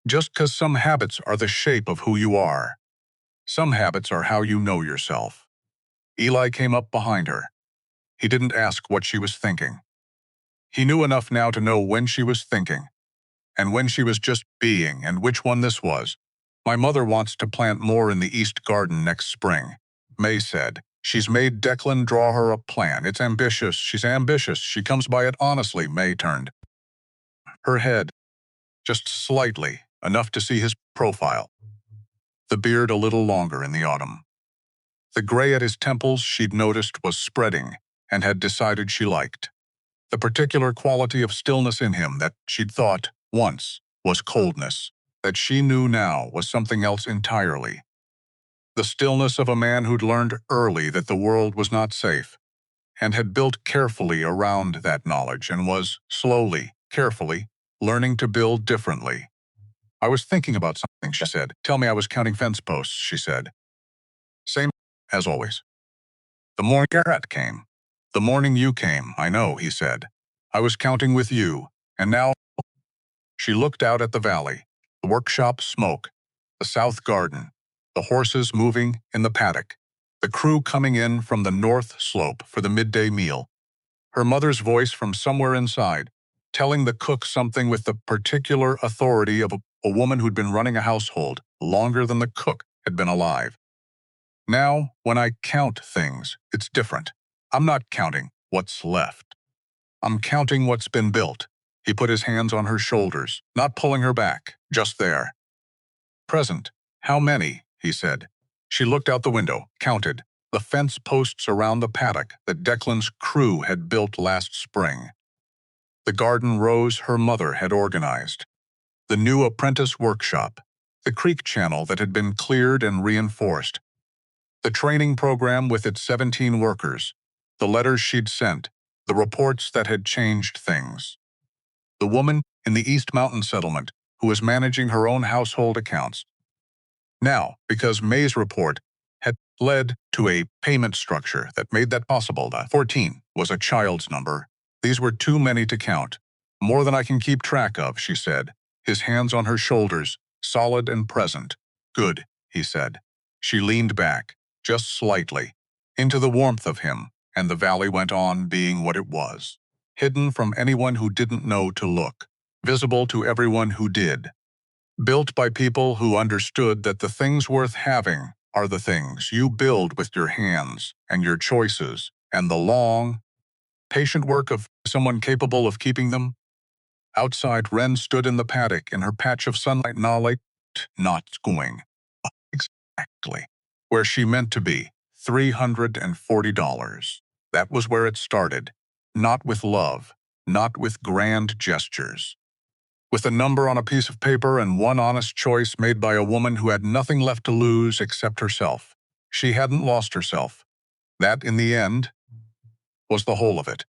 Just because some habits are the shape of who you are. Some habits are how you know yourself. Eli came up behind her. He didn't ask what she was thinking. He knew enough now to know when she was thinking, and when she was just being, and which one this was. "My mother wants to plant more in the East Garden next spring," May said. "She's made Declan draw her a plan. It's ambitious. She's ambitious. She comes by it honestly." May turned her head, just slightly, enough to see his profile. the beard a little longer in the autumn. The gray at his temples she'd noticed was spreading and had decided she liked. The particular quality of stillness in him that she'd thought, once, was coldness, that she knew now was something else entirely. The stillness of a man who'd learned early that the world was not safe, and had built carefully around that knowledge and was, slowly, carefully, learning to build differently. I was thinking about something, she said. Tell me. I was counting fence posts, she said. Same as always. The morning Garrett came. The morning you came, I know, he said. I was counting with you, and now... She looked out at the valley, the workshop smoke, the south garden, the horses moving in the paddock, the crew coming in from the north slope for the midday meal. Her mother's voice from somewhere inside, telling the cook something with the particular authority of a woman who'd been running a household longer than the cook had been alive. Now, when I count things, it's different. I'm not counting what's left. I'm counting what's been built. He put his hands on her shoulders, not pulling her back, just there. Present. How many? He said. She looked out the window, counted, the fence posts around the paddock that Declan's crew had built last spring. The garden rows her mother had organized. The new apprentice workshop. The creek channel that had been cleared and reinforced. The training program with its 17 workers. The letters she'd sent. The reports that had changed things. The woman in the East Mountain settlement who was managing her own household accounts. Now, because May's report had led to a payment structure that made that possible, 14 was a child's number. These were too many to count. More than I can keep track of, she said, his hands on her shoulders, solid and present. Good, he said. She leaned back, just slightly, into the warmth of him, and the valley went on being what it was. Hidden from anyone who didn't know to look, visible to everyone who did. Built by people who understood that the things worth having are the things you build with your hands and your choices and the long, patient work of someone capable of keeping them. Outside, Wren stood in the paddock in her patch of sunlight, not going. Exactly. Where she meant to be, $340. That was where it started. Not with love, not with grand gestures. With a number on a piece of paper and one honest choice made by a woman who had nothing left to lose except herself. She hadn't lost herself. That, in the end, was the whole of it.